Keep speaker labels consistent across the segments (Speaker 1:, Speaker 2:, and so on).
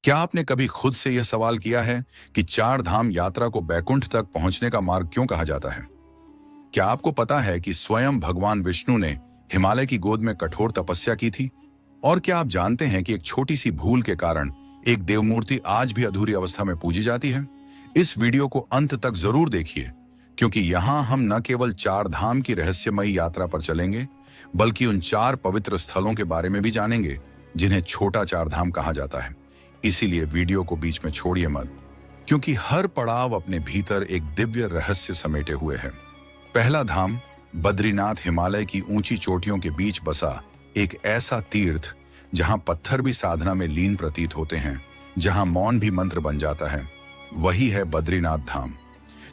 Speaker 1: क्या आपने कभी खुद से यह सवाल किया है कि चार धाम यात्रा को बैकुंठ तक पहुंचने का मार्ग क्यों कहा जाता है? क्या आपको पता है कि स्वयं भगवान विष्णु ने हिमालय की गोद में कठोर तपस्या की थी? और क्या आप जानते हैं कि एक छोटी सी भूल के कारण एक देवमूर्ति आज भी अधूरी अवस्था में पूजी जाती है? इस वीडियो को अंत तक जरूर देखिए, क्योंकि यहाँ हम न केवल चार धाम की रहस्यमयी यात्रा पर चलेंगे, बल्कि उन चार पवित्र स्थलों के बारे में भी जानेंगे जिन्हें छोटा चार धाम कहा जाता है। इसीलिए वीडियो को बीच में छोड़िए मत, क्योंकि हर पड़ाव अपने भीतर एक दिव्य रहस्य समेटे हुए है। पहला धाम बद्रीनाथ, हिमालय की ऊंची चोटियों के बीच बसा एक ऐसा तीर्थ जहां पत्थर भी साधना में लीन प्रतीत होते हैं, जहां मौन भी मंत्र बन जाता है। वही है बद्रीनाथ धाम।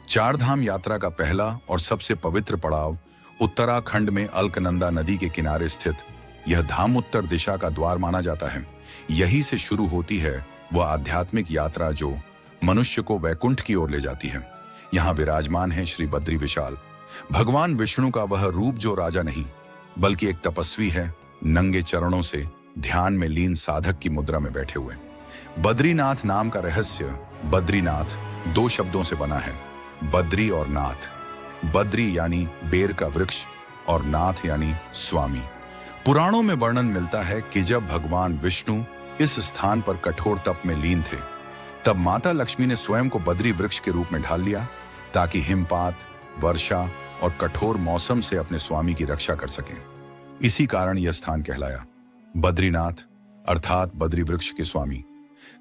Speaker 1: चार धाम यात्रा का पहला और सबसे पवित्र पड़ाव उत्तराखंड में अलकनंदा नदी के किनारे स्थित यह धाम उत्तर दिशा का द्वार माना जाता है। यही से शुरू होती है वह आध्यात्मिक यात्रा जो मनुष्य को वैकुंठ की ओर ले जाती है। यहाँ विराजमान है श्री बद्री विशाल, भगवान विष्णु का वह रूप जो राजा नहीं बल्कि एक तपस्वी है, नंगे चरणों से ध्यान में लीन साधक की मुद्रा में बैठे हुए। बद्रीनाथ नाम का रहस्य, बद्रीनाथ दो शब्दों से बना है, बद्री और नाथ। बद्री यानी बेर का वृक्ष और नाथ यानी स्वामी। पुराणों में वर्णन मिलता है कि जब भगवान विष्णु इस स्थान पर कठोर तप में लीन थे, तब माता लक्ष्मी ने स्वयं को बद्री वृक्ष के रूप में ढाल लिया ताकि हिमपात, वर्षा और कठोर मौसम से अपने स्वामी की रक्षा कर सकें। इसी कारण यह स्थान कहलाया बद्रीनाथ, अर्थात बद्री वृक्ष के स्वामी।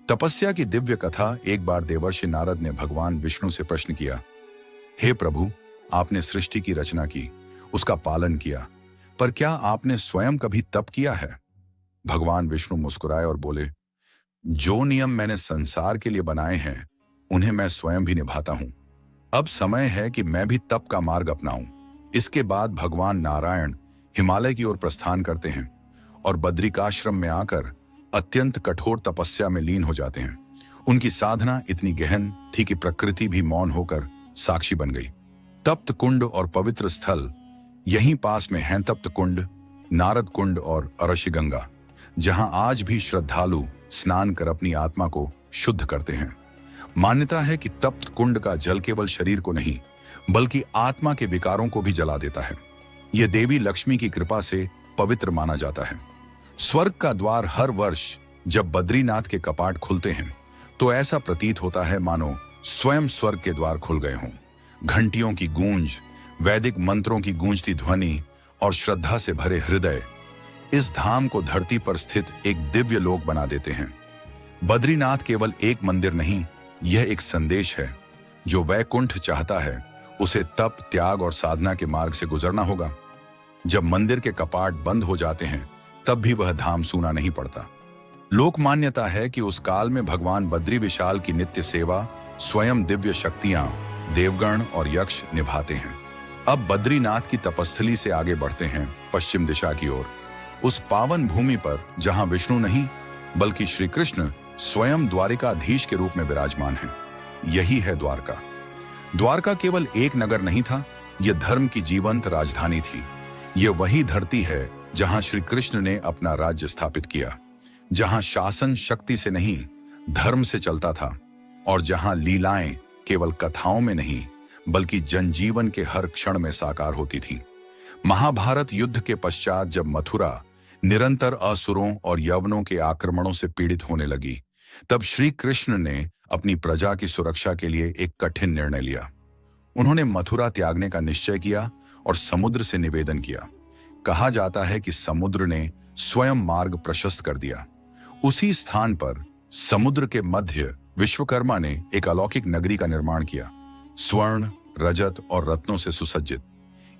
Speaker 1: तपस्या की दिव्य कथा। एक बार देवर्षि नारद ने भगवान विष्णु से प्रश्न किया, हे प्रभु, आपने सृष्टि की रचना की, उसका पालन किया, पर क्या आपने स्वयं कभी तप किया है? भगवान विष्णु मुस्कुराए और बोले, जो नियम मैंने संसार के लिए बनाए हैं उन्हें मैं स्वयं भी निभाता हूं। अब समय है कि मैं भी तप का मार्ग अपनाऊं। इसके बाद भगवान नारायण हिमालय की ओर प्रस्थान करते हैं और बद्रिकाश्रम में आकर अत्यंत कठोर तपस्या में लीन हो जाते हैं। उनकी साधना इतनी गहन थी कि प्रकृति भी मौन होकर साक्षी बन गई। तप्त कुंड और पवित्र स्थल यहीं पास में हैं। तप्त कुंड, नारद कुंड और अरशिगंगा, जहां आज भी श्रद्धालु स्नान कर अपनी आत्मा को शुद्ध करते हैं। मान्यता है कि तप्त कुंड का जल केवल शरीर को नहीं बल्कि आत्मा के विकारों को भी जला देता है। यह देवी लक्ष्मी की कृपा से पवित्र माना जाता है। स्वर्ग का द्वार। हर वर्ष जब बद्रीनाथ के कपाट खुलते हैं तो ऐसा प्रतीत होता है मानो स्वयं स्वर्ग के द्वार खुल गए हों। घंटियों की गूंज, वैदिक मंत्रों की गूंजती ध्वनि और श्रद्धा से भरे हृदय इस धाम को धरती पर स्थित एक दिव्य लोक बना देते हैं। बद्रीनाथ केवल एक मंदिर नहीं, यह एक संदेश है। जो वैकुंठ चाहता है उसे तप, त्याग और साधना के मार्ग से गुजरना होगा। जब मंदिर के कपाट बंद हो जाते हैं तब भी वह धाम सूना नहीं पड़ता। लोक मान्यता है कि उस काल में भगवान बद्री विशाल की नित्य सेवा स्वयं दिव्य शक्तियां, देवगण और यक्ष निभाते हैं। अब बद्रीनाथ की तपस्थली से आगे बढ़ते हैं पश्चिम दिशा की ओर, उस पावन भूमि पर जहां विष्णु नहीं बल्कि श्री कृष्ण स्वयं द्वारिकाधीश के रूप में विराजमान हैं। यही है द्वारका। द्वारका केवल एक नगर नहीं था, यह धर्म की जीवंत राजधानी थी। यह वही धरती है जहां श्री कृष्ण ने अपना राज्य स्थापित किया, जहां शासन शक्ति से नहीं धर्म से चलता था, और जहां लीलाएं केवल कथाओं में नहीं बल्कि जनजीवन के हर क्षण में साकार होती थी। महाभारत युद्ध के पश्चात जब मथुरा निरंतर असुरों और यवनों के आक्रमणों से पीड़ित होने लगी, तब श्री कृष्ण ने अपनी प्रजा की सुरक्षा के लिए एक कठिन निर्णय लिया। उन्होंने मथुरा त्यागने का निश्चय किया और समुद्र से निवेदन किया। कहा जाता है कि समुद्र ने स्वयं मार्ग प्रशस्त कर दिया। उसी स्थान पर समुद्र के मध्य विश्वकर्मा ने एक अलौकिक नगरी का निर्माण किया, स्वर्ण, रजत और रत्नों से सुसज्जित।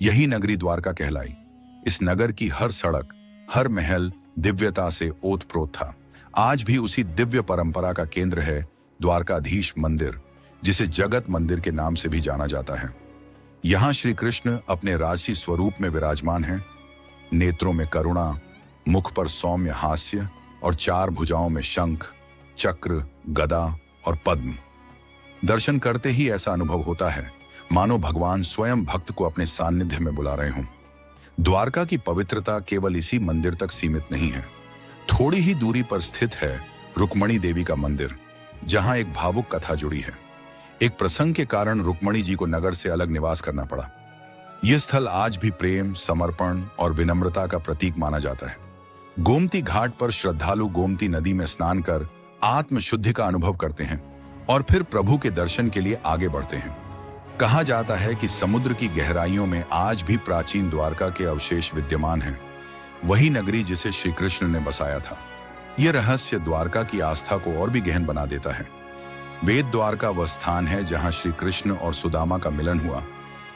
Speaker 1: यही नगरी द्वारका कहलाई। इस नगर की हर सड़क, हर महल दिव्यता से ओतप्रोत था। आज भी उसी दिव्य परंपरा का केंद्र है द्वारकाधीश मंदिर, जिसे जगत मंदिर के नाम से भी जाना जाता है। यहाँ श्री कृष्ण अपने राजसी स्वरूप में विराजमान हैं। नेत्रों में करुणा, मुख पर सौम्य हास्य और चार भुजाओं में शंख, चक्र, गदा और पद्म। दर्शन करते ही ऐसा अनुभव होता है मानो भगवान स्वयं भक्त को अपने सानिध्य में बुला रहे हों। द्वारका की पवित्रता केवल इसी मंदिर तक सीमित नहीं है। थोड़ी ही दूरी पर स्थित है रुक्मणी देवी का मंदिर, जहां एक भावुक कथा जुड़ी है। एक प्रसंग के कारण रुक्मणी जी को नगर से अलग निवास करना पड़ा। यह स्थल आज भी प्रेम, समर्पण और विनम्रता का प्रतीक माना जाता है। गोमती घाट पर श्रद्धालु गोमती नदी में स्नान कर आत्मशुद्धि का अनुभव करते हैं और फिर प्रभु के दर्शन के लिए आगे बढ़ते हैं। कहा जाता है कि समुद्र की गहराइयों में आज भी प्राचीन द्वारका के अवशेष विद्यमान हैं, वही नगरी जिसे श्री कृष्ण ने बसाया था। यह रहस्य द्वारका की आस्था को और भी गहन बना देता है। वेद द्वारका वह स्थान है जहां श्री कृष्ण और सुदामा का मिलन हुआ,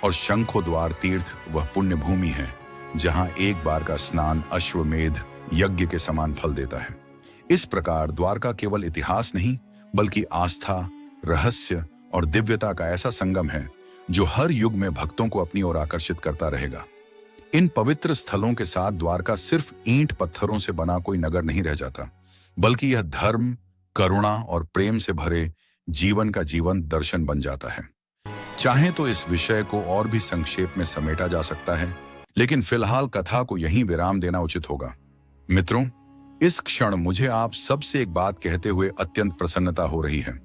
Speaker 1: और शंखो द्वार तीर्थ वह पुण्य भूमि है जहां एक बार का स्नान अश्वमेध यज्ञ के समान फल देता है। इस प्रकार द्वारका केवल इतिहास नहीं, बल्कि आस्था, रहस्य और दिव्यता का ऐसा संगम है जो हर युग में भक्तों को अपनी ओर आकर्षित करता रहेगा। इन पवित्र स्थलों के साथ द्वारका सिर्फ ईंट पत्थरों से बना कोई नगर नहीं रह जाता, बल्कि यह धर्म, करुणा और प्रेम से भरे जीवन का जीवंत दर्शन बन जाता है। चाहे तो इस विषय को और भी संक्षेप में समेटा जा सकता है, लेकिन फिलहाल कथा को यहीं विराम देना उचित होगा। मित्रों, इस क्षण मुझे आप सबसे एक बात कहते हुए अत्यंत प्रसन्नता हो रही है।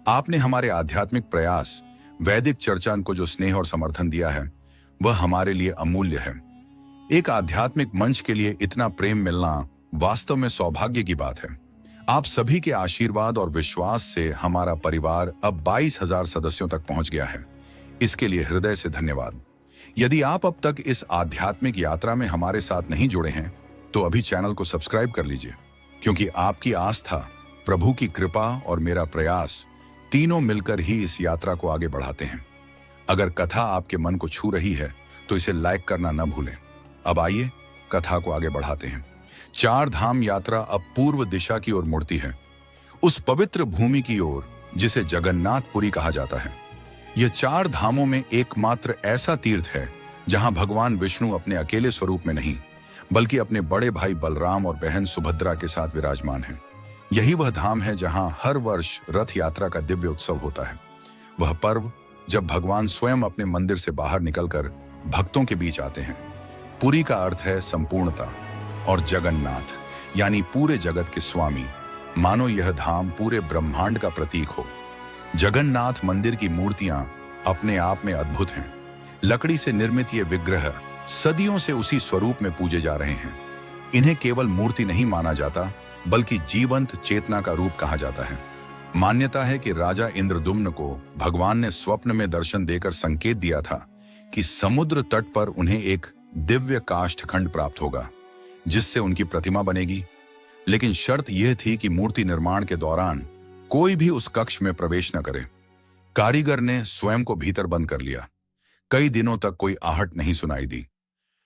Speaker 1: आपने हमारे आध्यात्मिक प्रयास, वैदिक चर्चा को जो स्नेह और समर्थन दिया है, वह हमारे लिए अमूल्य है। एक आध्यात्मिक मंच के लिए इतना प्रेम मिलना वास्तव में सौभाग्य की बात है। आप सभी के आशीर्वाद और विश्वास से हमारा परिवार अब 22,000 सदस्यों तक पहुंच गया है। इसके लिए हृदय से धन्यवाद। यदि आप अब तक इस आध्यात्मिक यात्रा में हमारे साथ नहीं जुड़े हैं, तो अभी चैनल को सब्सक्राइब कर लीजिए, क्योंकि आपकी आस्था, प्रभु की कृपा और मेरा प्रयास तीनों मिलकर ही इस यात्रा को आगे बढ़ाते हैं। अगर कथा आपके मन को छू रही है तो इसे लाइक करना न भूलें। अब आइए कथा को आगे बढ़ाते हैं। चार धाम यात्रा अब पूर्व दिशा की ओर मुड़ती है, उस पवित्र भूमि की ओर जिसे जगन्नाथपुरी कहा जाता है। यह चार धामों में एकमात्र ऐसा तीर्थ है जहां भगवान विष्णु अपने अकेले स्वरूप में नहीं, बल्कि अपने बड़े भाई बलराम और बहन सुभद्रा के साथ विराजमान है। यही वह धाम है जहां हर वर्ष रथ यात्रा का दिव्य उत्सव होता है। वह पर्व जब भगवान स्वयं अपने मंदिर से बाहर निकलकर भक्तों के बीच आते हैं। पुरी का अर्थ है संपूर्णता, और जगन्नाथ यानी पूरे जगत के स्वामी। मानो यह धाम पूरे ब्रह्मांड का प्रतीक हो। जगन्नाथ मंदिर की मूर्तियां अपने आप में अद्भुत हैं। लकड़ी से निर्मित ये विग्रह सदियों से उसी स्वरूप में पूजे जा रहे हैं। इन्हें केवल मूर्ति नहीं माना जाता, बल्कि जीवंत चेतना का रूप कहा जाता है। मान्यता है कि राजा इंद्रदुम्न को भगवान ने स्वप्न में दर्शन देकर संकेत दिया था कि समुद्र तट पर उन्हें एक दिव्य काष्ठखंड प्राप्त होगा, जिससे उनकी प्रतिमा बनेगी। लेकिन शर्त यह थी कि मूर्ति निर्माण के दौरान कोई भी उस कक्ष में प्रवेश न करे। कारीगर ने स्वयं को भीतर बंद कर लिया। कई दिनों तक कोई आहट नहीं सुनाई दी।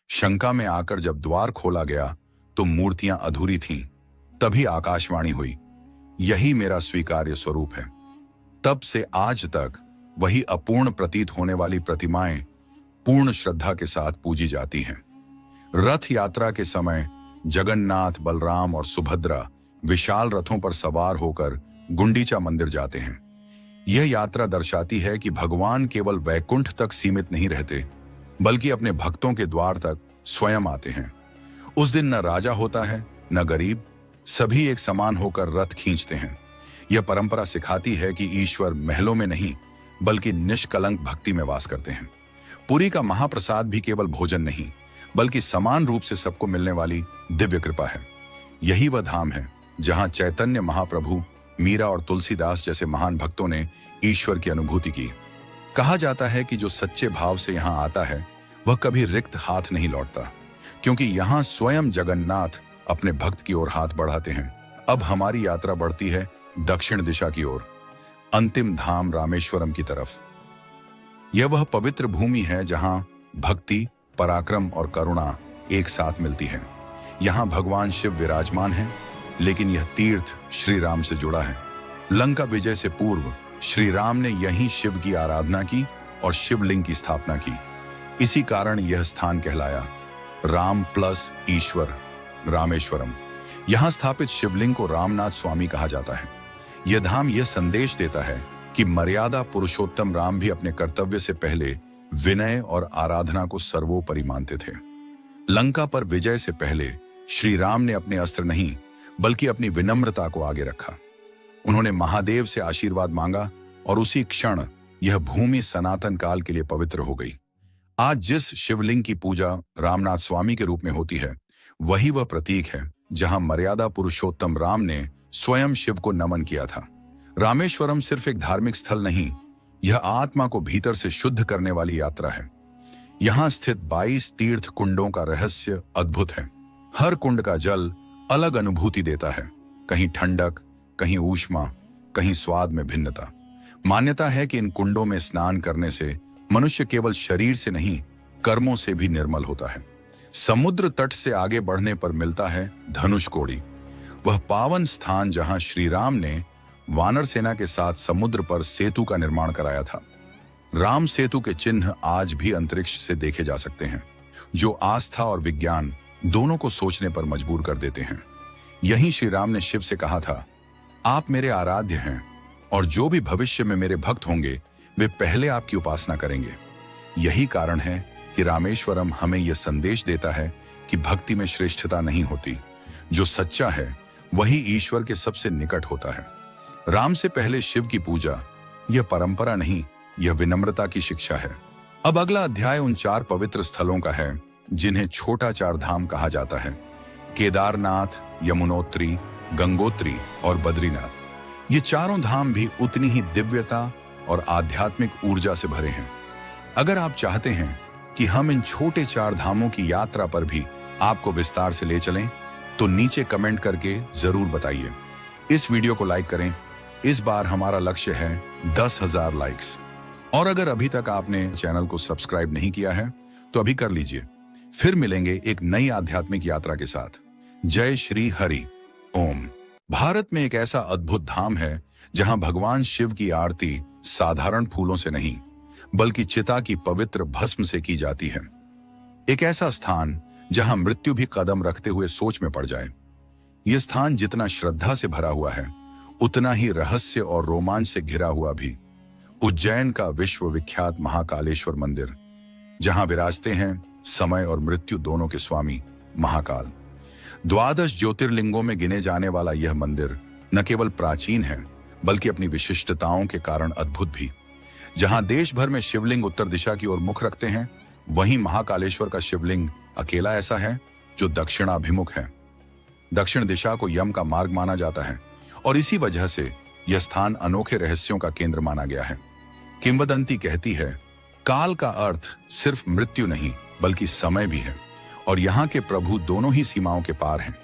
Speaker 1: शंका में आकर जब द्वार खोला गया तो मूर्तियां अधूरी थीं। तभी आकाशवाणी हुई, यही मेरा स्वीकार्य स्वरूप है। तब से आज तक वही अपूर्ण प्रतीत होने वाली प्रतिमाएं पूर्ण श्रद्धा के साथ पूजी जाती हैं। रथ यात्रा के समय जगन्नाथ, बलराम और सुभद्रा विशाल रथों पर सवार होकर गुंडीचा मंदिर जाते हैं। यह यात्रा दर्शाती है कि भगवान केवल वैकुंठ तक सीमित नहीं रहते, बल्कि अपने भक्तों के द्वार तक स्वयं आते हैं। उस दिन न राजा होता है न गरीब, सभी एक समान होकर रथ खींचते हैं। यह परंपरा सिखाती है कि ईश्वर महलों में नहीं, बल्कि निष्कलंक भक्ति में वास करते हैं। पुरी का महाप्रसाद भी केवल भोजन नहीं, बल्कि समान रूप से सबको मिलने वाली दिव्य कृपा है। यही वह धाम है जहां चैतन्य महाप्रभु, मीरा और तुलसीदास जैसे महान भक्तों ने ईश्वर की अनुभूति की। कहा जाता है कि जो सच्चे भाव से यहाँ आता है वह कभी रिक्त हाथ नहीं लौटता, क्योंकि यहाँ स्वयं जगन्नाथ अपने भक्त की ओर हाथ बढ़ाते हैं। अब हमारी यात्रा बढ़ती है दक्षिण दिशा की ओर, अंतिम धाम रामेश्वरम की तरफ। यह वह पवित्र भूमि है जहां भक्ति, पराक्रम और करुणा एक साथ मिलती है। यहाँ भगवान शिव विराजमान है, लेकिन यह तीर्थ श्री राम से जुड़ा है। लंका विजय से पूर्व श्री राम ने यहीं शिव की आराधना की और शिवलिंग की स्थापना की। इसी कारण यह स्थान कहलाया राम प्लस ईश्वर, रामेश्वरम। यहां स्थापित शिवलिंग को रामनाथ स्वामी कहा जाता है। यह धाम यह संदेश देता है कि मर्यादा पुरुषोत्तम राम भी अपने कर्तव्य से पहले विनय और आराधना को सर्वोपरि मानते थे। लंका पर विजय से पहले श्री राम ने अपने अस्त्र नहीं, बल्कि अपनी विनम्रता को आगे रखा। उन्होंने महादेव से आशीर्वाद मांगा और उसी क्षण यह भूमि सनातन काल के लिए पवित्र हो गई। आज जिस शिवलिंग की पूजा रामनाथ स्वामी के रूप में होती है, वही वह प्रतीक है जहां मर्यादा पुरुषोत्तम राम ने स्वयं शिव को नमन किया था। रामेश्वरम सिर्फ एक धार्मिक स्थल नहीं, यह आत्मा को भीतर से शुद्ध करने वाली यात्रा है। यहां स्थित 22 तीर्थ कुंडों का रहस्य अद्भुत है। हर कुंड का जल अलग अनुभूति देता है, कहीं ठंडक, कहीं ऊष्मा, कहीं स्वाद में भिन्नता। मान्यता है कि इन कुंडों में स्नान करने से मनुष्य केवल शरीर से नहीं, कर्मों से भी निर्मल होता है। समुद्र तट से आगे बढ़ने पर मिलता है धनुषकोडी, वह पावन स्थान जहां श्री राम ने वानर सेना के साथ समुद्र पर सेतु का निर्माण कराया था। राम सेतु के चिन्ह आज भी अंतरिक्ष से देखे जा सकते हैं, जो आस्था और विज्ञान दोनों को सोचने पर मजबूर कर देते हैं। यहीं श्री राम ने शिव से कहा था, आप मेरे आराध्य हैं और जो भी भविष्य में मेरे भक्त होंगे वे पहले आपकी उपासना करेंगे। यही कारण है कि रामेश्वरम हमें यह संदेश देता है कि भक्ति में श्रेष्ठता नहीं होती, जो सच्चा है वही ईश्वर के सबसे निकट होता है। राम से पहले शिव की पूजा यह परंपरा नहीं, यह विनम्रता की शिक्षा है। अब अगला अध्याय उन 4 पवित्र स्थलों का है जिन्हें छोटा 4 धाम कहा जाता है। केदारनाथ, यमुनोत्री, गंगोत्री और बद्रीनाथ। ये चारों धाम भी उतनी ही दिव्यता और आध्यात्मिक ऊर्जा से भरे हैं। अगर आप चाहते हैं कि हम इन छोटे 4 धामों की यात्रा पर भी आपको विस्तार से ले चलें, तो नीचे कमेंट करके जरूर बताइए। इस वीडियो को लाइक करें। इस बार हमारा लक्ष्य है 10,000 लाइक्स। और अगर अभी तक आपने चैनल को सब्सक्राइब नहीं किया है तो अभी कर लीजिए। फिर मिलेंगे एक नई आध्यात्मिक यात्रा के साथ। जय श्री हरि ओम। भारत में एक ऐसा अद्भुत धाम है जहां भगवान शिव की आरती साधारण फूलों से नहीं, बल्कि चिता की पवित्र भस्म से की जाती है। एक ऐसा स्थान जहां मृत्यु भी कदम रखते हुए सोच में पड़ जाए। यह स्थान जितना श्रद्धा से भरा हुआ है, उतना ही रहस्य और रोमांच से घिरा हुआ भी। उज्जैन का विश्वविख्यात महाकालेश्वर मंदिर, जहां विराजते हैं समय और मृत्यु दोनों के स्वामी महाकाल। 12 ज्योतिर्लिंगों में गिने जाने वाला यह मंदिर न केवल प्राचीन है, बल्कि अपनी विशिष्टताओं के कारण अद्भुत भी। जहां देश भर में शिवलिंग उत्तर दिशा की ओर मुख रखते हैं, वहीं महाकालेश्वर का शिवलिंग अकेला ऐसा है जो दक्षिणाभिमुख है। दक्षिण दिशा को यम का मार्ग माना जाता है और इसी वजह से यह स्थान अनोखे रहस्यों का केंद्र माना गया है। किंवदंती कहती है, काल का अर्थ सिर्फ मृत्यु नहीं, बल्कि समय भी है, और यहाँ के प्रभु दोनों ही सीमाओं के पार हैं।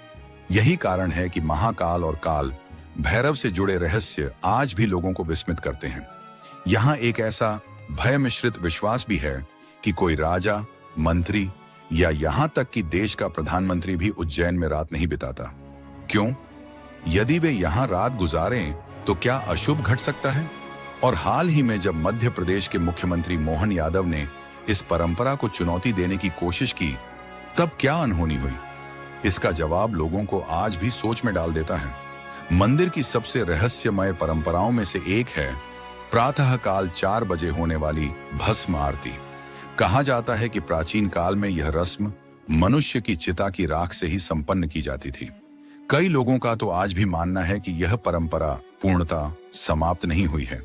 Speaker 1: यही कारण है कि महाकाल और काल भैरव से जुड़े रहस्य आज भी लोगों को विस्मित करते हैं। यहाँ एक ऐसा भय मिश्रित विश्वास भी है कि कोई राजा, मंत्री या यहाँ तक कि देश का प्रधानमंत्री भी उज्जैन में रात नहीं बिताता। क्यों? यदि वे यहाँ रात गुजारें तो क्या अशुभ घट सकता है? और हाल ही में जब मध्य प्रदेश के मुख्यमंत्री मोहन यादव ने इस परंपरा को चुनौती देने की कोशिश की, तब क्या अनहोनी हुई? इसका जवाब लोगों को आज भी सोच में डाल देता है। मंदिर की सबसे रहस्यमय परंपराओं में से एक है प्रातः काल 4 बजे होने वाली भस्म आरती। कहा जाता है कि प्राचीन काल में यह रस्म मनुष्य की चिता की राख से ही संपन्न की जाती थी। कई लोगों का तो आज भी मानना है कि यह परंपरा पूर्णतः समाप्त नहीं हुई है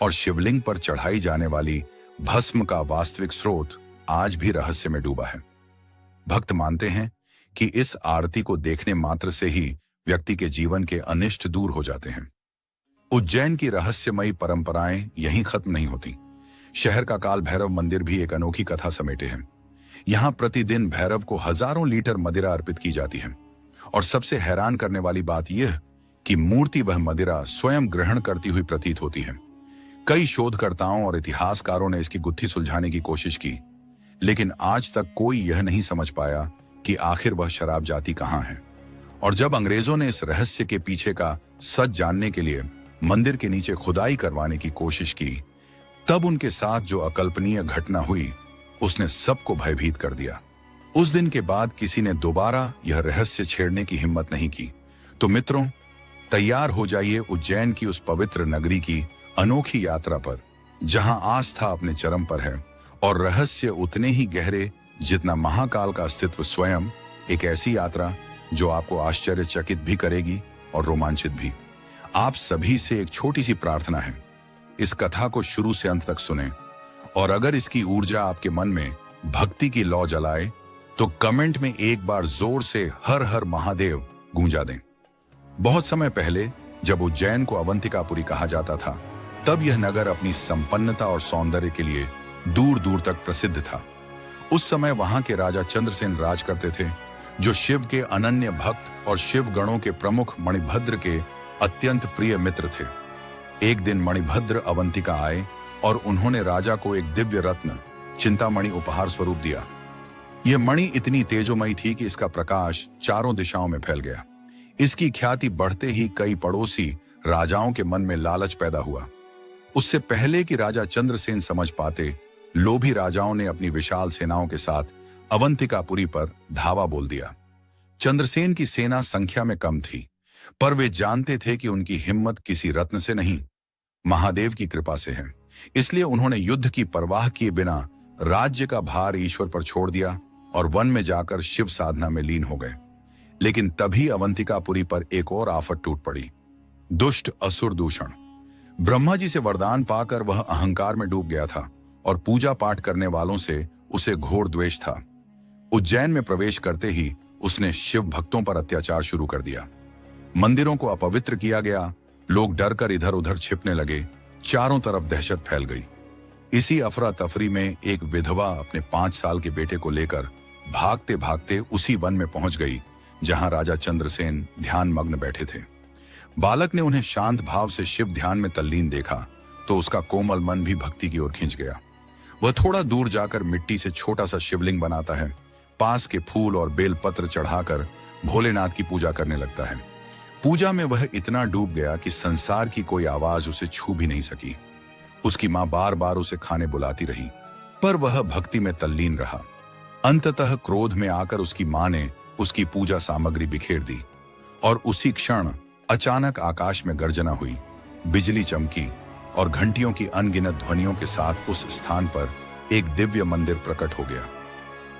Speaker 1: और शिवलिंग पर चढ़ाई जाने वाली भस्म का वास्तविक स्रोत आज भी रहस्य में डूबा है। भक्त मानते हैं कि इस आरती को देखने मात्र से ही व्यक्ति के जीवन के अनिष्ट दूर हो जाते हैं। उज्जैन की रहस्यमयी परंपराएं यहीं खत्म नहीं होती। शहर का काल भैरव मंदिर भी एक अनोखी कथा समेटे हैं। यहाँ प्रतिदिन भैरव को हजारों लीटर मदिरा अर्पित की जाती है और सबसे हैरान करने वाली बात यह कि मूर्ति वह मदिरा स्वयं ग्रहण करती हुई प्रतीत होती है। कई शोधकर्ताओं और इतिहासकारों ने इसकी गुत्थी सुलझाने की कोशिश की, लेकिन आज तक कोई यह नहीं समझ पाया कि आखिर वह शराब जाति कहाँ है। और जब अंग्रेजों ने इस रहस्य के पीछे का सच जानने के लिए मंदिर के नीचे खुदाई करवाने की कोशिश की, तब उनके साथ जो अकल्पनीय घटना हुई उसने सबको भयभीत कर दिया। उस दिन के बाद किसी ने दोबारा यह रहस्य छेड़ने की हिम्मत नहीं की। तो मित्रों, तैयार हो जाइए उज्जैन की उस पवित्र नगरी की अनोखी यात्रा पर, जहां आस्था अपने चरम पर है और रहस्य उतने ही गहरे जितना महाकाल का अस्तित्व स्वयं। एक ऐसी यात्रा जो आपको आश्चर्यचकित भी करेगी और रोमांचित भी। आप सभी से एक छोटी सी प्रार्थना है, इस कथा को शुरू से अंत तक सुने, और अगर इसकी ऊर्जा आपके मन में भक्ति की लौ जलाए तो कमेंट में एक बार जोर से हर हर महादेव गूंजा दें। बहुत समय पहले जब उज्जैन को अवंतिकापुरी कहा जाता था, तब यह नगर अपनी संपन्नता और सौंदर्य के लिए दूर दूर तक प्रसिद्ध था। उस समय वहां के राजा चंद्रसेन राज करते थे, जो शिव के अनन्य भक्त और शिव गणों के प्रमुख मणिभद्र के अत्यंत प्रिय मित्र थे। एक दिन मणिभद्र अवंतिका आए और उन्होंने राजा को एक दिव्य रत्न चिंतामणि उपहार स्वरूप दिया। यह मणि इतनी तेजोमयी थी कि इसका प्रकाश चारों दिशाओं में फैल गया। इसकी ख्याति बढ़ते ही कई पड़ोसी राजाओं के मन में लालच पैदा हुआ। उससे पहले कि राजा चंद्रसेन समझ पाते, लोभी राजाओं ने अपनी विशाल सेनाओं के साथ अवंतिकापुरी पर धावा बोल दिया। चंद्रसेन की सेना संख्या में कम थी, पर वे जानते थे कि उनकी हिम्मत किसी रत्न से नहीं, महादेव की कृपा से है। इसलिए उन्होंने युद्ध की परवाह किए बिना राज्य का भार ईश्वर पर छोड़ दिया और वन में जाकर शिव साधना में लीन हो गए। लेकिन तभी अवंतिकापुरी पर एक और आफत टूट पड़ी, दुष्ट असुर दूषण। ब्रह्मा जी से वरदान पाकर वह अहंकार में डूब गया था और पूजा पाठ करने वालों से उसे घोर द्वेष था। उज्जैन में प्रवेश करते ही उसने शिव भक्तों पर अत्याचार शुरू कर दिया। मंदिरों को अपवित्र किया गया, लोग डर कर इधर उधर छिपने लगे, चारों तरफ दहशत फैल गई। इसी अफरा तफरी में एक विधवा अपने 5 साल के बेटे को लेकर भागते भागते उसी वन में पहुंच गई जहां राजा चंद्रसेन ध्यान मग्न बैठे थे। बालक ने उन्हें शांत भाव से शिव ध्यान में तल्लीन देखा तो उसका कोमल मन भी भक्ति की ओर खिंच गया। वह थोड़ा दूर जाकर मिट्टी से छोटा सा शिवलिंग बनाता है, पास के फूल और बेलपत्र चढ़ाकर भोलेनाथ की पूजा करने लगता है। पूजा में वह इतना डूब गया कि संसार की कोई आवाज उसे छू भी नहीं सकी। उसकी मां बार बार उसे खाने बुलाती रही, पर वह भक्ति में तल्लीन रहा। अंततः क्रोध में आकर उसकी मां ने उसकी पूजा सामग्री बिखेर दी और उसी क्षण अचानक आकाश में गर्जना हुई, बिजली चमकी और घंटियों की अनगिनत ध्वनियों के साथ उस स्थान पर एक दिव्य मंदिर प्रकट हो गया।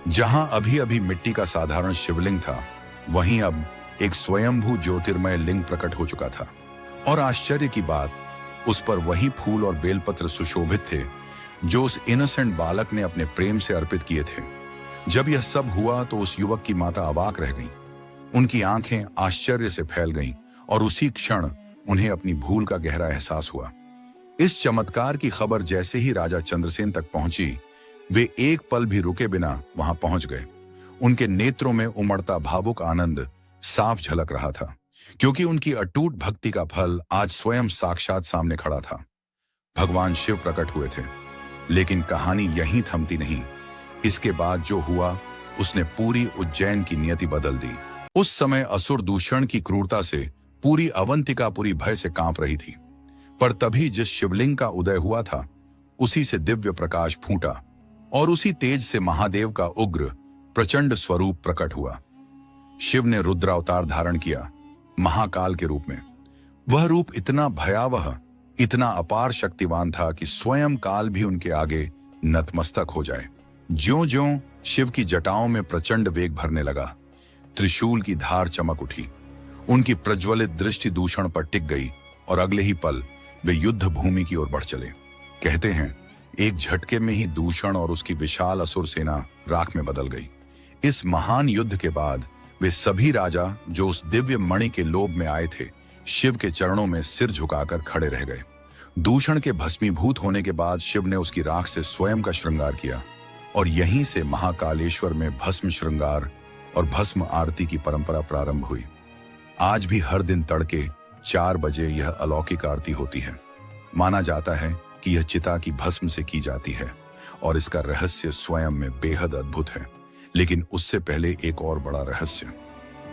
Speaker 1: जहां अभी अभी मिट्टी का साधारण शिवलिंग था, वहीं अब एक स्वयंभू ज्योतिर्मय लिंग प्रकट हो चुका था। और आश्चर्य की बात, उस पर वही फूल और बेलपत्र सुशोभित थे जो उस इनोसेंट बालक ने अपने प्रेम से अर्पित किए थे। जब यह सब हुआ तो उस युवक की माता अवाक रह गईं। उनकी आंखें आश्चर्य से फैल गईं और उसी क्षण उन्हें अपनी भूल का गहरा एहसास हुआ। इस चमत्कार की खबर जैसे ही राजा चंद्रसेन तक पहुंची, वे एक पल भी रुके बिना वहां पहुंच गए। उनके नेत्रों में उमड़ता भावुक आनंद साफ झलक रहा था, क्योंकि उनकी अटूट भक्ति का फल आज स्वयं साक्षात सामने खड़ा था। भगवान शिव प्रकट हुए थे, लेकिन कहानी यहीं थमती नहीं। इसके बाद जो हुआ, उसने पूरी उज्जैन की नियति बदल दी। उस समय असुर दूषण की क्रूरता से पूरी अवंतिकापुरी भय से कांप रही थी। पर तभी जिस शिवलिंग का उदय हुआ था, उसी से दिव्य प्रकाश फूटा और उसी तेज से महादेव का उग्र प्रचंड स्वरूप प्रकट हुआ। शिव ने रुद्रावतार धारण किया, महाकाल के रूप में। वह रूप इतना भयावह, इतना अपार शक्तिवान था कि स्वयं काल भी उनके आगे नतमस्तक हो जाए। ज्यों-ज्यों शिव की जटाओं में प्रचंड वेग भरने लगा, त्रिशूल की धार चमक उठी। उनकी प्रज्वलित दृष्टि दूषण पर टिक गई और अगले ही पल वे युद्ध भूमि की ओर बढ़ चले। कहते हैं, एक झटके में ही दूषण और उसकी विशाल असुर सेना राख में बदल गई। इस महान युद्ध के बाद वे सभी राजा जो उस दिव्य मणि के लोभ में आए थे, शिव के चरणों में सिर झुकाकर खड़े रह गए। दूषण के भस्मीभूत होने के बाद शिव ने उसकी राख से स्वयं का श्रृंगार किया और यहीं से महाकालेश्वर में भस्म श्रृंगार और भस्म आरती की परंपरा प्रारंभ हुई। आज भी हर दिन तड़के 4 बजे यह अलौकिक आरती होती है। माना जाता है कि यह चिता की भस्म से की जाती है और इसका रहस्य स्वयं में बेहद अद्भुत है। लेकिन उससे पहले एक और बड़ा रहस्य।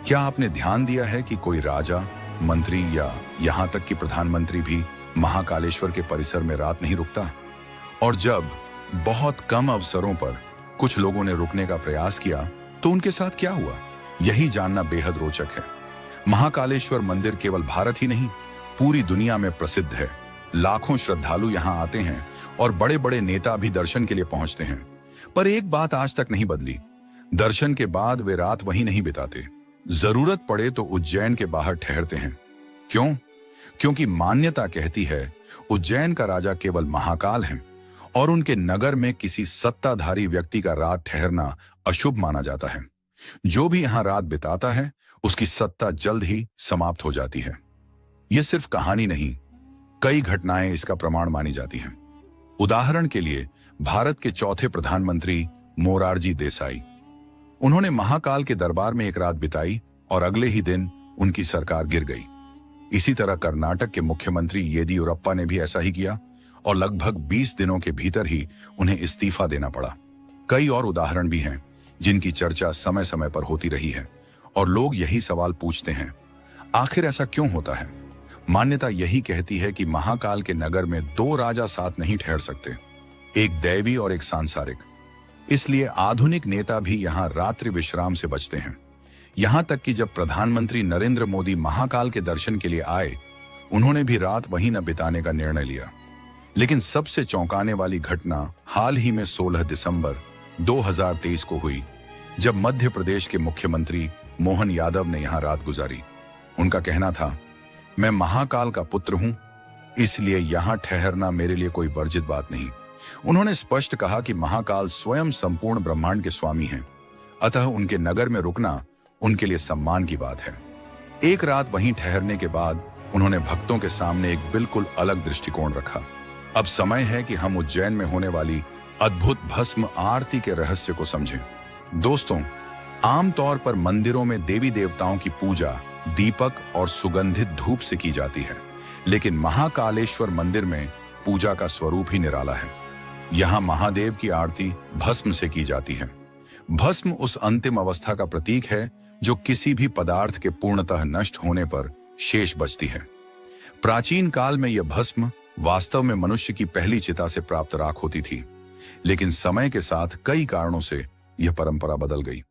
Speaker 1: क्या आपने ध्यान दिया है कि कोई राजा, मंत्री या यहां तक कि प्रधानमंत्री भी महाकालेश्वर के परिसर में रात नहीं रुकता? और जब बहुत कम अवसरों पर कुछ लोगों ने रुकने का प्रयास किया तो उनके साथ क्या हुआ, यही जानना बेहद रोचक है। महाकालेश्वर मंदिर केवल भारत ही नहीं, पूरी दुनिया में प्रसिद्ध है। लाखों श्रद्धालु यहां आते हैं और बड़े बड़े नेता भी दर्शन के लिए पहुंचते हैं। पर एक बात आज तक नहीं बदली, दर्शन के बाद वे रात वहीं नहीं बिताते। जरूरत पड़े तो उज्जैन के बाहर ठहरते हैं। क्यों? क्योंकि मान्यता कहती है उज्जैन का राजा केवल महाकाल है और उनके नगर में किसी सत्ताधारी व्यक्ति का रात ठहरना अशुभ माना जाता है। जो भी यहां रात बिताता है उसकी सत्ता जल्द ही समाप्त हो जाती है। यह सिर्फ कहानी नहीं, कई घटनाएं इसका प्रमाण मानी जाती हैं। उदाहरण के लिए भारत के चौथे प्रधानमंत्री मोरारजी देसाई, उन्होंने महाकाल के दरबार में एक रात बिताई और अगले ही दिन उनकी सरकार गिर गई। इसी तरह कर्नाटक के मुख्यमंत्री येदियुरप्पा ने भी ऐसा ही किया और लगभग 20 दिनों के भीतर ही उन्हें इस्तीफा देना पड़ा। कई और उदाहरण भी हैं जिनकी चर्चा समय समय पर होती रही है और लोग यही सवाल पूछते हैं, आखिर ऐसा क्यों होता है? मान्यता यही कहती है कि महाकाल के नगर में दो राजा साथ नहीं ठहर सकते, एक दैवी और एक सांसारिक। इसलिए आधुनिक नेता भी यहां रात्रि विश्राम से बचते हैं। यहां तक कि जब प्रधानमंत्री नरेंद्र मोदी महाकाल के दर्शन के लिए आए, उन्होंने भी रात वहीं न बिताने का निर्णय लिया। लेकिन सबसे चौंकाने वाली घटना हाल ही में 16 दिसंबर 2023 को हुई, जब मध्य प्रदेश के मुख्यमंत्री मोहन यादव ने यहां रात गुजारी। उनका कहना था, मैं महाकाल का पुत्र हूं, इसलिए यहां ठहरना मेरे लिए कोई वर्जित बात नहीं। उन्होंने स्पष्ट कहा कि महाकाल स्वयं संपूर्ण ब्रह्मांड के स्वामी हैं, अतः उनके नगर में रुकना उनके लिए सम्मान की बात है। एक रात वहीं ठहरने के बाद उन्होंने भक्तों के सामने एक बिल्कुल अलग दृष्टिकोण रखा। अब समय है कि हम उज्जैन में होने वाली अद्भुत भस्म आरती के रहस्य को समझें। दोस्तों, आमतौर पर मंदिरों में देवी देवताओं की पूजा दीपक और सुगंधित धूप से की जाती है, लेकिन महाकालेश्वर मंदिर में पूजा का स्वरूप ही निराला है। यहाँ महादेव की आरती भस्म से की जाती है। भस्म उस अंतिम अवस्था का प्रतीक है जो किसी भी पदार्थ के पूर्णतः नष्ट होने पर शेष बचती है। प्राचीन काल में यह भस्म वास्तव में मनुष्य की पहली चिता से प्राप्त राख होती थी, लेकिन समय के साथ कई कारणों से यह परंपरा बदल गई।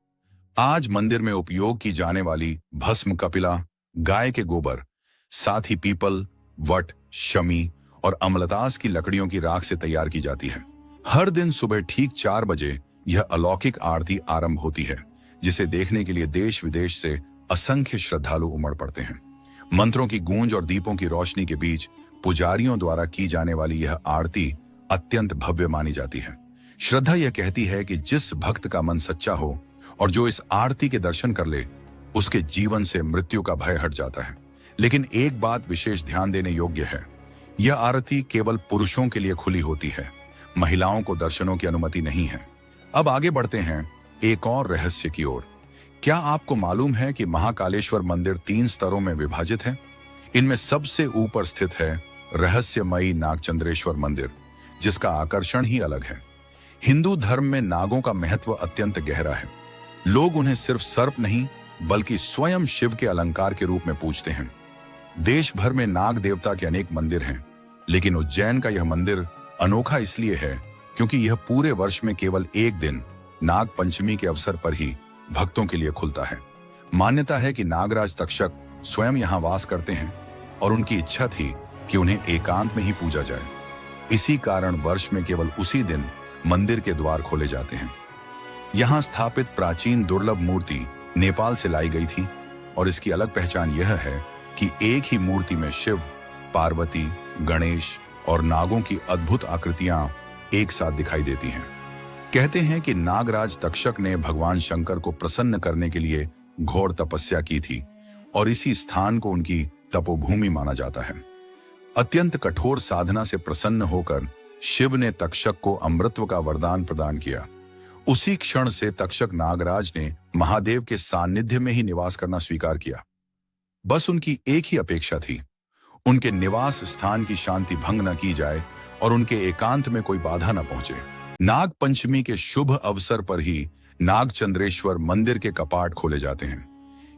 Speaker 1: आज मंदिर में उपयोग की जाने वाली भस्म कपिला, गाय के गोबर, साथ ही पीपल, वट, शमी और अमलतास की लकड़ियों की राख से तैयार की जाती है। हर दिन सुबह ठीक 4 बजे यह अलौकिक आरती आरंभ होती है, जिसे देखने के लिए देश विदेश से असंख्य श्रद्धालु उमड़ पड़ते हैं। मंत्रों की गूंज और दीपों की रोशनी के बीच पुजारियों द्वारा की जाने वाली यह आरती अत्यंत भव्य मानी जाती है। श्रद्धा यह कहती है कि जिस भक्त का मन सच्चा हो और जो इस आरती के दर्शन कर ले, उसके जीवन से मृत्यु का भय हट जाता है। लेकिन एक बात विशेष ध्यान देने योग्य है, यह आरती केवल पुरुषों के लिए खुली होती है, महिलाओं को दर्शनों की अनुमति नहीं है। अब आगे बढ़ते हैं एक और रहस्य की ओर। क्या आपको मालूम है कि महाकालेश्वर मंदिर 3 स्तरों में विभाजित है? इनमें सबसे ऊपर स्थित है रहस्यमयी नागचंद्रेश्वर मंदिर, जिसका आकर्षण ही अलग है। हिंदू धर्म में नागों का महत्व अत्यंत गहरा है। लोग उन्हें सिर्फ सर्प नहीं बल्कि स्वयं शिव के अलंकार के रूप में पूजते हैं। देश भर में नाग देवता के अनेक मंदिर हैं, लेकिन उज्जैन का यह मंदिर अनोखा इसलिए है क्योंकि यह पूरे वर्ष में केवल एक दिन, नाग पंचमी के अवसर पर ही भक्तों के लिए खुलता है। मान्यता है कि नागराज तक्षक स्वयं यहाँ वास करते हैं और उनकी इच्छा थी कि उन्हें एकांत में ही पूजा जाए। इसी कारण वर्ष में केवल उसी दिन मंदिर के द्वार खोले जाते हैं। यहाँ स्थापित प्राचीन दुर्लभ मूर्ति नेपाल से लाई गई थी और इसकी अलग पहचान यह है कि एक ही मूर्ति में शिव, पार्वती, गणेश और नागों की अद्भुत आकृतियां एक साथ दिखाई देती हैं। कहते हैं कि नागराज तक्षक ने भगवान शंकर को प्रसन्न करने के लिए घोर तपस्या की थी और इसी स्थान को उनकी तपोभूमि माना जाता है। अत्यंत कठोर साधना से प्रसन्न होकर शिव ने तक्षक को अमृतत्व का वरदान प्रदान किया। उसी क्षण से तक्षक नागराज ने महादेव के सानिध्य में ही निवास करना स्वीकार किया। बस उनकी एक ही अपेक्षा थी, उनके निवास स्थान की शांति भंग न की जाए और उनके एकांत में कोई बाधा न पहुंचे। नाग पंचमी के शुभ अवसर पर ही नागचंद्रेश्वर मंदिर के कपाट खोले जाते हैं।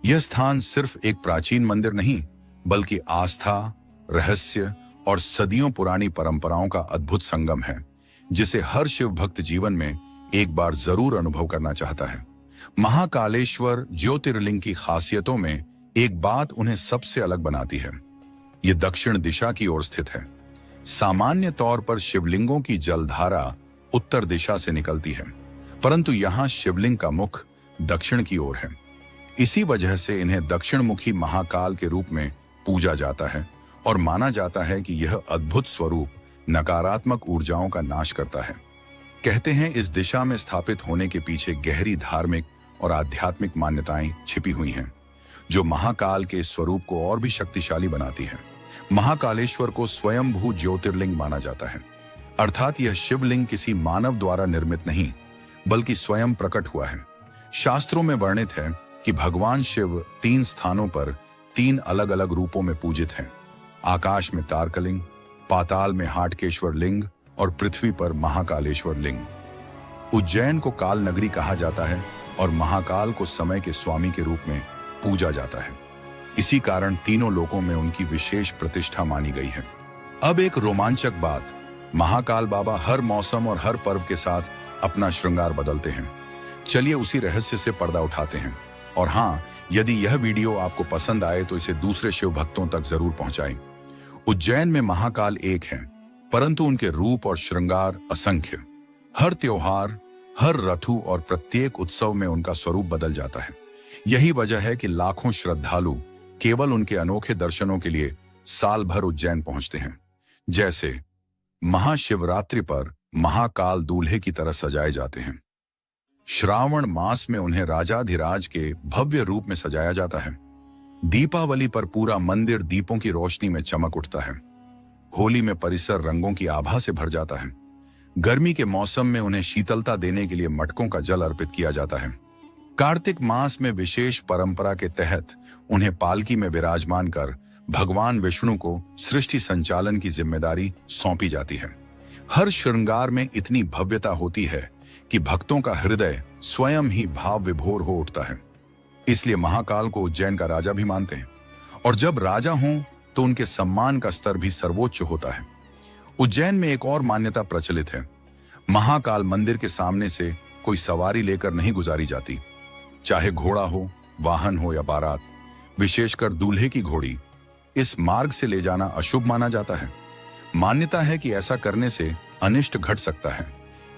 Speaker 1: यह स्थान सिर्फ एक प्राचीन मंदिर नहीं बल्कि आस्था, रहस्य और सदियों पुरानी परंपराओं का अद्भुत संगम है, जिसे हर शिव भक्त जीवन में एक बार जरूर अनुभव करना चाहता है। महाकालेश्वर ज्योतिर्लिंग की खासियतों में एक बात उन्हें सबसे अलग बनाती है। यह दक्षिण दिशा की ओर स्थित है। सामान्य तौर पर शिवलिंगों की जलधारा उत्तर दिशा से निकलती है, परंतु यहाँ शिवलिंग का मुख दक्षिण की ओर है। इसी वजह से इन्हें दक्षिणमुखी महाकाल के रूप में पूजा जाता है और माना जाता है कि यह अद्भुत स्वरूप नकारात्मक ऊर्जाओं का नाश करता है। कहते हैं इस दिशा में स्थापित होने के पीछे गहरी धार्मिक और आध्यात्मिक मान्यताएं छिपी हुई हैं, जो महाकाल के स्वरूप को और भी शक्तिशाली बनाती है। महाकालेश्वर को स्वयंभू ज्योतिर्लिंग माना जाता है, अर्थात यह शिवलिंग किसी मानव द्वारा निर्मित नहीं बल्कि स्वयं प्रकट हुआ है। शास्त्रों में वर्णित है कि भगवान शिव 3 स्थानों पर 3 अलग अलग रूपों में पूजित हैं। आकाश में तारकलिंग, पाताल में हाटकेश्वर लिंग और पृथ्वी पर महाकालेश्वर लिंग। उज्जैन को काल नगरी कहा जाता है और महाकाल को समय के स्वामी के रूप में पूजा जाता है। इसी कारण तीनों लोकों में उनकी विशेष प्रतिष्ठा मानी गई है। अब एक रोमांचक बात, महाकाल बाबा हर मौसम और हर पर्व के साथ अपना श्रृंगार बदलते हैं। चलिए उसी रहस्य से पर्दा उठाते हैं। और हाँ, यदि यह वीडियो आपको पसंद आए तो इसे दूसरे शिव भक्तों तक जरूर पहुंचाएं। उज्जैन में महाकाल एक हैं, परंतु उनके रूप और श्रृंगार असंख्य। हर त्योहार, हर रथु और प्रत्येक उत्सव में उनका स्वरूप बदल जाता है। यही वजह है कि लाखों श्रद्धालु केवल उनके अनोखे दर्शनों के लिए साल भर उज्जैन पहुंचते हैं। जैसे महाशिवरात्रि पर महाकाल दूल्हे की तरह सजाए जाते हैं। श्रावण मास में उन्हें राजाधिराज के भव्य रूप में सजाया जाता है। दीपावली पर पूरा मंदिर दीपों की रोशनी में चमक उठता है। होली में परिसर रंगों की आभा से भर जाता है। गर्मी के मौसम में उन्हें शीतलता देने के लिए मटकों का जल अर्पित किया जाता है। कार्तिक मास में विशेष परंपरा के तहत उन्हें पालकी में विराजमान कर भगवान विष्णु को सृष्टि संचालन की जिम्मेदारी सौंपी जाती है। हर श्रृंगार में इतनी भव्यता होती है कि भक्तों का हृदय स्वयं ही भाव विभोर हो उठता है। इसलिए महाकाल को उज्जैन का राजा भी मानते हैं, और जब राजा हों तो उनके सम्मान का स्तर भी सर्वोच्च होता है। उज्जैन में एक और मान्यता प्रचलित है। महाकाल मंदिर के सामने से कोई सवारी लेकर नहीं गुजारी जाती, चाहे घोड़ा हो, वाहन हो या बारात। विशेषकर दूल्हे की घोड़ी इस मार्ग से ले जाना अशुभ माना जाता है। मान्यता है कि ऐसा करने से अनिष्ट घट सकता है,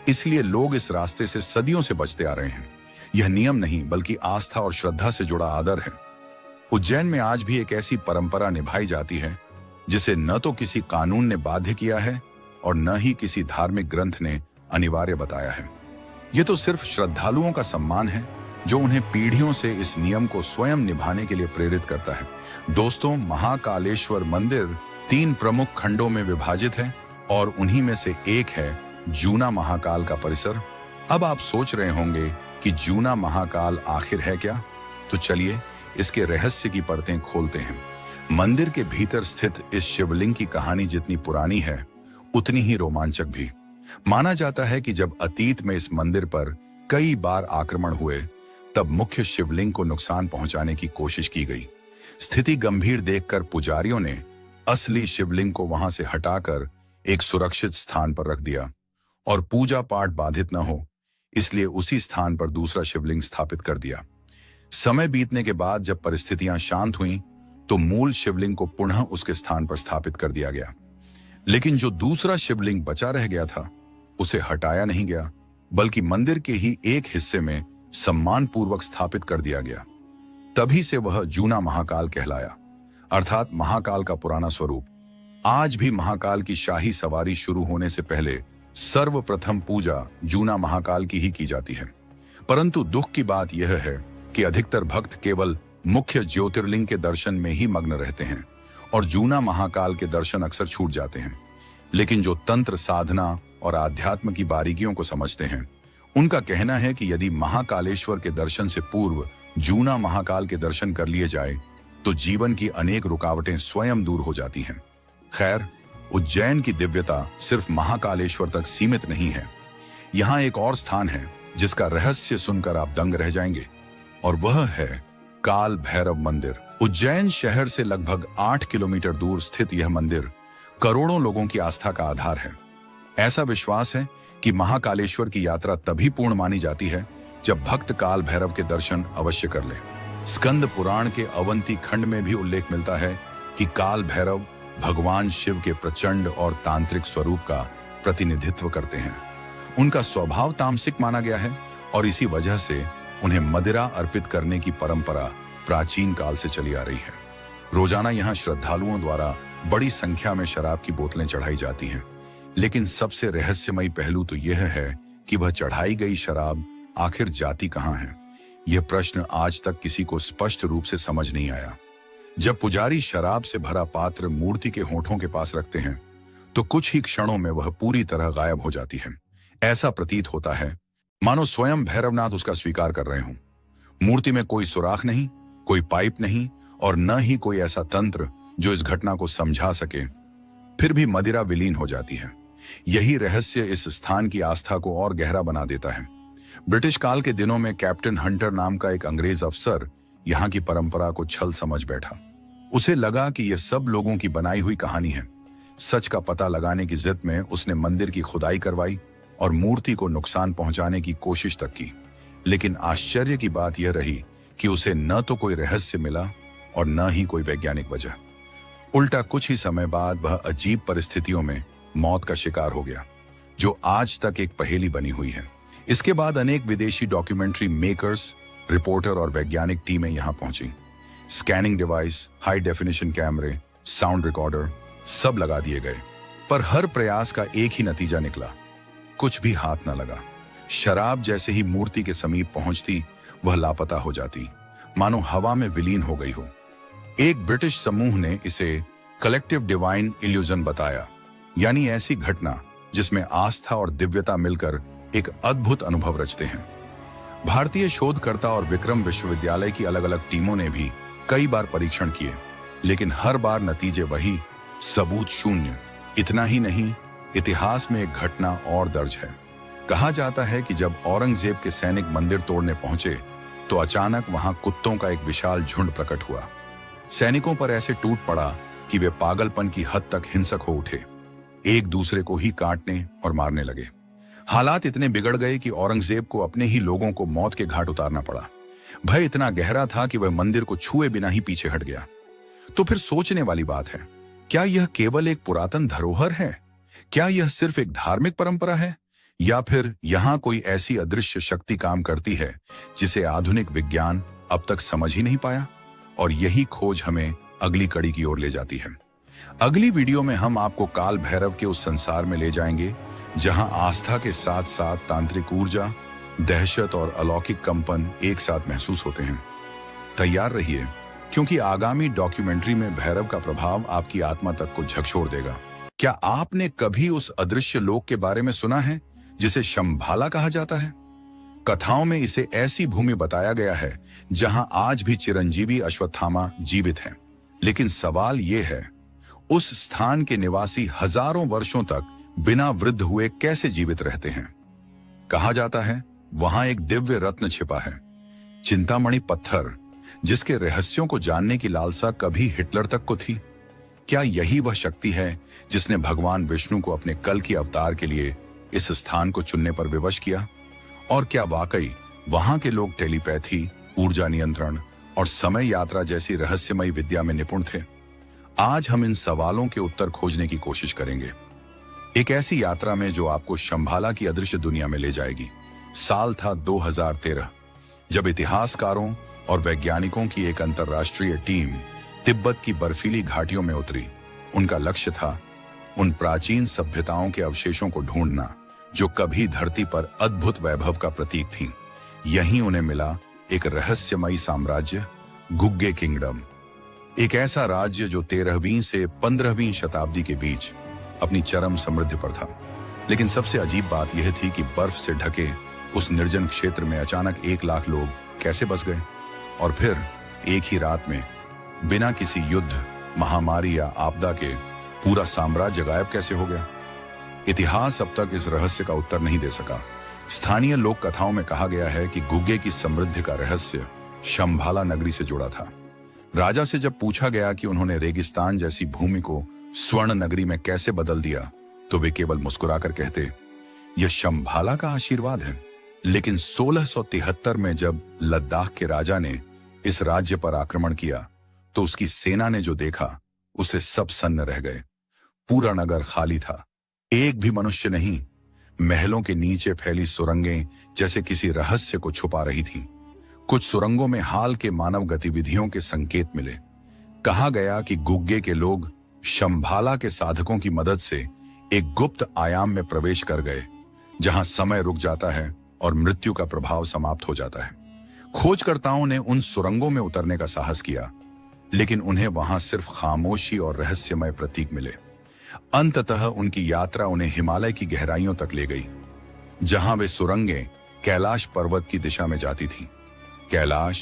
Speaker 1: इसलिए लोग इस रास्ते से सदियों से बचते आ रहे हैं। यह नियम नहीं बल्कि आस्था और श्रद्धा से जुड़ा आदर है। उज्जैन में आज भी एक ऐसी परंपरा निभाई जाती है जिसे न तो किसी कानून ने बाध्य किया है और न ही किसी धार्मिक ग्रंथ ने अनिवार्य बताया है। यह तो सिर्फ श्रद्धालुओं का सम्मान है जो उन्हें पीढ़ियों से इस नियम को स्वयं निभाने के लिए प्रेरित करता है। दोस्तों, महाकालेश्वर मंदिर 3 प्रमुख खंडों में विभाजित है और उन्हीं में से एक है जूना महाकाल का परिसर। अब आप सोच रहे होंगे कि जूना महाकाल आखिर है क्या? तो चलिए इसके रहस्य की परतें खोलते हैं। मंदिर के भीतर स्थित इस शिवलिंग की कहानी जितनी पुरानी है उतनी ही रोमांचक भी। माना जाता है कि जब अतीत में इस मंदिर पर कई बार आक्रमण हुए तब मुख्य शिवलिंग को नुकसान पहुंचाने की कोशिश की गई। स्थिति गंभीर देखकर पुजारियों ने असली शिवलिंग को वहां से हटाकर एक सुरक्षित स्थान पर रख दिया और पूजा पाठ बाधित न हो इसलिए उसी स्थान पर दूसरा शिवलिंग स्थापित कर दिया। समय बीतने के बाद जब परिस्थितियां शांत हुईं तो मूल शिवलिंग को पुनः उसके स्थान पर स्थापित कर दिया गया, लेकिन जो दूसरा शिवलिंग बचा रह गया था उसे हटाया नहीं गया बल्कि मंदिर के ही एक हिस्से में सम्मानपूर्वक स्थापित कर दिया गया। तभी से वह जूना महाकाल कहलाया, अर्थात महाकाल का पुराना स्वरूप। आज भी महाकाल की शाही सवारी शुरू होने से पहले सर्वप्रथम पूजा जूना महाकाल की ही की जाती है। परंतु दुख की बात यह है कि अधिकतर भक्त केवल मुख्य ज्योतिर्लिंग के दर्शन में ही मग्न रहते हैं और जूना महाकाल के दर्शन अक्सर छूट जाते हैं। लेकिन जो तंत्र साधना और आध्यात्म की बारीकियों को समझते हैं उनका कहना है कि यदि महाकालेश्वर के दर्शन से पूर्व जूना महाकाल के दर्शन कर लिए जाए तो जीवन की अनेक रुकावटें स्वयं दूर हो जाती हैं। खैर, उज्जैन की दिव्यता सिर्फ महाकालेश्वर तक सीमित नहीं है। यहाँ एक और स्थान है जिसका रहस्य सुनकर आप दंग रह जाएंगे, और वह है काल भैरव मंदिर। उज्जैन शहर से लगभग 8 किलोमीटर दूर स्थित यह मंदिर करोड़ों लोगों की आस्था का आधार है। ऐसा विश्वास है कि महाकालेश्वर की यात्रा तभी पूर्ण मानी जाती है जब भक्त काल भैरव के दर्शन अवश्य कर ले। स्कंद पुराण के अवंती खंड में भी उल्लेख मिलता है कि काल भैरव भगवान शिव के प्रचंड और तांत्रिक स्वरूप का प्रतिनिधित्व करते हैं। उनका स्वभाव तामसिक माना गया है और इसी वजह से उन्हें मदिरा अर्पित करने की परंपरा प्राचीन काल से चली आ रही है। रोजाना यहाँ श्रद्धालुओं द्वारा बड़ी संख्या में शराब की बोतलें चढ़ाई जाती हैं। लेकिन सबसे रहस्यमयी पहलू तो यह है कि वह चढ़ाई गई शराब आखिर जाती कहां है। यह प्रश्न आज तक किसी को स्पष्ट रूप से समझ नहीं आया। जब पुजारी शराब से भरा पात्र मूर्ति के होठों के पास रखते हैं तो कुछ ही क्षणों में वह पूरी तरह गायब हो जाती है। ऐसा प्रतीत होता है मानो स्वयं भैरवनाथ उसका स्वीकार कर रहे हों। मूर्ति में कोई सुराख नहीं, कोई पाइप नहीं और न ही कोई ऐसा तंत्र जो इस घटना को समझा सके। फिर भी मदिरा विलीन हो जाती है। यही रहस्य इस स्थान की आस्था को और गहरा बना देता है। ब्रिटिश काल के दिनों में कैप्टन हंटर नाम का एक अंग्रेज अफसर यहाँ की परंपरा को छल समझ बैठा। उसे लगा कि यह सब लोगों की बनाई हुई कहानी है। सच का पता लगाने की जिद में उसने मंदिर की खुदाई करवाई और मूर्ति को नुकसान पहुंचाने की कोशिश तक की। लेकिन आश्चर्य की बात यह रही कि उसे न तो कोई रहस्य मिला और न ही कोई वैज्ञानिक वजह। उल्टा कुछ ही समय बाद वह अजीब परिस्थितियों में मौत का शिकार हो गया, जो आज तक एक पहेली बनी हुई है। इसके बाद अनेक विदेशी डॉक्यूमेंट्री मेकर्स, रिपोर्टर और वैज्ञानिक टीमें यहां पहुंची। स्कैनिंग डिवाइस, हाई डेफिनेशन कैमरे, साउंड रिकॉर्डर सब लगा दिए गए, पर हर प्रयास का एक ही नतीजा निकला, कुछ भी हाथ न लगा। शराब जैसे ही मूर्ति के समीप पहुंचती वह लापता हो जाती, मानो हवा में विलीन हो गई हो। एक ब्रिटिश समूह ने इसे कलेक्टिव डिवाइन इल्यूजन बताया, यानी ऐसी घटना जिसमें आस्था और दिव्यता मिलकर एक अद्भुत अनुभव रचते हैं। भारतीय शोधकर्ता और विक्रम विश्वविद्यालय की अलग अलग टीमों ने भी कई बार परीक्षण किए, लेकिन हर बार नतीजे वही, सबूत शून्य। इतना ही नहीं, इतिहास में एक घटना और दर्ज है। कहा जाता है कि जब औरंगजेब के सैनिक मंदिर तोड़ने पहुंचे तो अचानक वहां कुत्तों का एक विशाल झुंड प्रकट हुआ। सैनिकों पर ऐसे टूट पड़ा कि वे पागलपन की हद तक हिंसक हो उठे, एक दूसरे को ही काटने और मारने लगे। हालात इतने बिगड़ गए कि औरंगजेब को अपने ही लोगों को मौत के घाट उतारना पड़ा। भय इतना गहरा था कि वह मंदिर को छुए बिना ही पीछे हट गया। तो फिर सोचने वाली बात है, क्या यह केवल एक पुरातन धरोहर है? क्या यह सिर्फ एक धार्मिक परंपरा है, या फिर यहां कोई ऐसी अदृश्य शक्ति काम करती है जिसे आधुनिक विज्ञान अब तक समझ ही नहीं पाया? और यही खोज हमें अगली कड़ी की ओर ले जाती है। अगली वीडियो में हम आपको काल भैरव के उस संसार में ले जाएंगे जहां आस्था के साथ साथ तांत्रिक ऊर्जा, दहशत और अलौकिक कंपन एक साथ महसूस होते हैं। तैयार रहिए, क्योंकि आगामी डॉक्यूमेंट्री में भैरव का प्रभाव आपकी आत्मा तक को झकझोर देगा। क्या आपने कभी उस अदृश्य लोक के बारे में सुना है जिसे शंभाला कहा जाता है? कथाओं में इसे ऐसी भूमि बताया गया है जहां आज भी चिरंजीवी अश्वत्थामा जीवित हैं। लेकिन सवाल यह है, उस स्थान के निवासी हजारों वर्षों तक बिना वृद्ध हुए कैसे जीवित रहते हैं? कहा जाता है वहां एक दिव्य रत्न छिपा है, चिंतामणि पत्थर, जिसके रहस्यों को जानने की लालसा कभी हिटलर तक को थी। क्या यही वह शक्ति है जिसने भगवान विष्णु को अपने कल की अवतार के लिए इस स्थान को चुनने पर विवश किया? और क्या वाकई वहां के लोग टेलीपैथी, ऊर्जा नियंत्रण और समय यात्रा जैसी रहस्यमयी विद्या में निपुण थे? आज हम इन सवालों के उत्तर खोजने की कोशिश करेंगे, एक ऐसी यात्रा में जो आपको शंभाला की अदृश्य दुनिया में ले जाएगी। साल था 2013, जब इतिहासकारों और वैज्ञानिकों की एक अंतर्राष्ट्रीय टीम तिब्बत की बर्फीली घाटियों में उतरी। उनका लक्ष्य था उन प्राचीन सभ्यताओं के अवशेषों को ढूंढना जो कभी धरती पर अद्भुत वैभव का प्रतीक थीं। यहीं उन्हें मिला एक रहस्यमयी साम्राज्य, गुग्गे किंगडम, एक ऐसा राज्य जो 13वीं से 15वीं शताब्दी के बीच अपनी चरम समृद्धि पर था। लेकिन सबसे अजीब बात यह थी कि बर्फ से ढके उस निर्जन क्षेत्र में अचानक 1 लाख लोग कैसे बस गए, और फिर एक ही रात में बिना किसी युद्ध, महामारी या आपदा के पूरा साम्राज्य गायब कैसे हो गया? इतिहास अब तक इस रहस्य का उत्तर नहीं दे सका। स्थानीय लोक कथाओं में कहा गया है कि गुग्गे की समृद्धि का रहस्य शंभाला नगरी से जुड़ा था। राजा से जब पूछा गया कि उन्होंने रेगिस्तान जैसी भूमि को स्वर्ण नगरी में कैसे बदल दिया, तो वे केवल मुस्कुराकर कहते, यह शंभाला का आशीर्वाद है। लेकिन 1673 में जब लद्दाख के राजा ने इस राज्य पर आक्रमण किया, तो उसकी सेना ने जो देखा उसे सब सन्न रह गए। पूरा नगर खाली था, एक भी मनुष्य नहीं। महलों के नीचे फैली सुरंगें जैसे किसी रहस्य को छुपा रही थीं। कुछ सुरंगों में हाल के मानव गतिविधियों के संकेत मिले। कहा गया कि गुग्गे के लोग शंभाला के साधकों की मदद से एक गुप्त आयाम में प्रवेश कर गए, जहां समय रुक जाता है और मृत्यु का प्रभाव समाप्त हो जाता है। खोजकर्ताओं ने उन सुरंगों में उतरने का साहस किया, लेकिन उन्हें वहां सिर्फ खामोशी और रहस्यमय प्रतीक मिले। अंततः उनकी यात्रा उन्हें हिमालय की गहराइयों तक ले गई, जहां वे सुरंगें कैलाश पर्वत की दिशा में जाती थीं। कैलाश,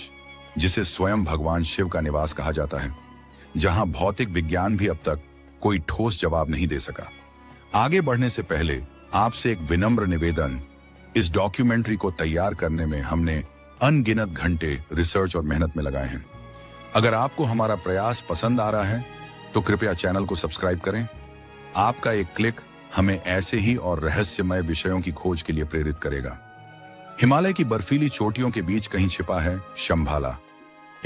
Speaker 1: जिसे स्वयं भगवान शिव का निवास कहा जाता है, जहां भौतिक विज्ञान भी अब तक कोई ठोस जवाब नहीं दे सका। आगे बढ़ने से पहले आपसे एक विनम्र निवेदन, इस डॉक्यूमेंट्री को तैयार करने में हमने अनगिनत घंटे रिसर्च और मेहनत में लगाए हैं। अगर आपको हमारा प्रयास पसंद आ रहा है तो कृपया चैनल को सब्सक्राइब करें। आपका एक क्लिक हमें ऐसे ही और रहस्यमय विषयों की खोज के लिए प्रेरित करेगा। हिमालय की बर्फीली चोटियों के बीच कहीं छिपा है शंभाला,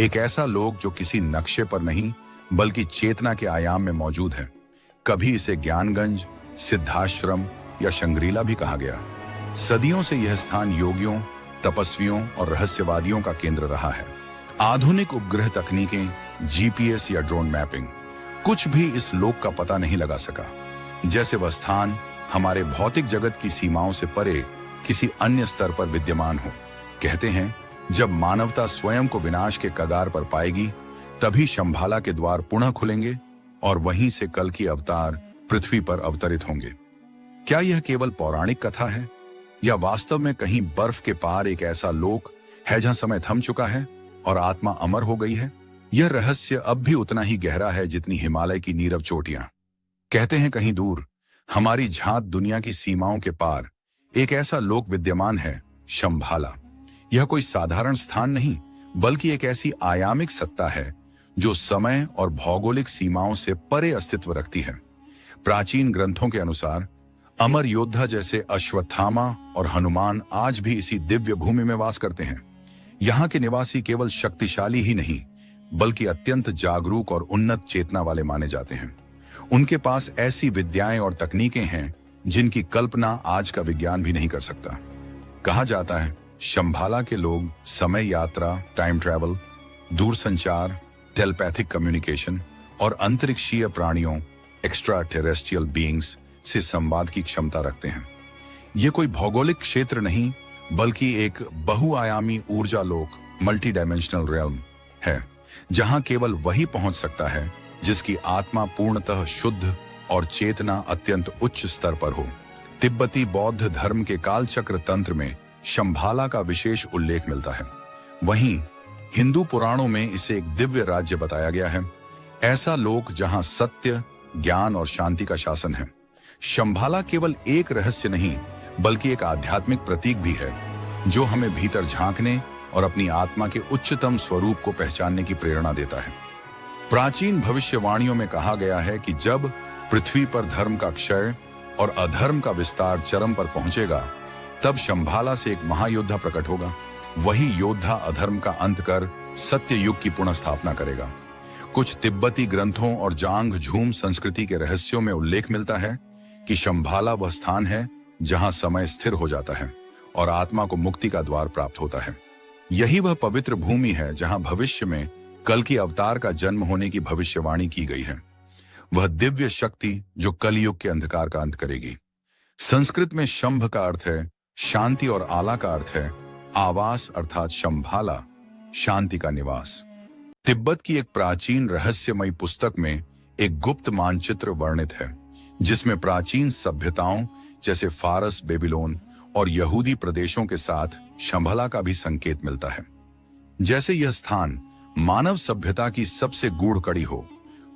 Speaker 1: एक ऐसा लोक जो किसी नक्शे पर नहीं बल्कि चेतना के आयाम में मौजूद है। कभी इसे ज्ञानगंज, सिद्धाश्रम या शंग्रीला भी कहा गया। सदियों से यह स्थान योगियों, तपस्वियों और रहस्यवादियों का केंद्र रहा है। आधुनिक उपग्रह तकनीकें, जीपीएस या ड्रोन मैपिंग, कुछ भी इस लोक का पता नहीं लगा सका, जैसे वह स्थान हमारे भौतिक जगत की सीमाओं से परे किसी अन्य स्तर पर विद्यमान हो। कहते हैं, जब मानवता स्वयं को विनाश के कगार पर पाएगी, तभी शंभाला के द्वार पुनः खुलेंगे और वहीं से कल की अवतार पृथ्वी पर अवतरित होंगे। क्या यह केवल पौराणिक कथा है, या वास्तव में कहीं बर्फ के पार एक ऐसा लोक है जहां समय थम चुका है और आत्मा अमर हो गई है? यह रहस्य अब भी उतना ही गहरा है जितनी हिमालय की नीरव चोटियां। कहते हैं, कहीं दूर हमारी झांक दुनिया की सीमाओं के पार एक ऐसा लोक विद्यमान है, शंभाला। यह कोई साधारण स्थान नहीं, बल्कि एक ऐसी आयामिक सत्ता है जो समय और भौगोलिक सीमाओं से परे अस्तित्व रखती है। प्राचीन ग्रंथों के अनुसार अमर योद्धा जैसे अश्वत्थामा और हनुमान आज भी इसी दिव्य भूमि में वास करते हैं। यहाँ के निवासी केवल शक्तिशाली ही नहीं, बल्कि अत्यंत जागरूक और उन्नत चेतना वाले माने जाते हैं। उनके पास ऐसी विद्याएं और तकनीकें हैं जिनकी कल्पना आज का विज्ञान भी नहीं कर सकता। कहा जाता है, शंभाला के लोग समय यात्रा, टाइम ट्रैवल, दूरसंचार, टेलीपैथिक कम्युनिकेशन और अंतरिक्षीय प्राणियों, एक्स्ट्रा टेरेस्ट्रियल बीइंग्स से संवाद की क्षमता रखते हैं। यह कोई भौगोलिक क्षेत्र नहीं, बल्कि एक बहुआयामी ऊर्जा लोक, मल्टी डायमेंशनल रियल्म है, जहां केवल वही पहुंच सकता है जिसकी आत्मा पूर्णतः शुद्ध और चेतना अत्यंत उच्च स्तर पर हो। तिब्बती बौद्ध धर्म के कालचक्र तंत्र में शंभाला का विशेष उल्लेख मिलता है। वहीं हिंदू पुराणों में इसे एक दिव्य राज्य बताया गया है, ऐसा लोक जहां सत्य, ज्ञान और शांति का शासन है। शंभाला केवल एक रहस्य नहीं, बल्कि एक आध्यात्मिक प्रतीक भी है, जो हमें भीतर झांकने और अपनी आत्मा के उच्चतम स्वरूप को पहचानने की प्रेरणा देता है। प्राचीन भविष्यवाणियों में कहा गया है कि जब पृथ्वी पर धर्म का क्षय और अधर्म का विस्तार चरम पर पहुंचेगा, तब शंभाला से एक महायोद्धा प्रकट होगा। वही योद्धा अधर्म का अंत कर सत्य युग की पुनः स्थापना करेगा। कुछ तिब्बती ग्रंथों और जांग झूम संस्कृति के रहस्यों में उल्लेख मिलता है कि शंभाला वह स्थान है जहां समय स्थिर हो जाता है और आत्मा को मुक्ति का द्वार प्राप्त होता है। यही वह पवित्र भूमि है जहां भविष्य में कल की अवतार का जन्म होने की भविष्यवाणी की गई है। वह दिव्य शक्ति जो कलयुग के अंधकार का अंत करेगी। संस्कृत में शंभ का अर्थ है शांति और आला का अर्थ है आवास, अर्थात शंभाला शांति का निवास। तिब्बत की एक प्राचीन रहस्यमयी पुस्तक में एक गुप्त मानचित्र वर्णित है, जिसमें प्राचीन सभ्यताओं जैसे फारस, बेबीलोन और यहूदी प्रदेशों के साथ शंभाला का भी संकेत मिलता है। जैसे यह स्थान मानव सभ्यता की सबसे गूढ़ कड़ी हो।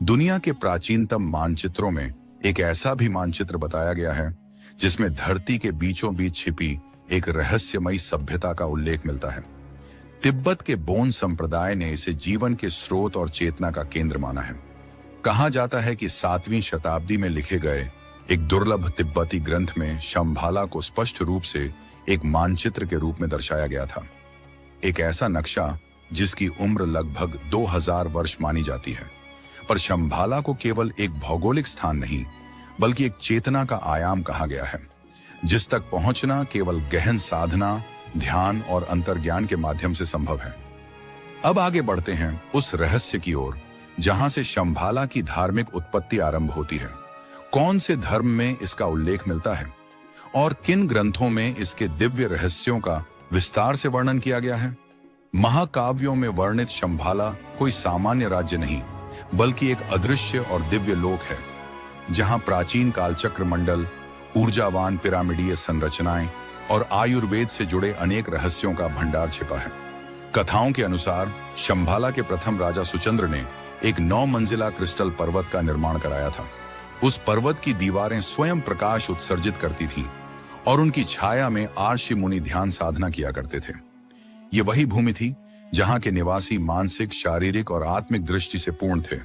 Speaker 1: दुनिया के प्राचीनतम मानचित्रों में एक ऐसा भी मानचित्र बताया गया है जिसमें धरती के बीचों बीच छिपी एक रहस्यमयी सभ्यता का उल्लेख मिलता है। तिब्बत के बोन संप्रदाय ने इसे जीवन के स्रोत और चेतना का केंद्र माना है। कहा जाता है कि 7वीं शताब्दी में लिखे गए एक दुर्लभ तिब्बती ग्रंथ में शंभाला को स्पष्ट रूप से एक मानचित्र के रूप में दर्शाया गया था। एक ऐसा नक्शा जिसकी उम्र लगभग 2000 वर्ष मानी जाती है। पर शंभाला को केवल एक भौगोलिक स्थान नहीं, बल्कि एक चेतना का आयाम कहा गया है, जिस तक पहुंचना केवल गहन साधना, ध्यान और अंतर्ज्ञान के माध्यम से संभव है। अब आगे बढ़ते हैं उस रहस्य की ओर जहां से शंभाला की धार्मिक उत्पत्ति आरंभ होती है। कौन से धर्म में इसका उल्लेख मिलता है और किन ग्रंथों में इसके दिव्य रहस्यों का विस्तार से वर्णन किया गया है। महाकाव्यों में वर्णित शंभाला कोई सामान्य राज्य नहीं, बल्कि एक अदृश्य और दिव्य लोक है, जहां प्राचीन कालचक्र मंडल, ऊर्जावान पिरामिडीय संरचनाएं और आयुर्वेद से जुड़े अनेक रहस्यों का भंडार छिपा है। कथाओं के अनुसार शंभाला के प्रथम राजा सुचंद्र ने एक 9 मंजिला क्रिस्टल पर्वत का निर्माण कराया था। उस पर्वत की दीवारें स्वयं प्रकाश उत्सर्जित करती थीं और उनकी छाया में आर्षि मुनि ध्यान साधना किया करते थे। ये वही भूमि थी जहां के निवासी मानसिक, शारीरिक और आत्मिक दृष्टि से पूर्ण थे,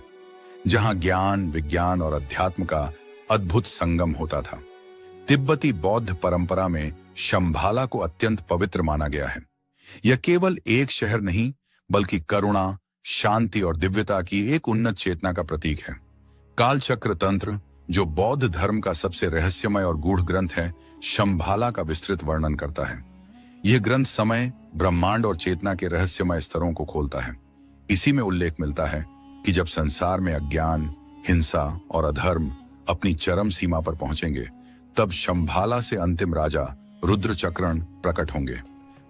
Speaker 1: जहां ज्ञान, विज्ञान और अध्यात्म का अद्भुत संगम होता था। तिब्बती बौद्ध परंपरा में शंभाला को अत्यंत पवित्र माना गया है। यह केवल एक शहर नहीं, बल्कि करुणा, शांति और दिव्यता की एक उन्नत चेतना का प्रतीक है। कालचक्र तंत्र, जो बौद्ध धर्म का सबसे रहस्यमय और गूढ़ ग्रंथ है, शंभाला का विस्तृत वर्णन करता है। यह ग्रंथ समय, ब्रह्मांड और चेतना के रहस्यमय स्तरों को खोलता है। इसी में उल्लेख मिलता है कि जब संसार में अज्ञान, हिंसा और अधर्म अपनी चरम सीमा पर पहुंचेंगे, तब शंभाला से अंतिम राजा रुद्रचक्रण प्रकट होंगे।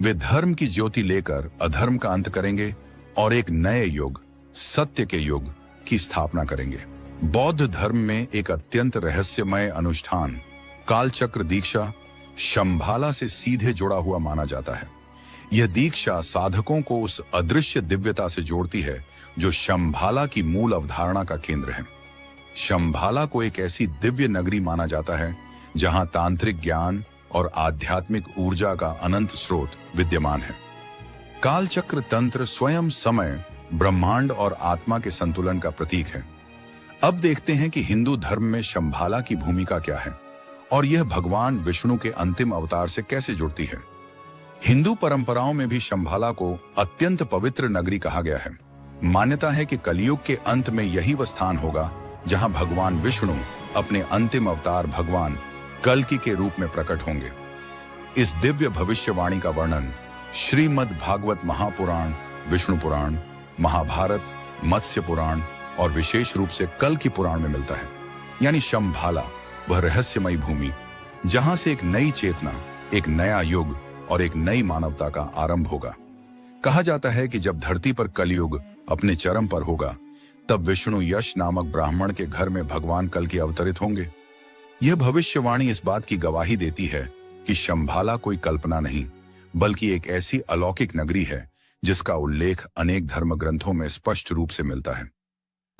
Speaker 1: वे धर्म की ज्योति लेकर अधर्म का अंत करेंगे और एक नए युग, सत्य के युग की स्थापना करेंगे। बौद्ध धर्म में एक अत्यंत रहस्यमय अनुष्ठान, कालचक्र दीक्षा, शंभाला से सीधे जुड़ा हुआ माना जाता है। यह दीक्षा साधकों को उस अदृश्य दिव्यता से जोड़ती है जो शंभाला की मूल अवधारणा का केंद्र है। शंभाला को एक ऐसी दिव्य नगरी माना जाता है जहां तांत्रिक ज्ञान और आध्यात्मिक ऊर्जा का अनंत स्रोत विद्यमान है। कालचक्र तंत्र स्वयं समय, ब्रह्मांड और आत्मा के संतुलन का प्रतीक है। अब देखते हैं कि हिंदू धर्म में शंभाला की भूमिका क्या है और यह भगवान विष्णु के अंतिम अवतार से कैसे जुड़ती है। हिंदू परंपराओं में भी शंभाला को अत्यंत पवित्र नगरी कहा गया है। मान्यता है कि कलयुग के अंत में यही वह स्थान होगा जहां भगवान विष्णु अपने अंतिम अवतार भगवान कल्कि के रूप में प्रकट होंगे। इस दिव्य भविष्यवाणी का वर्णन श्रीमद् भागवत महापुराण, विष्णु पुराण, महाभारत, मत्स्य पुराण और विशेष रूप से कल्कि पुराण में मिलता है। यानी शंभाला वह रहस्यमयी भूमि जहां से एक नई चेतना, एक नया युग और एक नई मानवता का आरंभ होगा। कहा जाता है कि जब धरती पर कलयुग अपने चरम पर होगा, तब विष्णु यश नामक ब्राह्मण के घर में भगवान कल्कि अवतरित होंगे। यह भविष्यवाणी इस बात की गवाही देती है कि शंभाला कोई कल्पना नहीं, बल्कि एक ऐसी अलौकिक नगरी है जिसका उल्लेख अनेक धर्म ग्रंथों में स्पष्ट रूप से मिलता है।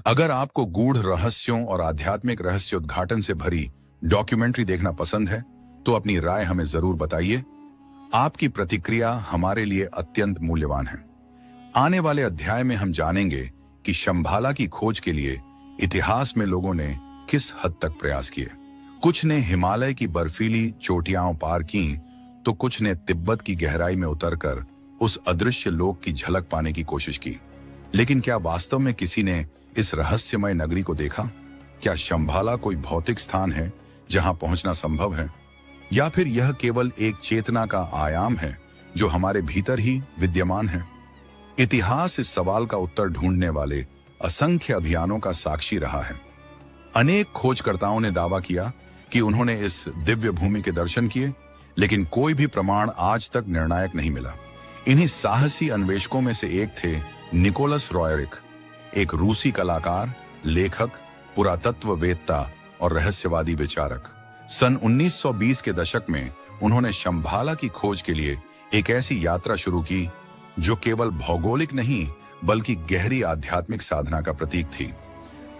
Speaker 1: अगर आपको गूढ़ रहस्यों और आध्यात्मिक रहस्य उद्घाटन से भरी डॉक्यूमेंट्री देखना पसंद है, तो अपनी राय हमें जरूर बताइए। आपकी प्रतिक्रिया हमारे लिए अत्यंत मूल्यवान है। आने वाले अध्याय में हम जानेंगे कि शंभाला की खोज के लिए इतिहास में लोगों ने किस हद तक प्रयास किए। कुछ ने हिमालय की बर्फीली चोटियां पार की, तो कुछ ने तिब्बत की गहराई में उतरकर उस अदृश्य लोक की झलक पाने की कोशिश की। लेकिन क्या वास्तव में किसी ने इस रहस्यमय नगरी को देखा? क्या शंभाला कोई भौतिक स्थान है जहां पहुंचना संभव है, या फिर यह केवल एक चेतना का आयाम है जो हमारे भीतर ही विद्यमान है? इतिहास इस सवाल का उत्तर ढूंढने वाले असंख्य अभियानों का साक्षी रहा है। अनेक खोजकर्ताओं ने दावा किया कि उन्होंने इस दिव्य भूमि के दर्शन किए, लेकिन कोई भी प्रमाण आज तक निर्णायक नहीं मिला। इन्हीं साहसी अन्वेषकों में से एक थे निकोलस रॉयरिक, एक रूसी कलाकार, लेखक, पुरातत्ववेत्ता और रहस्यवादी विचारक। सन 1920 के दशक में उन्होंने शंभाला की खोज के लिए एक ऐसी यात्रा शुरू की जो केवल भौगोलिक नहीं, बल्कि गहरी आध्यात्मिक साधना का प्रतीक थी।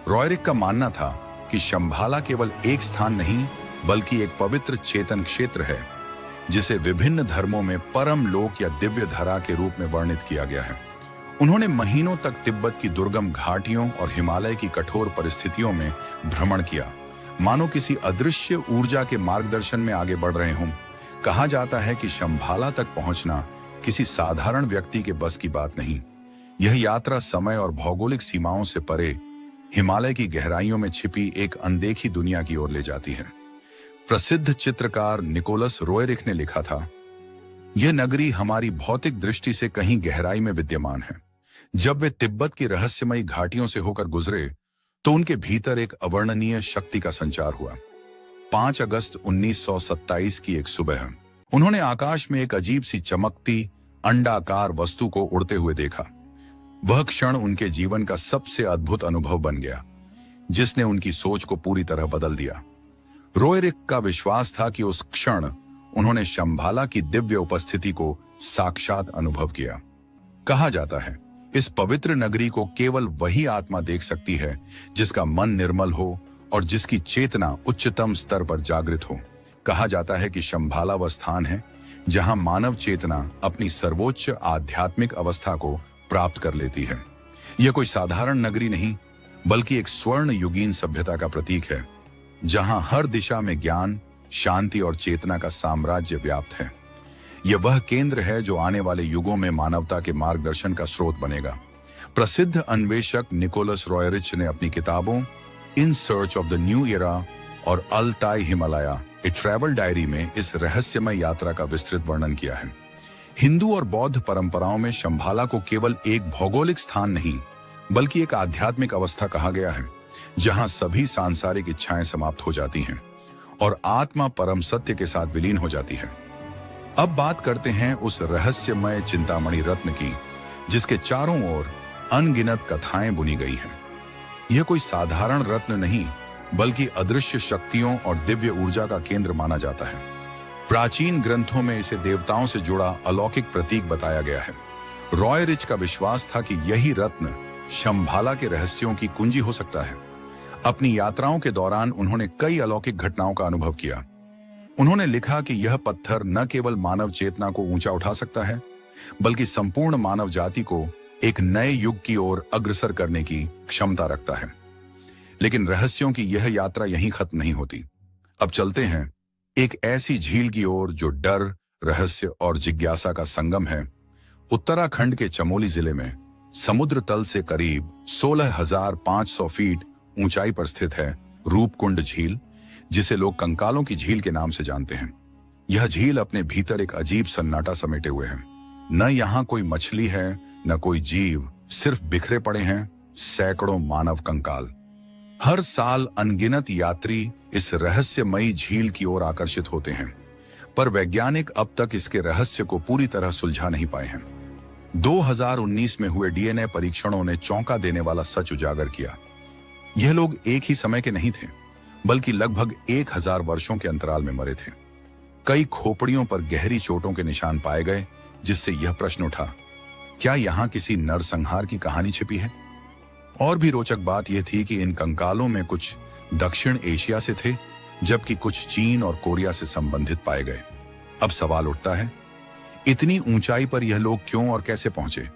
Speaker 1: रॉयरिक का मानना था कि शंभाला केवल एक स्थान नहीं, बल्कि एक पवित्र चेतन क्षेत्र है जिसे विभिन्न धर्मों में परम लोक या दिव्य धरा के रूप में वर्णित किया गया है। उन्होंने महीनों तक तिब्बत की दुर्गम घाटियों और हिमालय की कठोर परिस्थितियों में भ्रमण किया, मानो किसी अदृश्य ऊर्जा के मार्गदर्शन में आगे बढ़ रहे हों। कहा जाता है कि शंभाला तक पहुंचना किसी साधारण व्यक्ति के बस की बात नहीं। यह यात्रा समय और भौगोलिक सीमाओं से परे हिमालय की गहराइयों में छिपी एक अनदेखी दुनिया की ओर ले जाती है। प्रसिद्ध चित्रकार निकोलस रोयरिक ने लिखा था, यह नगरी हमारी भौतिक दृष्टि से कहीं गहराई में विद्यमान है। जब वे तिब्बत की रहस्यमयी घाटियों से होकर गुजरे तो उनके भीतर एक अवर्णनीय शक्ति का संचार हुआ। 5 अगस्त 1927 की एक सुबह उन्होंने आकाश में एक अजीब सी चमकती अंडाकार वस्तु को उड़ते हुए देखा। वह क्षण उनके जीवन का सबसे अद्भुत अनुभव बन गया, जिसने उनकी सोच को पूरी तरह बदल दिया। रोएरिक का विश्वास था कि उस क्षण उन्होंने शंभाला की दिव्य उपस्थिति को साक्षात अनुभव किया। कहा जाता है इस पवित्र नगरी को केवल वही आत्मा देख सकती है जिसका मन निर्मल हो और जिसकी चेतना उच्चतम स्तर पर जागृत हो। कहा जाता है कि शंभाला वह स्थान है जहां मानव चेतना अपनी सर्वोच्च आध्यात्मिक अवस्था को प्राप्त कर लेती है। यह कोई साधारण नगरी नहीं, बल्कि एक स्वर्ण युगीन सभ्यता का प्रतीक है, जहां हर दिशा में ज्ञान, शांति और चेतना का साम्राज्य व्याप्त है। यह वह केंद्र है जो आने वाले युगों में मानवता के मार्गदर्शन का स्रोत बनेगा। प्रसिद्ध अन्वेषक निकोलस रॉयरिच ने अपनी किताबों in search of the new era और अल्ताई हिमालया ए ट्रैवल डायरी में इस रहस्यमय यात्रा का विस्तृत वर्णन किया है। हिंदू और बौद्ध परंपराओं में शंभाला को केवल एक भौगोलिक स्थान नहीं, बल्कि एक आध्यात्मिक अवस्था कहा गया है, जहां सभी सांसारिक इच्छाएं समाप्त हो जाती हैं और आत्मा परम सत्य के साथ विलीन हो जाती है। अब बात करते हैं उस रहस्यमय चिंतामणि रत्न की, जिसके चारों ओर अनगिनत कथाएं बुनी गई हैं। यह कोई साधारण रत्न नहीं, बल्कि अदृश्य शक्तियों और दिव्य ऊर्जा का केंद्र माना जाता है। प्राचीन ग्रंथों में इसे देवताओं से जुड़ा अलौकिक प्रतीक बताया गया है। रॉयरिच का विश्वास था कि यही रत्न शंभाला के रहस्यों की कुंजी हो सकता है। अपनी यात्राओं के दौरान उन्होंने कई अलौकिक घटनाओं का अनुभव किया। उन्होंने लिखा कि यह पत्थर न केवल मानव चेतना को ऊंचा उठा सकता है, बल्कि संपूर्ण मानव जाति को एक नए युग की ओर अग्रसर करने की क्षमता रखता है। लेकिन रहस्यों की यह यात्रा यहीं खत्म नहीं होती। अब चलते हैं एक ऐसी झील की ओर जो डर, रहस्य और जिज्ञासा का संगम है। उत्तराखंड के चमोली जिले में समुद्र तल से करीब 16,500 फीट ऊंचाई पर स्थित है रूपकुंड झील, जिसे लोग कंकालों की झील के नाम से जानते हैं। यह झील अपने भीतर एक अजीब सन्नाटा समेटे हुए है। न यहाँ कोई मछली है, न कोई जीव, सिर्फ बिखरे पड़े हैं सैकड़ों मानव कंकाल। हर साल अनगिनत यात्री इस रहस्यमयी झील की ओर आकर्षित होते हैं, पर वैज्ञानिक अब तक इसके रहस्य को पूरी तरह सुलझा नहीं पाए हैं। 2019 में हुए डीएनए परीक्षणों ने चौंका देने वाला सच उजागर किया। यह लोग एक ही समय के नहीं थे, बल्कि लगभग 1000 वर्षों के अंतराल में मरे थे। कई खोपड़ियों पर गहरी चोटों के निशान पाए गए, जिससे यह प्रश्न उठा, क्या यहाँ किसी नरसंहार की कहानी छिपी है? और भी रोचक बात यह थी कि इन कंकालों में कुछ दक्षिण एशिया से थे, जबकि कुछ चीन और कोरिया से संबंधित पाए गए। अब सवाल उठता है, इतनी ऊंचाई पर यह लोग क्यों और कैसे पहुंचे?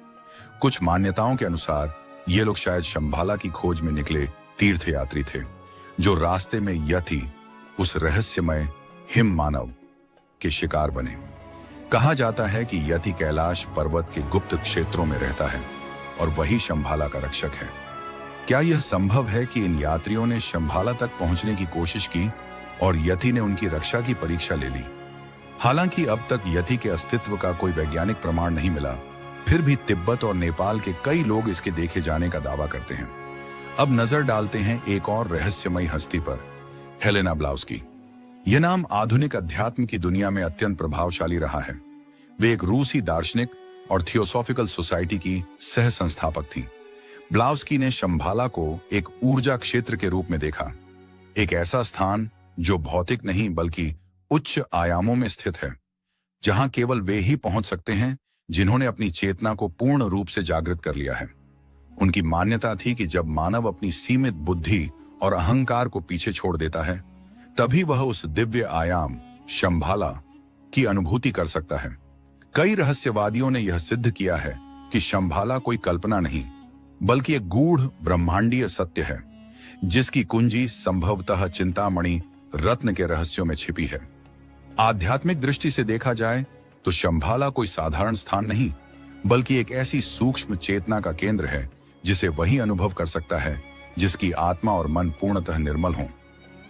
Speaker 1: कुछ मान्यताओं के अनुसार ये लोग शायद शंभाला की खोज में निकले तीर्थयात्री थे, जो रास्ते में यति, उस रहस्यमय हिम मानव के शिकार बने। कहा जाता है कि यति कैलाश पर्वत के गुप्त क्षेत्रों में रहता है और वही शंभाला का रक्षक है। क्या यह संभव है कि इन यात्रियों ने शंभाला तक पहुंचने की कोशिश की और यति ने उनकी रक्षा की परीक्षा ले ली? हालांकि अब तक यति के अस्तित्व का कोई वैज्ञानिक प्रमाण नहीं मिला, फिर भी तिब्बत और नेपाल के कई लोग इसके देखे जाने का दावा करते हैं। अब नजर डालते हैं एक और रहस्यमयी हस्ती पर, हेलेना ब्लावस्की। यह नाम आधुनिक अध्यात्म की दुनिया में अत्यंत प्रभावशाली रहा है। वे एक रूसी दार्शनिक और थियोसॉफिकल सोसाइटी की सह संस्थापक थीं। ब्लावस्की ने शंभाला को एक ऊर्जा क्षेत्र के रूप में देखा, एक ऐसा स्थान जो भौतिक नहीं बल्कि उच्च आयामों में स्थित है, जहां केवल वे ही पहुंच सकते हैं जिन्होंने अपनी चेतना को पूर्ण रूप से जागृत कर लिया है। उनकी मान्यता थी कि जब मानव अपनी सीमित बुद्धि और अहंकार को पीछे छोड़ देता है, तभी वह उस दिव्य आयाम शंभाला की अनुभूति कर सकता है। कई रहस्यवादियों ने यह सिद्ध किया है कि शंभाला कोई कल्पना नहीं, बल्कि एक गूढ़ ब्रह्मांडीय सत्य है, जिसकी कुंजी संभवतः चिंतामणि रत्न के रहस्यों में छिपी है। आध्यात्मिक दृष्टि से देखा जाए तो शंभाला कोई साधारण स्थान नहीं, बल्कि एक ऐसी सूक्ष्म चेतना का केंद्र है जिसे वही अनुभव कर सकता है जिसकी आत्मा और मन पूर्णतः निर्मल हो।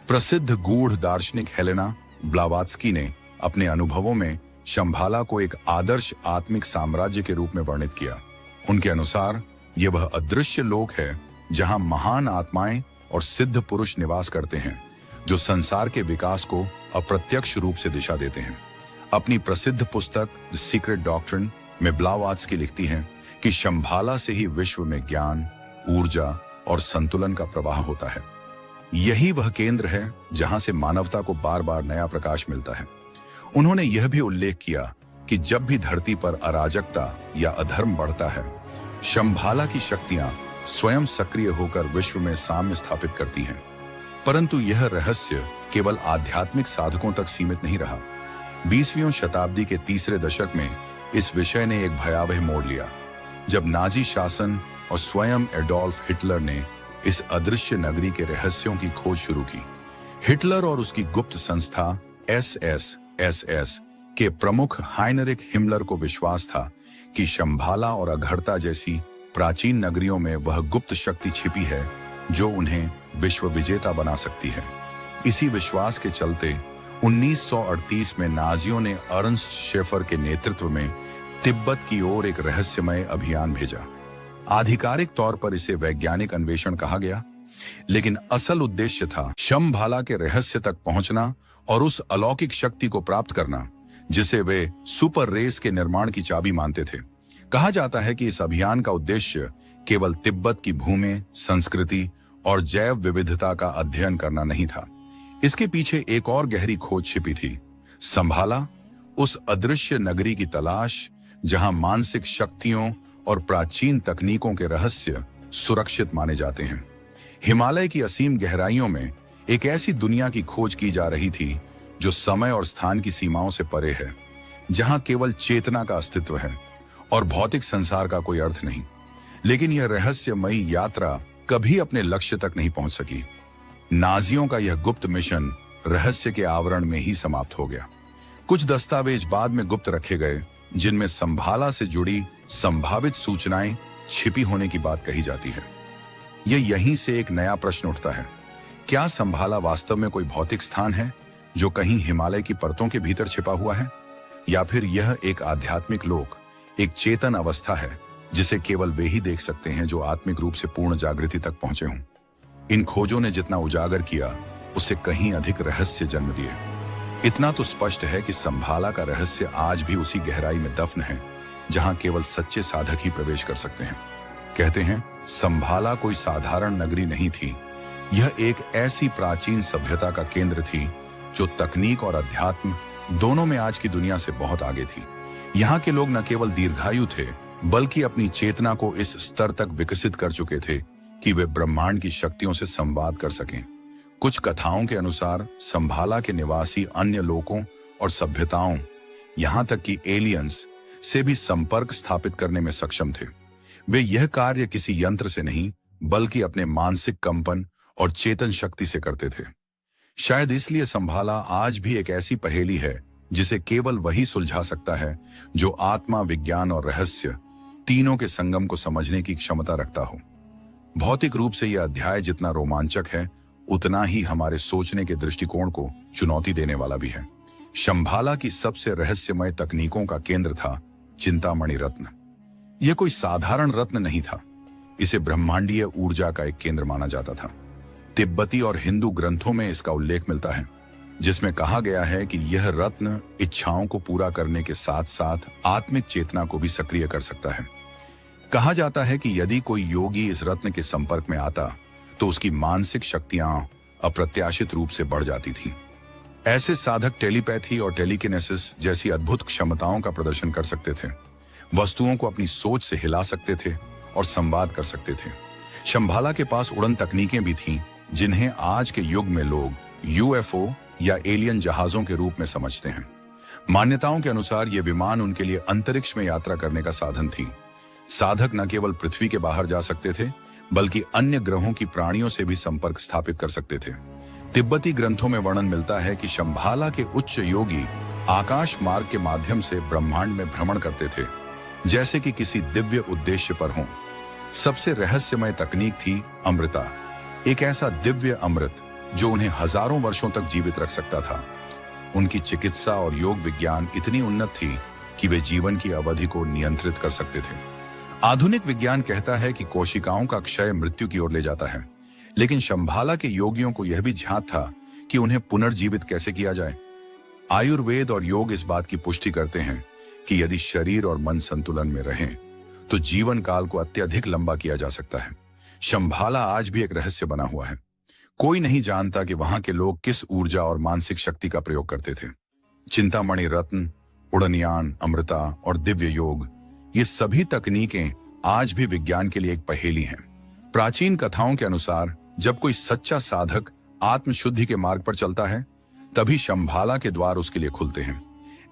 Speaker 1: प्रसिद्ध गूढ़ दार्शनिक हेलेना ब्लावात्स्की ने अपने अनुभवों में शंभाला को एक आदर्श आत्मिक साम्राज्य के रूप में वर्णित किया। उनके अनुसार यह वह अदृश्य लोक है जहां महान आत्माएं और सिद्ध पुरुष निवास करते हैं, जो संसार के विकास को अप्रत्यक्ष रूप से दिशा देते हैं। अपनी प्रसिद्ध पुस्तक द सीक्रेट डॉक्ट्रिन में ब्लावात्स्की लिखती हैं कि शंभाला से ही विश्व में ज्ञान, ऊर्जा और संतुलन का प्रवाह होता है। यही वह केंद्र है जहां से मानवता को बार बार नया प्रकाश मिलता है। उन्होंने यह भी उल्लेख किया कि जब भी धरती पर अराजकता या अधर्म बढ़ता है, शंभाला की शक्तियां स्वयं सक्रिय होकर विश्व में साम्य स्थापित करती हैं। परंतु यह रहस्य केवल आध्यात्मिक साधकों तक सीमित नहीं रहा। 20वीं शताब्दी के तीसरे दशक में इस विषय ने एक भयावह मोड़ लिया, जब नाजी शासन और स्वयं एडोल्फ हिटलर ने इस अदृश्य नगरी के रहस्यों की खोज शुरू की। हिटलर और उसकी गुप्त संस्था एसएस के प्रमुख हाइनरिक हिमलर को विश्वास था कि शंभाला और अघरता जैसी प्राचीन नगरियों में वह गुप्त शक्ति छिपी है जो उन्हें विश्व विजेता बना सकती है। इसी विश्वास के चलते 1938 में नाजियों ने अर्नस्ट शेफर के नेतृत्व में तिब्बत की ओर एक रहस्यमय अभियान भेजा। आधिकारिक तौर पर इसे वैज्ञानिक अन्वेषण कहा गया, लेकिन असल उद्देश्य था शंभाला के रहस्य तक पहुंचना और उस अलौकिक शक्ति को प्राप्त करना जिसे वे सुपर रेस के निर्माण की चाबी मानते थे। कहा जाता है कि इस अभियान का उद्देश्य केवल तिब्बत की भूमि, संस्कृति और जैव विविधता का अध्ययन करना नहीं था। इसके पीछे एक और गहरी खोज छिपी थी। शंभाला उस अदृश्य नगरी की तलाश जहां मानसिक शक्तियों और प्राचीन तकनीकों के रहस्य सुरक्षित माने जाते हैं। हिमालय की असीम गहराइयों में एक ऐसी दुनिया की खोज की जा रही थी जो समय और स्थान की सीमाओं से परे है, जहां केवल चेतना का अस्तित्व है और भौतिक संसार का कोई अर्थ नहीं। लेकिन यह रहस्यमयी यात्रा कभी अपने लक्ष्य तक नहीं पहुंच सकी। नाजियों का यह गुप्त मिशन रहस्य के आवरण में ही समाप्त हो गया। कुछ दस्तावेज बाद में गुप्त रखे गए जिनमें शंभाला से जुड़ी संभावित सूचनाएं छिपी होने की बात कही जाती है। यहीं से एक नया प्रश्न उठता है, क्या शंभाला वास्तव में कोई भौतिक स्थान है जो कहीं हिमालय की परतों के भीतर छिपा हुआ है, या फिर यह एक आध्यात्मिक लोक, एक चेतन अवस्था है जिसे केवल वे ही देख सकते हैं जो आत्मिक रूप से पूर्ण जागृति तक पहुंचे हों। इन खोजों ने जितना उजागर किया उससे कहीं अधिक रहस्य जन्म दिए। इतना तो स्पष्ट है कि शंभाला का रहस्य आज भी उसी गहराई में दफन है जहां केवल सच्चे साधक ही प्रवेश कर सकते हैं। कहते हैं शंभाला कोई साधारण नगरी नहीं थी, यह एक ऐसी प्राचीन सभ्यता का केंद्र थी जो तकनीक और अध्यात्म दोनों में आज की दुनिया से बहुत आगे थी। यहाँ के लोग न केवल दीर्घायु थे बल्कि अपनी चेतना को इस स्तर तक विकसित कर चुके थे कि वे ब्रह्मांड की शक्तियों से संवाद कर सकें। कुछ कथाओं के अनुसार शंभाला के निवासी अन्य लोकों और सभ्यताओं, यहाँ तक कि एलियंस से भी संपर्क स्थापित करने में सक्षम थे। वे यह कार्य किसी यंत्र से नहीं बल्कि अपने मानसिक कंपन और चेतन शक्ति से करते थे। शायद इसलिए शंभाला आज भी एक ऐसी पहेली है जिसे केवल वही सुलझा सकता है जो आत्मा, विज्ञान और रहस्य तीनों के संगम को समझने की क्षमता रखता हो। भौतिक रूप से यह अध्याय जितना रोमांचक है उतना ही हमारे सोचने के दृष्टिकोण को चुनौती देने वाला भी है। शंभाला की सबसे रहस्यमय तकनीकों का केंद्र था चिंतामणि रत्न। यह कोई साधारण रत्न नहीं था, इसे ब्रह्मांडीय ऊर्जा का एक केंद्र माना जाता था। तिब्बती और हिंदू ग्रंथों में इसका उल्लेख मिलता है, जिसमें कहा गया है कि यह रत्न इच्छाओं को पूरा करने के साथ साथ आत्मिक चेतना को भी सक्रिय कर सकता है। कहा जाता है कि यदि कोई योगी इस रत्न के संपर्क में आता तो उसकी मानसिक शक्तियां अप्रत्याशित रूप से बढ़ जाती थीं। ऐसे साधक टेलीपैथी और टेलीकिनेसिस जैसी अद्भुत क्षमताओं का प्रदर्शन कर सकते थे, वस्तुओं को अपनी सोच से हिला सकते थे और संवाद कर सकते थे। शंभाला के पास उड़न तकनीकें भी थीं जिन्हें आज के युग में लोग यूएफओ या एलियन जहाजों के रूप में समझते हैं। मान्यताओं के अनुसार ये विमान उनके लिए अंतरिक्ष में यात्रा करने का साधन थी। साधक न केवल पृथ्वी के बाहर जा सकते थे बल्कि अन्य ग्रहों की प्राणियों से भी संपर्क स्थापित कर सकते थे। तिब्बती ग्रंथों में वर्णन मिलता है कि शंभाला के उच्च योगी आकाश मार्ग के माध्यम से ब्रह्मांड में भ्रमण करते थे, जैसे कि किसी दिव्य उद्देश्य पर हों। सबसे रहस्यमय तकनीक थी अमृता, एक ऐसा दिव्य अमृत जो उन्हें हजारों वर्षों तक जीवित रख सकता था। उनकी चिकित्सा और योग विज्ञान इतनी उन्नत थी कि वे जीवन की अवधि को नियंत्रित कर सकते थे। आधुनिक विज्ञान कहता है कि कोशिकाओं का क्षय मृत्यु की ओर ले जाता है, लेकिन शंभाला के योगियों को यह भी झांक था कि उन्हें पुनर्जीवित कैसे किया जाए। आयुर्वेद और योग इस बात की पुष्टि करते हैं कि यदि शरीर और मन संतुलन में रहें तो जीवन काल को अत्यधिक लंबा किया जा सकता है। शंभाला आज भी एक रहस्य बना हुआ है। कोई नहीं जानता कि वहां के लोग किस ऊर्जा और मानसिक शक्ति का प्रयोग करते थे। चिंतामणि रत्न, उड़नयान, अमृता और दिव्य योग, ये सभी तकनीकें आज भी विज्ञान के लिए एक पहेली हैं। प्राचीन कथाओं के अनुसार जब कोई सच्चा साधक आत्मशुद्धि के मार्ग पर चलता है, तभी शंभाला के द्वार उसके लिए खुलते हैं।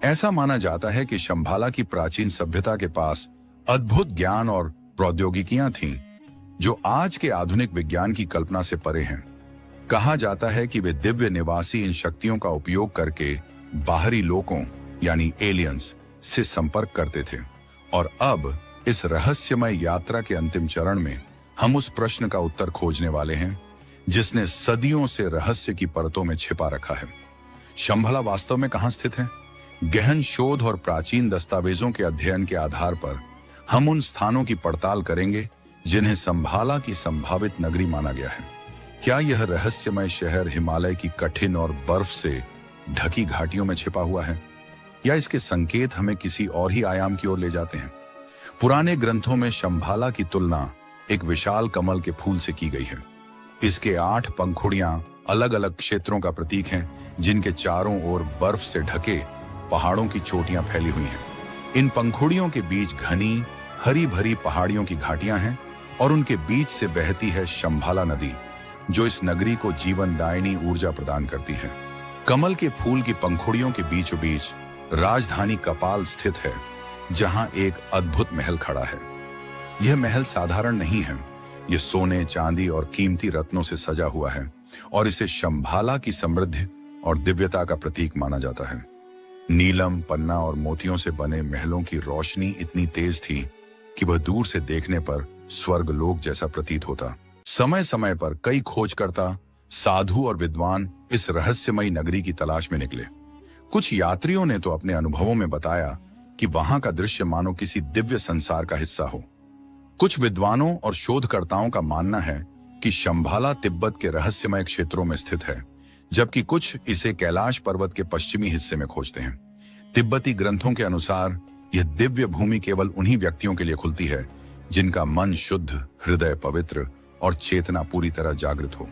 Speaker 1: ऐसा माना जाता है कि शंभाला की प्राचीन सभ्यता के पास अद्भुत ज्ञान और प्रौद्योगिकियां थीं, जो आज के आधुनिक विज्ञान की कल्पना से परे हैं। कहा जाता है कि वे दिव्य निवासी इन शक्तियों का उपयोग करके बाहरी लोकों यानी एलियंस से संपर्क करते थे। और अब इस रहस्यमय यात्रा के अंतिम चरण में हम उस प्रश्न का उत्तर खोजने वाले हैं जिसने सदियों से रहस्य की परतों में छिपा रखा है। शंभाला वास्तव में कहां स्थित है? गहन शोध और प्राचीन दस्तावेजों के अध्ययन के आधार पर हम उन स्थानों की पड़ताल करेंगे जिन्हें शंभाला की संभावित नगरी माना गया है। क्या यह रहस्यमय शहर हिमालय की कठिन और बर्फ से ढकी घाटियों में छिपा हुआ है, या इसके संकेत हमें किसी और ही आयाम की ओर ले जाते हैं? पुराने ग्रंथों में शंभाला की तुलना एक विशाल कमल के फूल से की गई है। इसके 8 पंखुड़ियां अलग अलग क्षेत्रों का प्रतीक हैं, जिनके चारों ओर बर्फ से ढके पहाड़ों की चोटियां फैली हुई हैं। इन पंखुड़ियों के बीच घनी हरी भरी पहाड़ियों की घाटियां हैं और उनके बीच से बहती है शंभाला नदी, जो इस नगरी को जीवनदायिनी ऊर्जा प्रदान करती है। कमल के फूल की पंखुड़ियों के बीचों बीच राजधानी कपाल स्थित है, जहां एक अद्भुत महल खड़ा है। यह महल साधारण नहीं है, यह सोने, चांदी और कीमती रत्नों से सजा हुआ है और इसे शंभाला की समृद्धि और दिव्यता का प्रतीक माना जाता है। नीलम, पन्ना और मोतियों से बने महलों की रोशनी इतनी तेज थी कि वह दूर से देखने पर स्वर्गलोक जैसा प्रतीत होता। समय समय पर कई खोजकर्ता, साधु और विद्वान इस रहस्यमयी नगरी की तलाश में निकले। कुछ यात्रियों ने तो अपने अनुभवों में बताया कि वहां का दृश्य मानो किसी दिव्य संसार का हिस्सा हो। कुछ विद्वानों और शोधकर्ताओं का मानना है कि शंभाला तिब्बत के रहस्यमय क्षेत्रों में स्थित है, जबकि कुछ इसे कैलाश पर्वत के पश्चिमी हिस्से में खोजते हैं। तिब्बती ग्रंथों के अनुसार यह दिव्य भूमि केवल उन्हीं व्यक्तियों के लिए खुलती है जिनका मन शुद्ध, हृदय पवित्र और चेतना पूरी तरह जागृत हो।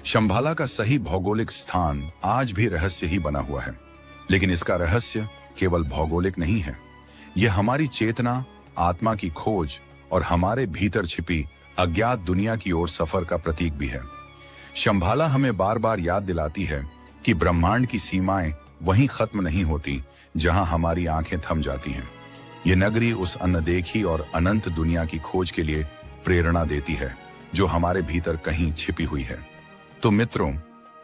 Speaker 1: शंभाला का सही भौगोलिक स्थान आज भी रहस्य ही बना हुआ है, लेकिन इसका रहस्य केवल भौगोलिक नहीं है। यह हमारी चेतना, आत्मा की खोज और हमारे भीतर छिपी अज्ञात दुनिया की ओर सफर का प्रतीक भी है। शंभाला हमें बार बार याद दिलाती है कि ब्रह्मांड की सीमाएं वहीं खत्म नहीं होती जहां हमारी आंखें थम जाती हैं। ये नगरी उस अनदेखी और अनंत दुनिया की खोज के लिए प्रेरणा देती है जो हमारे भीतर कहीं छिपी हुई है। तो मित्रों,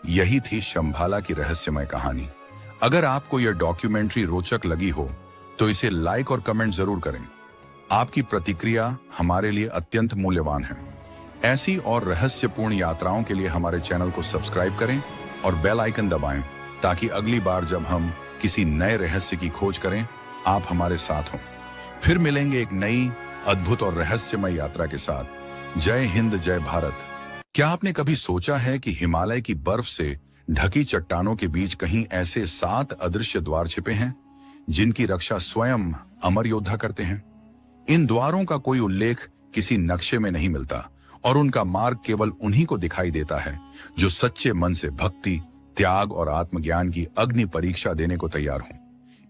Speaker 1: यही थी शंभाला की रहस्यमय कहानी। अगर आपको यह डॉक्यूमेंट्री रोचक लगी हो तो इसे लाइक और कमेंट जरूर करें। आपकी प्रतिक्रिया हमारे लिए अत्यंत मूल्यवान है। ऐसी और रहस्यपूर्ण यात्राओं के लिए हमारे चैनल को सब्सक्राइब करें और बेल आइकन दबाएं, ताकि अगली बार जब हम किसी नए रहस्य की खोज करें, आप हमारे साथ हों। फिर मिलेंगे एक नई, अद्भुत और रहस्यमय यात्रा के साथ। जय हिंद, जय भारत। क्या आपने कभी सोचा है कि हिमालय की बर्फ से ढकी चट्टानों के बीच कहीं ऐसे 7 अदृश्य द्वार छिपे हैं जिनकी रक्षा स्वयं अमर योद्धा करते हैं? इन द्वारों का कोई उल्लेख किसी नक्शे में नहीं मिलता और उनका मार्ग केवल उन्हीं को दिखाई देता है जो सच्चे मन से भक्ति, त्याग और आत्मज्ञान की अग्नि परीक्षा देने को तैयार हों।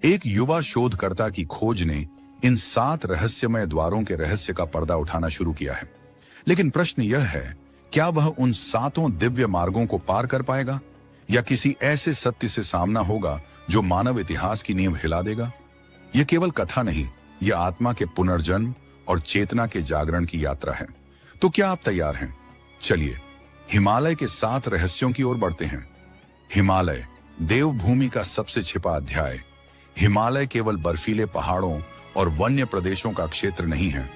Speaker 1: एक युवा शोधकर्ता की खोज ने इन 7 रहस्यमय द्वारों के रहस्य का पर्दा उठाना शुरू किया है। लेकिन प्रश्न यह है, क्या वह उन 7 दिव्य मार्गों को पार कर पाएगा, या किसी ऐसे सत्य से सामना होगा जो मानव इतिहास की नींव हिला देगा? यह केवल कथा नहीं, यह आत्मा के पुनर्जन्म और चेतना के जागरण की यात्रा है। तो क्या आप तैयार हैं? चलिए हिमालय के 7 रहस्यों की ओर बढ़ते हैं। हिमालय, देवभूमि का सबसे छिपा अध्याय। हिमालय केवल बर्फीले पहाड़ों और वन्य प्रदेशों का क्षेत्र नहीं है।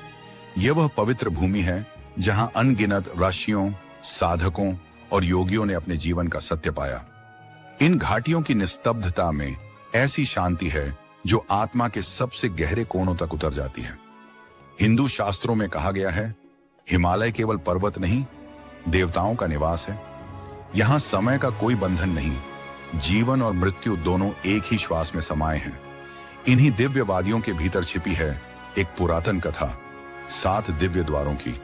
Speaker 1: यह वह पवित्र भूमि है जहां अनगिनत ऋषियों, साधकों और योगियों ने अपने जीवन का सत्य पाया। इन घाटियों की निस्तब्धता में ऐसी शांति है जो आत्मा के सबसे गहरे कोणों तक उतर जाती है। हिंदू शास्त्रों में कहा गया है, हिमालय केवल पर्वत नहीं, देवताओं का निवास है। यहां समय का कोई बंधन नहीं, जीवन और मृत्यु दोनों एक ही श्वास में समाये हैं। इन्हीं दिव्य वादियों के भीतर छिपी है एक पुरातन कथा, 7 दिव्य द्वारों की,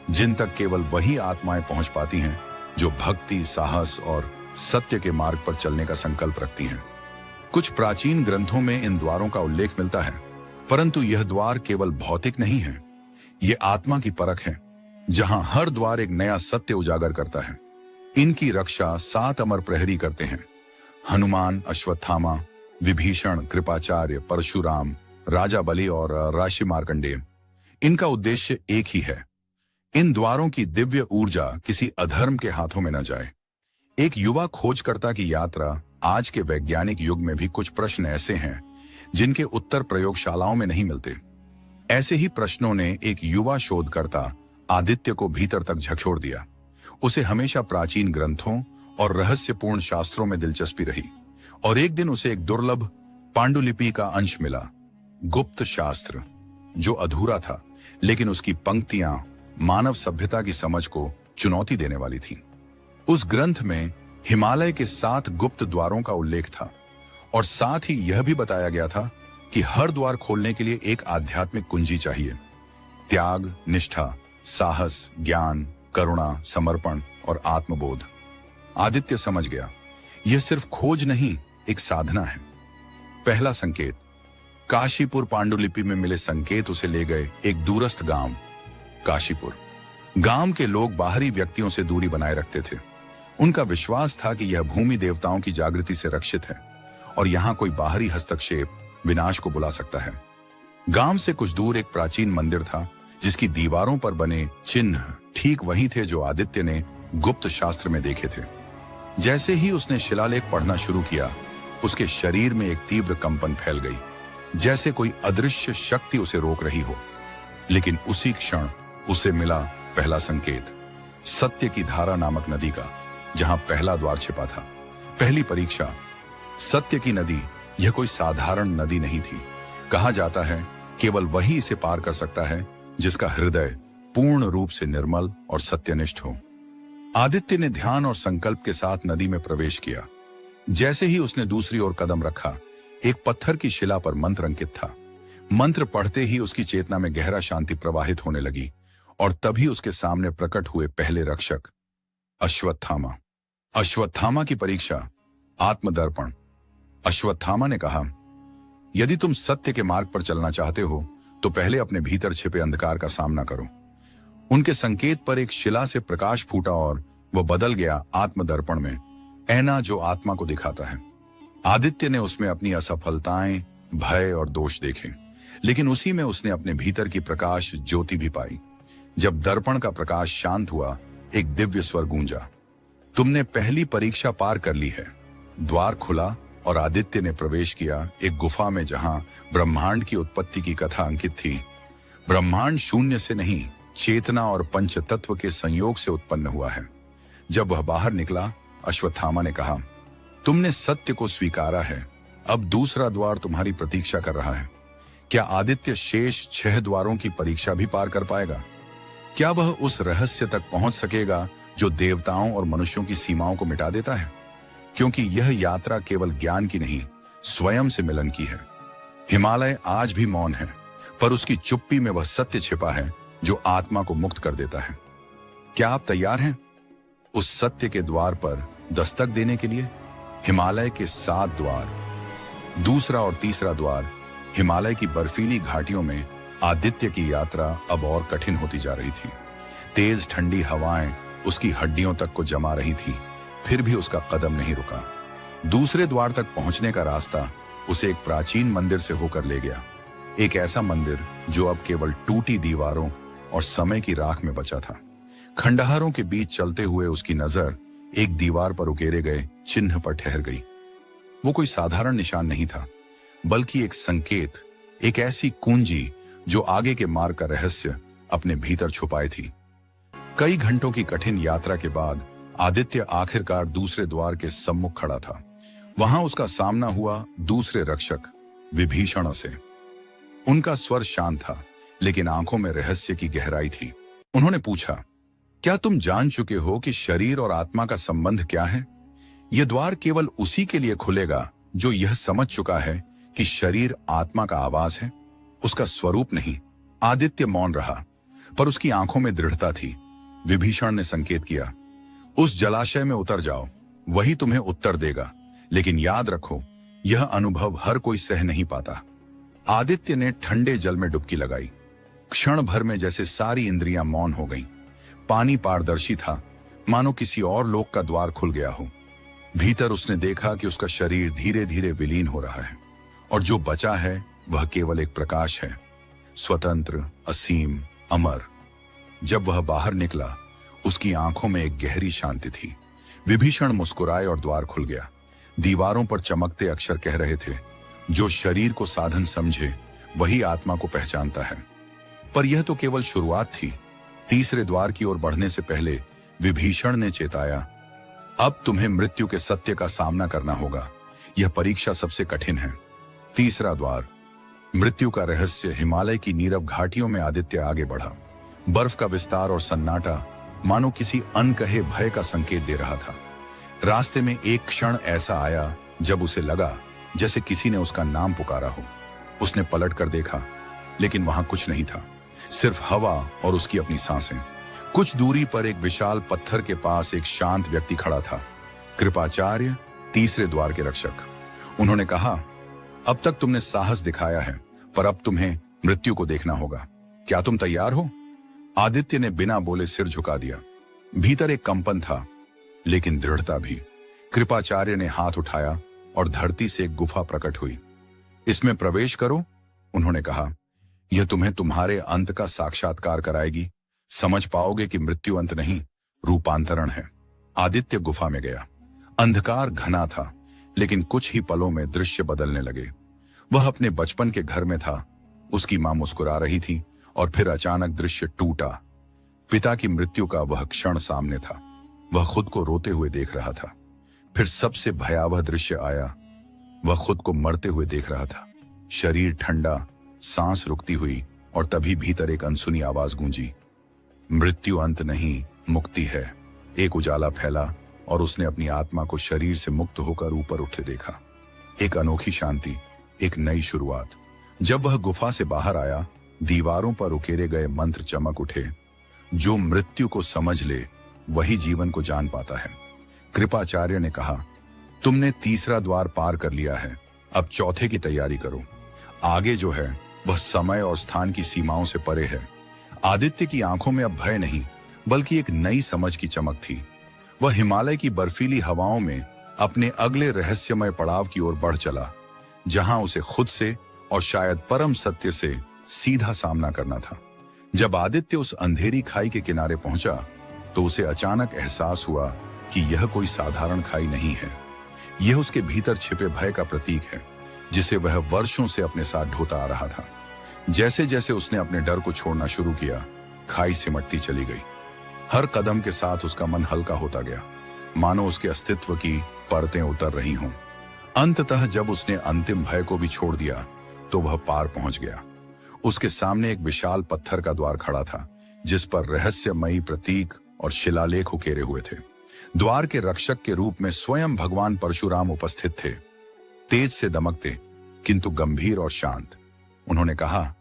Speaker 1: जिन तक केवल वही आत्माएं पहुंच पाती हैं जो भक्ति, साहस और सत्य के मार्ग पर चलने का संकल्प रखती हैं। कुछ प्राचीन ग्रंथों में इन द्वारों का उल्लेख मिलता है, परंतु यह द्वार केवल भौतिक नहीं है, ये आत्मा की परख है, जहां हर द्वार एक नया सत्य उजागर करता है। इनकी रक्षा 7 अमर प्रहरी करते हैं, हनुमान, अश्वत्थामा, विभीषण, कृपाचार्य, परशुराम, राजा बलि और ऋषि मार्कंडेय। इनका उद्देश्य एक ही है, इन द्वारों की दिव्य ऊर्जा किसी अधर्म के हाथों में न जाए। एक युवा खोजकर्ता की यात्रा। आज के वैज्ञानिक युग में भी कुछ प्रश्न ऐसे हैं जिनके उत्तर प्रयोगशालाओं में नहीं मिलते। ऐसे ही प्रश्नों ने एक युवा शोधकर्ता आदित्य को भीतर तक झकझोर दिया। उसे हमेशा प्राचीन ग्रंथों और रहस्यपूर्ण शास्त्रों में दिलचस्पी रही, और एक दिन उसे एक दुर्लभ पांडुलिपि का अंश मिला, गुप्त शास्त्र, जो अधूरा था, लेकिन उसकी पंक्तियां मानव सभ्यता की समझ को चुनौती देने वाली थीं। उस ग्रंथ में हिमालय के 7 गुप्त द्वारों का उल्लेख था, और साथ ही यह भी बताया गया था कि हर द्वार खोलने के लिए एक आध्यात्मिक कुंजी चाहिए। त्याग, निष्ठा, साहस, ज्ञान, करुणा, समर्पण और आत्मबोध। आदित्य समझ गया, यह सिर्फ खोज नहीं, एक साधना है। पहला संकेत, काशीपुर पांडुलिपि में मिले संकेत उसे ले गए एक दूरस्थ गांव, काशीपुर। गांव के लोग बाहरी व्यक्तियों से दूरी बनाए रखते थे। उनका विश्वास था कि यह भूमि देवताओं की जागृति से रक्षित है, और यहां कोई बाहरी हस्तक्षेप विनाश को बुला सकता है। गांव से कुछ दूर एक प्राचीन मंदिर था, जिसकी दीवारों पर बने चिन्ह ठीक वही थे जो आदित्य ने गुप्त शास्त्र में देखे थे। जैसे ही उसने शिलालेख पढ़ना शुरू किया, उसके शरीर में एक तीव्र कंपन फैल गई, जैसे कोई अदृश्य शक्ति उसे रोक रही हो। लेकिन उसी क्षण उसे मिला पहला संकेत, सत्य की धारा नामक नदी का, जहां पहला द्वार छिपा था। पहली परीक्षा, सत्य की नदी। यह कोई साधारण नदी नहीं थी। कहा जाता है केवल वही इसे पार कर सकता है जिसका हृदय पूर्ण रूप से निर्मल और सत्यनिष्ठ हो। आदित्य ने ध्यान और संकल्प के साथ नदी में प्रवेश किया। जैसे ही उसने दूसरी ओर कदम रखा, एक पत्थर की शिला पर मंत्र अंकित था। मंत्र पढ़ते ही उसकी चेतना में गहरा शांति प्रवाहित होने लगी, और तभी उसके सामने प्रकट हुए पहले रक्षक, अश्वत्थामा। अश्वत्थामा की परीक्षा, आत्मदर्पण। अश्वत्थामा ने कहा, यदि तुम सत्य के मार्ग पर चलना चाहते हो तो पहले अपने भीतर छिपे अंधकार का सामना करो। उनके संकेत पर एक शिला से प्रकाश फूटा और वह बदल गया आत्मदर्पण में, ऐना जो आत्मा को दिखाता है। आदित्य ने उसमें अपनी असफलताएं, भय और दोष देखे, लेकिन उसी में उसने अपने भीतर की प्रकाश ज्योति भी पाई। जब दर्पण का प्रकाश शांत हुआ, एक दिव्य स्वर गूंजा, तुमने पहली परीक्षा पार कर ली है। द्वार खुला और आदित्य ने प्रवेश किया एक गुफा में, जहां ब्रह्मांड की उत्पत्ति की कथा अंकित थी। ब्रह्मांड शून्य से नहीं, चेतना और पंच तत्व के संयोग से उत्पन्न हुआ है। जब वह बाहर निकला, अश्वत्थामा ने कहा, तुमने सत्य को स्वीकारा है, अब दूसरा द्वार तुम्हारी प्रतीक्षा कर रहा है। क्या आदित्य शेष 6 द्वारों की परीक्षा भी पार कर पाएगा? क्या वह उस रहस्य तक पहुंच सकेगा जो देवताओं और मनुष्यों की सीमाओं को मिटा देता है? क्योंकि यह यात्रा केवल ज्ञान की नहीं, स्वयं से मिलन की है। हिमालय आज भी मौन है, पर उसकी चुप्पी में वह सत्य छिपा है जो आत्मा को मुक्त कर देता है। क्या आप तैयार हैं उस सत्य के द्वार पर दस्तक देने के लिए? हिमालय के 7 द्वार। दूसरा और तीसरा द्वार। हिमालय की बर्फीली घाटियों में आदित्य की यात्रा अब और कठिन होती जा रही थी। तेज ठंडी हवाएं उसकी हड्डियों तक को जमा रही थी, फिर भी उसका कदम नहीं रुका। दूसरे द्वार तक पहुंचने का रास्ता उसे एक प्राचीन मंदिर से होकर ले गया, एक ऐसा मंदिर जो अब केवल टूटी दीवारों और समय की राख में बचा था। खंडहरों के बीच चलते हुए उसकी नजर एक दीवार पर उकेरे गए चिन्ह पर ठहर गई। वो कोई साधारण निशान नहीं था, बल्कि एक संकेत, एक ऐसी कुंजी जो आगे के मार्ग का रहस्य अपने भीतर छुपाए थी। कई घंटों की कठिन यात्रा के बाद आदित्य आखिरकार दूसरे द्वार के सम्मुख खड़ा था। वहां उसका सामना हुआ दूसरे रक्षक विभीषण से। उनका स्वर शांत था, लेकिन आंखों में रहस्य की गहराई थी। उन्होंने पूछा, क्या तुम जान चुके हो कि शरीर और आत्मा का संबंध क्या है? यह द्वार केवल उसी के लिए खुलेगा जो यह समझ चुका है कि शरीर आत्मा का आवाज है, उसका स्वरूप नहीं। आदित्य मौन रहा, पर उसकी आंखों में दृढ़ता थी। विभीषण ने संकेत किया, उस जलाशय में उतर जाओ, वही तुम्हें उत्तर देगा। लेकिन याद रखो, यह अनुभव हर कोई सह नहीं पाता। आदित्य ने ठंडे जल में डुबकी लगाई। क्षण भर में जैसे सारी इंद्रियां मौन हो गईं। पानी पारदर्शी था, मानो किसी और लोक का द्वार खुल गया हो। भीतर उसने देखा कि उसका शरीर धीरे धीरे विलीन हो रहा है, और जो बचा है वह केवल एक प्रकाश है, स्वतंत्र, असीम, अमर। जब वह बाहर निकला, उसकी आंखों में एक गहरी शांति थी। विभीषण मुस्कुराए और द्वार खुल गया। दीवारों पर चमकते अक्षर कह रहे थे, जो शरीर को साधन समझे वही आत्मा को पहचानता है। पर यह तो केवल शुरुआत थी। तीसरे द्वार की ओर बढ़ने से पहले विभीषण ने चेताया, अब तुम्हें मृत्यु के सत्य का सामना करना होगा। यह परीक्षा सबसे कठिन है। तीसरा द्वार, मृत्यु का रहस्य। हिमालय की नीरव घाटियों में आदित्य आगे बढ़ा। बर्फ का विस्तार और सन्नाटा मानो किसी अनकहे भय का संकेत दे रहा था। रास्ते में एक क्षण ऐसा आया जब उसे लगा जैसे किसी ने उसका नाम पुकारा हो। उसने पलट कर देखा, लेकिन वहां कुछ नहीं था, सिर्फ हवा और उसकी अपनी सांसें। कुछ दूरी पर एक विशाल पत्थर के पास एक शांत व्यक्ति खड़ा था, कृपाचार्य, तीसरे द्वार के रक्षक। उन्होंने कहा, अब तक तुमने साहस दिखाया है, पर अब तुम्हें मृत्यु को देखना होगा। क्या तुम तैयार हो? आदित्य ने बिना बोले सिर झुका दिया। भीतर एक कंपन था, लेकिन दृढ़ता भी। कृपाचार्य ने हाथ उठाया और धरती से एक गुफा प्रकट हुई। इसमें प्रवेश करो, उन्होंने कहा। यह तुम्हें तुम्हारे अंत का साक्षात्कार कराएगी। समझ पाओगे कि मृत्यु अंत नहीं, रूपांतरण है। आदित्य गुफा में गया। अंधकार घना था, लेकिन कुछ ही पलों में दृश्य बदलने लगे। वह अपने बचपन के घर में था। उसकी मां मुस्कुरा रही थी, और फिर अचानक दृश्य टूटा। पिता की मृत्यु का वह क्षण सामने था। वह खुद को रोते हुए देख रहा था। फिर सबसे भयावह दृश्य आया। वह खुद को मरते हुए देख रहा था। शरीर ठंडा, सांस रुकती हुई, और तभी भीतर एक अनसुनी आवाज गूंजी, मृत्यु अंत नहीं, मुक्ति है। एक उजाला फैला, और उसने अपनी आत्मा को शरीर से मुक्त होकर ऊपर उठते देखा। एक अनोखी शांति, एक नई शुरुआत। जब वह गुफा से बाहर आया, दीवारों पर उकेरे गए मंत्र चमक उठे। जो मृत्यु को समझ ले वही जीवन को जान पाता है। कृपाचार्य ने कहा, तुमने तीसरा द्वार पार कर लिया है, अब चौथे की तैयारी करो। आगे जो है वह समय और स्थान की सीमाओं से परे है। आदित्य की आंखों में अब भय नहीं, बल्कि एक नई समझ की चमक थी। वह हिमालय की बर्फीली हवाओं में अपने अगले रहस्यमय पड़ाव की ओर बढ़ चला, जहां उसे खुद से और शायद परम सत्य से सीधा सामना करना था। जब आदित्य उस अंधेरी खाई के किनारे पहुंचा, तो उसे अचानक एहसास हुआ कि यह कोई साधारण खाई नहीं है। यह उसके भीतर छिपे भय का प्रतीक है, जिसे वह वर्षों से अपने साथ ढोता आ रहा था। जैसे जैसे उसने अपने डर को छोड़ना शुरू किया, खाई सिमटती चली गई। हर कदम के साथ उसका मन हल्का होता गया, मानो उसके अस्तित्व की परतें उतर रही हों। अंततः जब उसने अंतिम भय को भी छोड़ दिया, तो वह पार पहुंच गया। उसके सामने एक विशाल पत्थर का द्वार खड़ा था, जिस पर रहस्यमयी प्रतीक और शिलालेख उकेरे हुए थे। द्वार के रक्षक के रूप में स्वयं भगवान परशुराम उपस्थित थे, तेज से दमकते, किंतु गंभीर और शांत। उन्होंने कहा,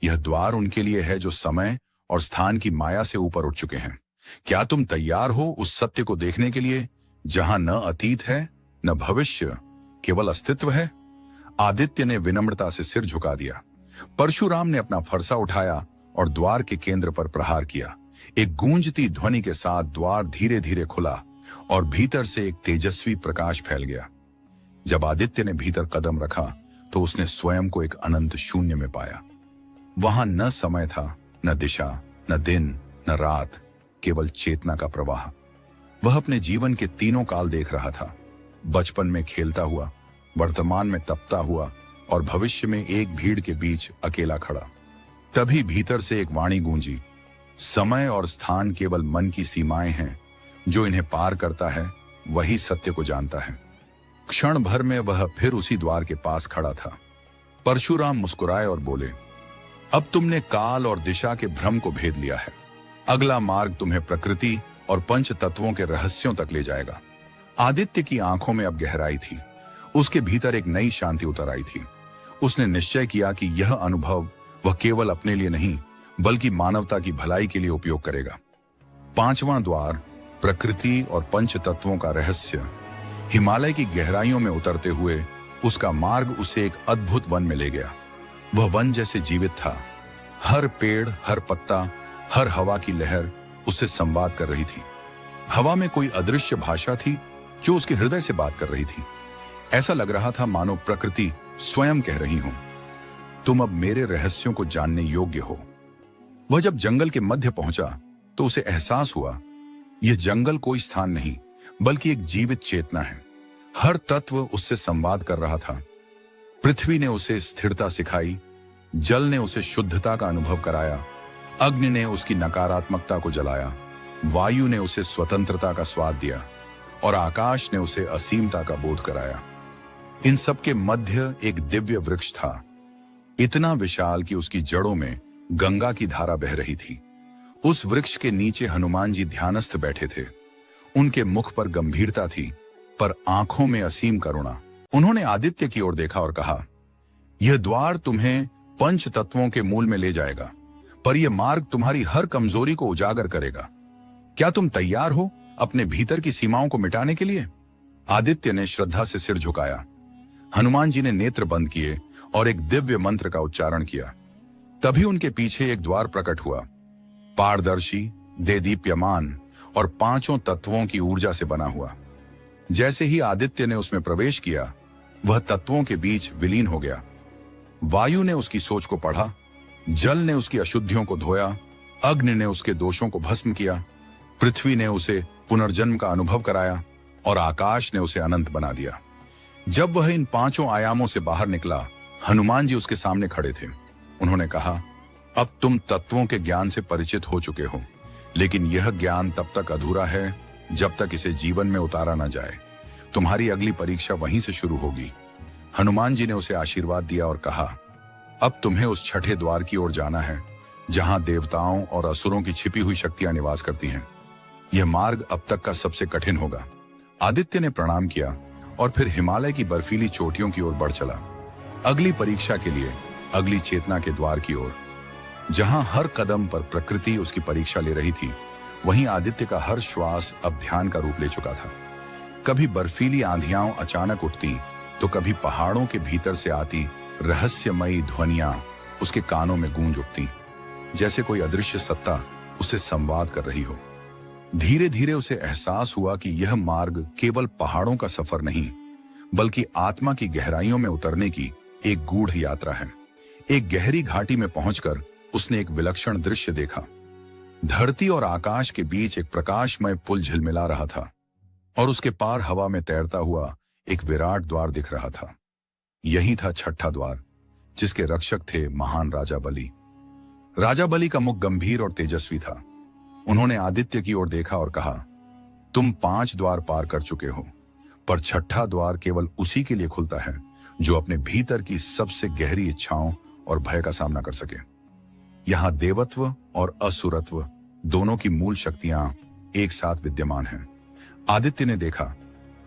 Speaker 1: यह द्वार उनके लिए है जो समय और स्थान की माया से ऊपर उठ चुके हैं। क्या तुम तैयार हो उस सत्य को देखने के लिए, जहां न अतीत है न भविष्य, केवल अस्तित्व है? आदित्य ने विनम्रता से सिर झुका दिया। परशुराम ने अपना फरसा उठाया और द्वार के केंद्र पर प्रहार किया। एक गूंजती ध्वनि के साथ द्वार धीरे धीरे खुला, और भीतर से एक तेजस्वी प्रकाश फैल गया। जब आदित्य ने भीतर कदम रखा, तो उसने स्वयं को एक अनंत शून्य में पाया। वहां न समय था, न दिशा, न दिन, न रात, केवल चेतना का प्रवाह। वह अपने जीवन के तीनों काल देख रहा था, बचपन में खेलता हुआ, वर्तमान में तपता हुआ, और भविष्य में एक भीड़ के बीच अकेला खड़ा। तभी भीतर से एक वाणी गूंजी, समय और स्थान केवल मन की सीमाएं हैं, जो इन्हें पार करता है वही सत्य को जानता है। क्षण भर में वह फिर उसी द्वार के पास खड़ा था। परशुराम मुस्कुराए और बोले, अब तुमने काल और दिशा के भ्रम को भेद लिया है। अगला मार्ग तुम्हें प्रकृति और पंच तत्वों के रहस्यों तक ले जाएगा। आदित्य की आंखों में अब गहराई थी। उसके भीतर एक नई शांति उतर आई थी। उसने निश्चय किया कि यह अनुभव वह केवल अपने लिए नहीं बल्कि मानवता की भलाई के लिए उपयोग करेगा। पांचवां द्वार, प्रकृति और पंच तत्वों का रहस्य। हिमालय की गहराइयों में उतरते हुए उसका मार्ग उसे एक अद्भुत वन में ले गया। वह वन जैसे जीवित था। हर पेड़, हर पत्ता, हर हवा की लहर उससे संवाद कर रही थी। हवा में कोई अदृश्य भाषा थी जो उसके हृदय से बात कर रही थी। ऐसा लग रहा था मानो प्रकृति स्वयं कह रही हो, तुम अब मेरे रहस्यों को जानने योग्य हो। वह जब जंगल के मध्य पहुंचा तो उसे एहसास हुआ, यह जंगल कोई स्थान नहीं बल्कि एक जीवित चेतना है। हर तत्व उससे संवाद कर रहा था। पृथ्वी ने उसे स्थिरता सिखाई, जल ने उसे शुद्धता का अनुभव कराया, अग्नि ने उसकी नकारात्मकता को जलाया, वायु ने उसे स्वतंत्रता का स्वाद दिया और आकाश ने उसे असीमता का बोध कराया। इन सब के मध्य एक दिव्य वृक्ष था, इतना विशाल कि उसकी जड़ों में गंगा की धारा बह रही थी। उस वृक्ष के नीचे हनुमान जी ध्यानस्थ बैठे थे। उनके मुख पर गंभीरता थी पर आंखों में असीम करुणा। उन्होंने आदित्य की ओर देखा और कहा, यह द्वार तुम्हें पंच तत्वों के मूल में ले जाएगा, पर यह मार्ग तुम्हारी हर कमजोरी को उजागर करेगा। क्या तुम तैयार हो अपने भीतर की सीमाओं को मिटाने के लिए? आदित्य ने श्रद्धा से सिर झुकाया। हनुमान जी ने नेत्र बंद किए और एक दिव्य मंत्र का उच्चारण किया। तभी उनके पीछे एक द्वार प्रकट हुआ, पारदर्शी, देदीप्यमान और पांचों तत्वों की ऊर्जा से बना हुआ। जैसे ही आदित्य ने उसमें प्रवेश किया, वह तत्वों के बीच विलीन हो गया। वायु ने उसकी सोच को पढ़ा, जल ने उसकी अशुद्धियों को धोया, अग्नि ने उसके दोषों को भस्म किया, पृथ्वी ने उसे पुनर्जन्म का अनुभव कराया और आकाश ने उसे अनंत बना दिया। जब वह इन पांचों आयामों से बाहर निकला, हनुमान जी उसके सामने खड़े थे। उन्होंने कहा, अब तुम तत्वों के ज्ञान से परिचित हो चुके हो, लेकिन यह ज्ञान तब तक अधूरा है जब तक इसे जीवन में उतारा न जाए। तुम्हारी अगली परीक्षा वहीं से शुरू होगी। हनुमान जी ने उसे आशीर्वाद दिया और कहा, अब तुम्हें उस छठे द्वार की ओर जाना है जहां देवताओं और असुरों की छिपी हुई शक्तियां निवास करती हैं। यह मार्ग अब तक का सबसे कठिन होगा। आदित्य ने प्रणाम किया और फिर हिमालय की बर्फीली चोटियों की ओर बढ़ चला, अगली परीक्षा के लिए, अगली चेतना के द्वार की ओर। जहां हर कदम पर प्रकृति उसकी परीक्षा ले रही थी, वहीं आदित्य का हर श्वास अब ध्यान का रूप ले चुका था। कभी बर्फीली आंधियां अचानक उठती तो कभी पहाड़ों के भीतर से आती रहस्यमयी ध्वनियां उसके कानों में गूंज उठती, जैसे कोई अदृश्य सत्ता उससे संवाद कर रही हो। धीरे धीरे उसे एहसास हुआ कि यह मार्ग केवल पहाड़ों का सफर नहीं बल्कि आत्मा की गहराइयों में उतरने की एक गूढ़ यात्रा है। एक गहरी घाटी में पहुंचकर उसने एक विलक्षण दृश्य देखा। धरती और आकाश के बीच एक प्रकाशमय पुल झिलमिला रहा था और उसके पार हवा में तैरता हुआ एक विराट द्वार दिख रहा था। यही था छठा द्वार, जिसके रक्षक थे महान राजा बलि। राजा बलि का मुख गंभीर और तेजस्वी था। उन्होंने आदित्य की ओर देखा और कहा, तुम 5 द्वार पार कर चुके हो, पर छठा द्वार केवल उसी के लिए खुलता है जो अपने भीतर की सबसे गहरी इच्छाओं और भय का सामना कर सके। यहां देवत्व और असुरत्व दोनों की मूल शक्तियां एक साथ विद्यमान हैं। आदित्य ने देखा,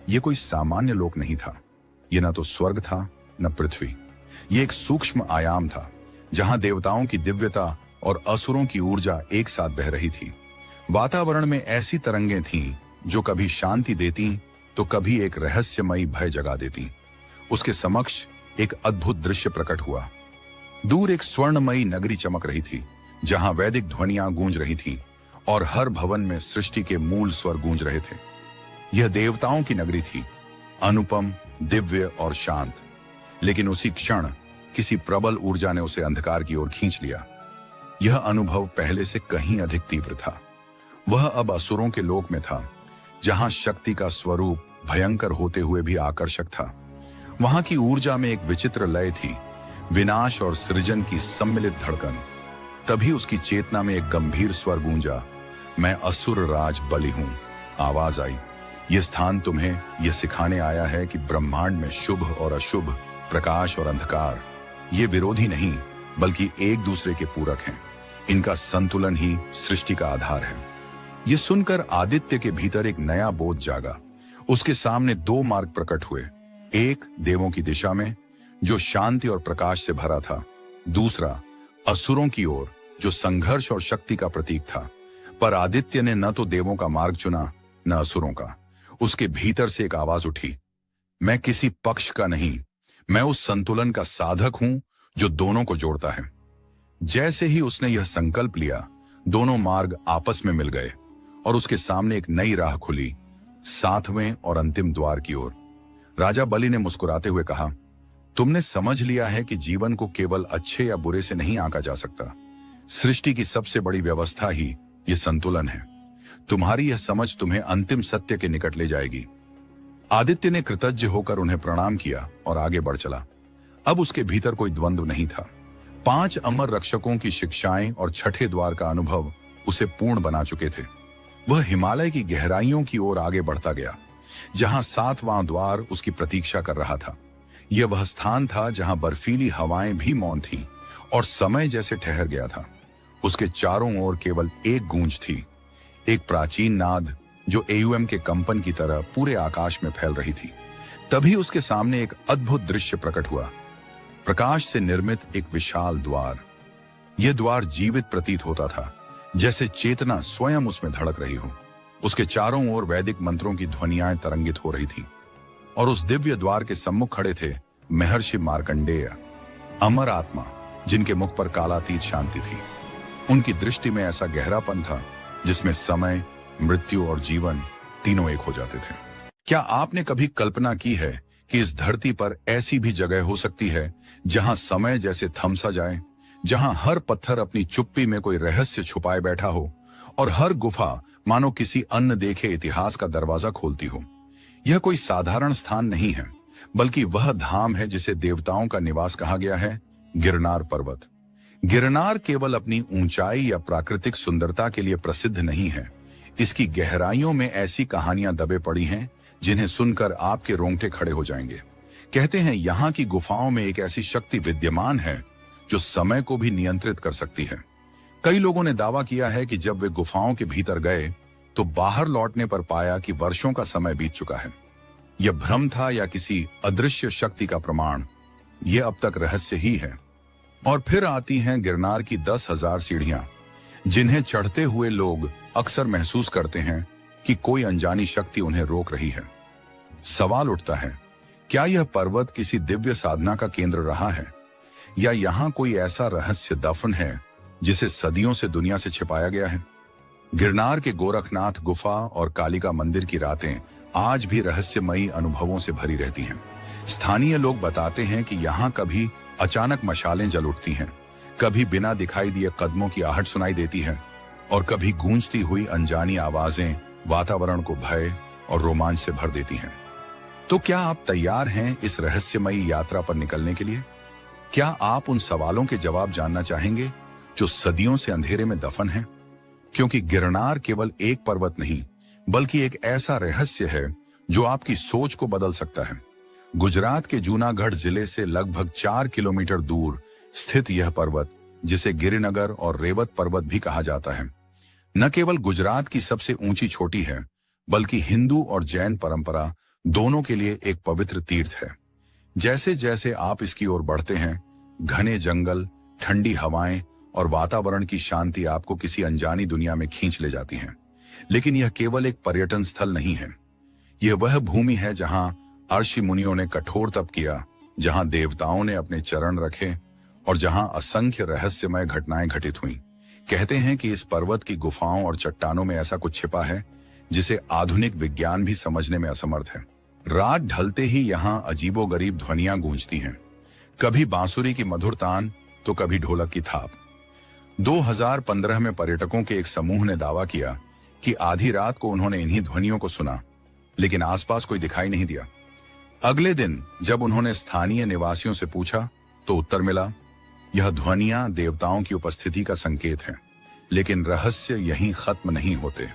Speaker 1: यह कोई सामान्य लोक नहीं था। यह न तो स्वर्ग था न पृथ्वी। यह एक सूक्ष्म आयाम था जहां देवताओं की दिव्यता और असुरों की ऊर्जा एक साथ बह रही थी। वातावरण में ऐसी तरंगें थीं जो कभी शांति देती तो कभी एक रहस्यमयी भय जगा देती। उसके समक्ष एक अद्भुत दृश्य प्रकट हुआ। दूर एक स्वर्णमयी नगरी चमक रही थी जहां वैदिक ध्वनियां गूंज रही थीं और हर भवन में सृष्टि के मूल स्वर गूंज रहे थे। यह देवताओं की नगरी थी, अनुपम, दिव्य और शांत। लेकिन उसी क्षण किसी प्रबल ऊर्जा ने उसे अंधकार की ओर खींच लिया। यह अनुभव पहले से कहीं अधिक तीव्र था। वह अब असुरों के लोक में था, जहां शक्ति का स्वरूप भयंकर होते हुए भी आकर्षक था। वहां की ऊर्जा में एक विचित्र लय थी, विनाश और सृजन की सम्मिलित धड़कन। तभी उसकी चेतना में एक गंभीर स्वर गूंजा, मैं असुर राज बलि हूं। आवाज आई, यह स्थान तुम्हें यह सिखाने आया है कि ब्रह्मांड में शुभ और अशुभ, प्रकाश और अंधकार ये विरोधी नहीं बल्कि एक दूसरे के पूरक हैं। इनका संतुलन ही सृष्टि का आधार है। यह सुनकर आदित्य के भीतर एक नया बोध जागा। उसके सामने दो मार्ग प्रकट हुए, एक देवों की दिशा में जो शांति और प्रकाश से भरा था, दूसरा असुरों की ओर जो संघर्ष और शक्ति का प्रतीक था। पर आदित्य ने न तो देवों का मार्ग चुना न असुरों का। उसके भीतर से एक आवाज उठी, मैं किसी पक्ष का नहीं, मैं उस संतुलन का साधक हूं जो दोनों को जोड़ता है। जैसे ही उसने यह संकल्प लिया, दोनों मार्ग आपस में मिल गए और उसके सामने एक नई राह खुली, 7वें और अंतिम द्वार की ओर। राजा बलि ने मुस्कुराते हुए कहा, तुमने समझ लिया है कि जीवन को केवल अच्छे या बुरे से नहीं आंका जा सकता। सृष्टि की सबसे बड़ी व्यवस्था ही यह संतुलन है। तुम्हारी यह समझ तुम्हें अंतिम सत्य के निकट ले जाएगी। आदित्य ने कृतज्ञ होकर उन्हें प्रणाम किया और आगे बढ़ चला। अब उसके भीतर कोई द्वंद्व नहीं था। 5 अमर रक्षकों की शिक्षाएं और छठे द्वार का अनुभव उसे पूर्ण बना चुके थे। वह हिमालय की गहराइयों की ओर आगे बढ़ता गया, जहां 7वां द्वार उसकी प्रतीक्षा कर रहा था। यह वह स्थान था जहां बर्फीली हवाएं भी मौन थीं और समय जैसे ठहर गया था। उसके चारों ओर केवल एक गूंज थी, एक प्राचीन नाद जो एयूएम के कंपन की तरह पूरे आकाश में फैल रही थी। तभी उसके सामने एक अद्भुत दृश्य प्रकट हुआ, प्रकाश से निर्मित एक विशाल द्वार। यह द्वार जीवित प्रतीत होता था, जैसे चेतना स्वयं उसमें धड़क रही हो। उसके चारों ओर वैदिक मंत्रों की ध्वनियां तरंगित हो रही थीं और उस दिव्य द्वार के सम्मुख खड़े थे महर्षि मार्कंडेय, अमर आत्मा जिनके मुख पर कालातीत शांति थी। उनकी दृष्टि में ऐसा गहरापन था जिसमें समय, मृत्यु और जीवन तीनों एक हो जाते थे। क्या आपने कभी कल्पना की है कि इस धरती पर ऐसी भी जगह हो सकती है जहां समय जैसे थम सा जाए, जहां हर पत्थर अपनी चुप्पी में कोई रहस्य छुपाए बैठा हो और हर गुफा मानो किसी अन्न देखे इतिहास का दरवाजा खोलती हो? यह कोई साधारण स्थान नहीं है, बल्कि वह धाम है जिसे देवताओं का निवास कहा गया है, गिरनार पर्वत। गिरनार केवल अपनी ऊंचाई या प्राकृतिक सुंदरता के लिए प्रसिद्ध नहीं है। इसकी गहराइयों में ऐसी कहानियां दबे पड़ी हैं जिन्हें सुनकर आपके रोंगटे खड़े हो जाएंगे। कहते हैं यहाँ की गुफाओं में एक ऐसी शक्ति विद्यमान है जो समय को भी नियंत्रित कर सकती है। कई लोगों ने दावा किया है कि जब वे गुफाओं के भीतर गए तो बाहर लौटने पर पाया कि वर्षों का समय बीत चुका है। यह भ्रम था या किसी अदृश्य शक्ति का प्रमाण, यह अब तक रहस्य ही है। और फिर आती हैं गिरनार की 10,000 सीढ़ियां, जिन्हें चढ़ते हुए लोग अक्सर महसूस करते हैं कि कोई अनजानी शक्ति उन्हें रोक रही है। सवाल उठता है, क्या यह पर्वत किसी दिव्य साधना का केंद्र रहा है, या यहाँ कोई ऐसा रहस्य दफन है जिसे सदियों से दुनिया से छिपाया गया है? गिरनार के गोरखनाथ गुफा और कालिका मंदिर की रातें आज भी रहस्यमयी अनुभवों से भरी रहती हैं। स्थानीय लोग बताते हैं कि यहाँ कभी अचानक मशालें जल उठती हैं, कभी बिना दिखाई दिए कदमों की आहट सुनाई देती है और कभी गूंजती हुई अनजानी आवाजें वातावरण को भय और रोमांच से भर देती हैं। तो क्या आप तैयार हैं इस रहस्यमयी यात्रा पर निकलने के लिए? क्या आप उन सवालों के जवाब जानना चाहेंगे जो सदियों से अंधेरे में दफन हैं? क्योंकि गिरनार केवल एक पर्वत नहीं, बल्कि एक ऐसा रहस्य है जो आपकी सोच को बदल सकता है। गुजरात के जूनागढ़ जिले से लगभग 4 किलोमीटर दूर स्थित यह पर्वत, जिसे गिरिनगर और रेवत पर्वत भी कहा जाता है, न केवल गुजरात की सबसे ऊंची चोटी है, बल्कि हिंदू और जैन परंपरा दोनों के लिए एक पवित्र तीर्थ है। जैसे जैसे आप इसकी ओर बढ़ते हैं, घने जंगल, ठंडी हवाएं और वातावरण की शांति आपको किसी अनजानी दुनिया में खींच ले जाती हैं। लेकिन यह केवल एक पर्यटन स्थल नहीं है, यह वह भूमि है जहां अर्षि मुनियों ने कठोर तप किया, जहां देवताओं ने अपने चरण रखे और जहां असंख्य रहस्यमय घटनाएं घटित हुईं। कहते हैं कि इस पर्वत की गुफाओं और चट्टानों में ऐसा कुछ छिपा है जिसे आधुनिक विज्ञान भी समझने में असमर्थ है। रात ढलते ही यहाँ अजीबोगरीब ध्वनियां गूंजती हैं, कभी बांसुरी की मधुर तान तो कभी ढोलक की थाप। 2015 में पर्यटकों के एक समूह ने दावा किया कि आधी रात को उन्होंने इन्हीं ध्वनियों को सुना, लेकिन आसपास कोई दिखाई नहीं दिया। अगले दिन जब उन्होंने स्थानीय निवासियों से पूछा तो उत्तर मिला, यह ध्वनियां देवताओं की उपस्थिति का संकेत हैं। लेकिन रहस्य यहीं खत्म नहीं होते।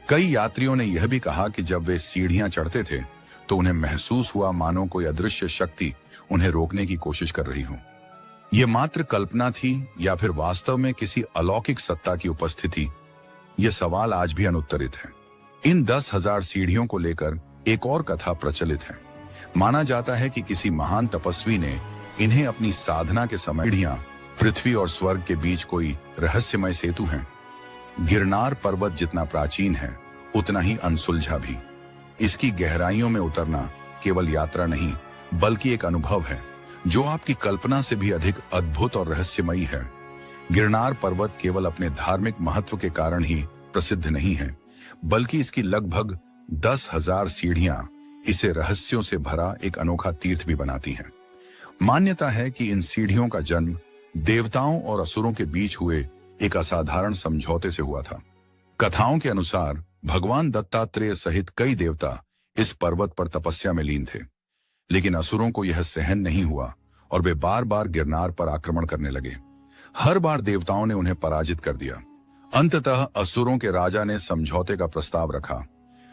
Speaker 1: कई यात्रियों ने यह भी कहा कि जब वे सीढ़ियां चढ़ते थे तो उन्हें महसूस हुआ मानो कोई अदृश्य शक्ति उन्हें रोकने की कोशिश कर रही हो। यह मात्र कल्पना थी या फिर वास्तव में किसी अलौकिक सत्ता की उपस्थिति? यह सवाल आज भी अनुत्तरित है। इन 10,000 सीढ़ियों को लेकर एक और कथा प्रचलित है। माना जाता है कि किसी महान तपस्वी ने इन्हें अपनी साधना के समय सीढ़ियां पृथ्वी और स्वर्ग के बीच कोई रहस्यमय सेतु है। गिरनार पर्वत जितना प्राचीन है उतना ही अनसुलझा भी। इसकी गहराइयों में उतरना केवल यात्रा नहीं बल्कि एक अनुभव है जो आपकी कल्पना से भी अधिक अद्भुत और रहस्यमयी है। गिरनार पर्वत केवल अपने धार्मिक महत्व के कारण ही प्रसिद्ध नहीं है बल्कि इसकी लगभग 10,000 सीढ़ियां इसे रहस्यों से भरा एक अनोखा तीर्थ भी बनाती हैं। मान्यता है कि इन सीढ़ियों का जन्म देवताओं और असुरों के बीच हुए एक असाधारण समझौते से हुआ था। कथाओं के अनुसार भगवान दत्तात्रेय सहित कई देवता इस पर्वत पर तपस्या में लीन थे, लेकिन असुरों को यह सहन नहीं हुआ और वे बार बार गिरनार पर आक्रमण करने लगे। हर बार देवताओं ने उन्हें पराजित कर दिया। अंततः असुरों के राजा ने समझौते का प्रस्ताव रखा।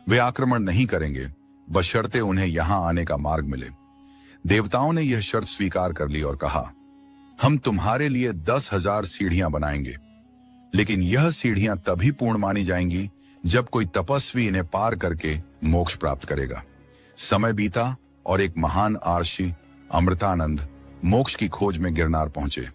Speaker 1: वे आक्रमण नहीं करेंगे बशर्ते उन्हें यहां आने का मार्ग मिले। देवताओं ने यह शर्त स्वीकार कर ली और कहा, हम तुम्हारे लिए 10,000 सीढ़ियां बनाएंगे, लेकिन यह सीढ़ियां तभी पूर्ण मानी जाएंगी जब कोई तपस्वी इन्हें पार करके मोक्ष प्राप्त करेगा। समय बीता और एक महान आर्षि अमृतानंद मोक्ष की खोज में गिरनार पहुंचे।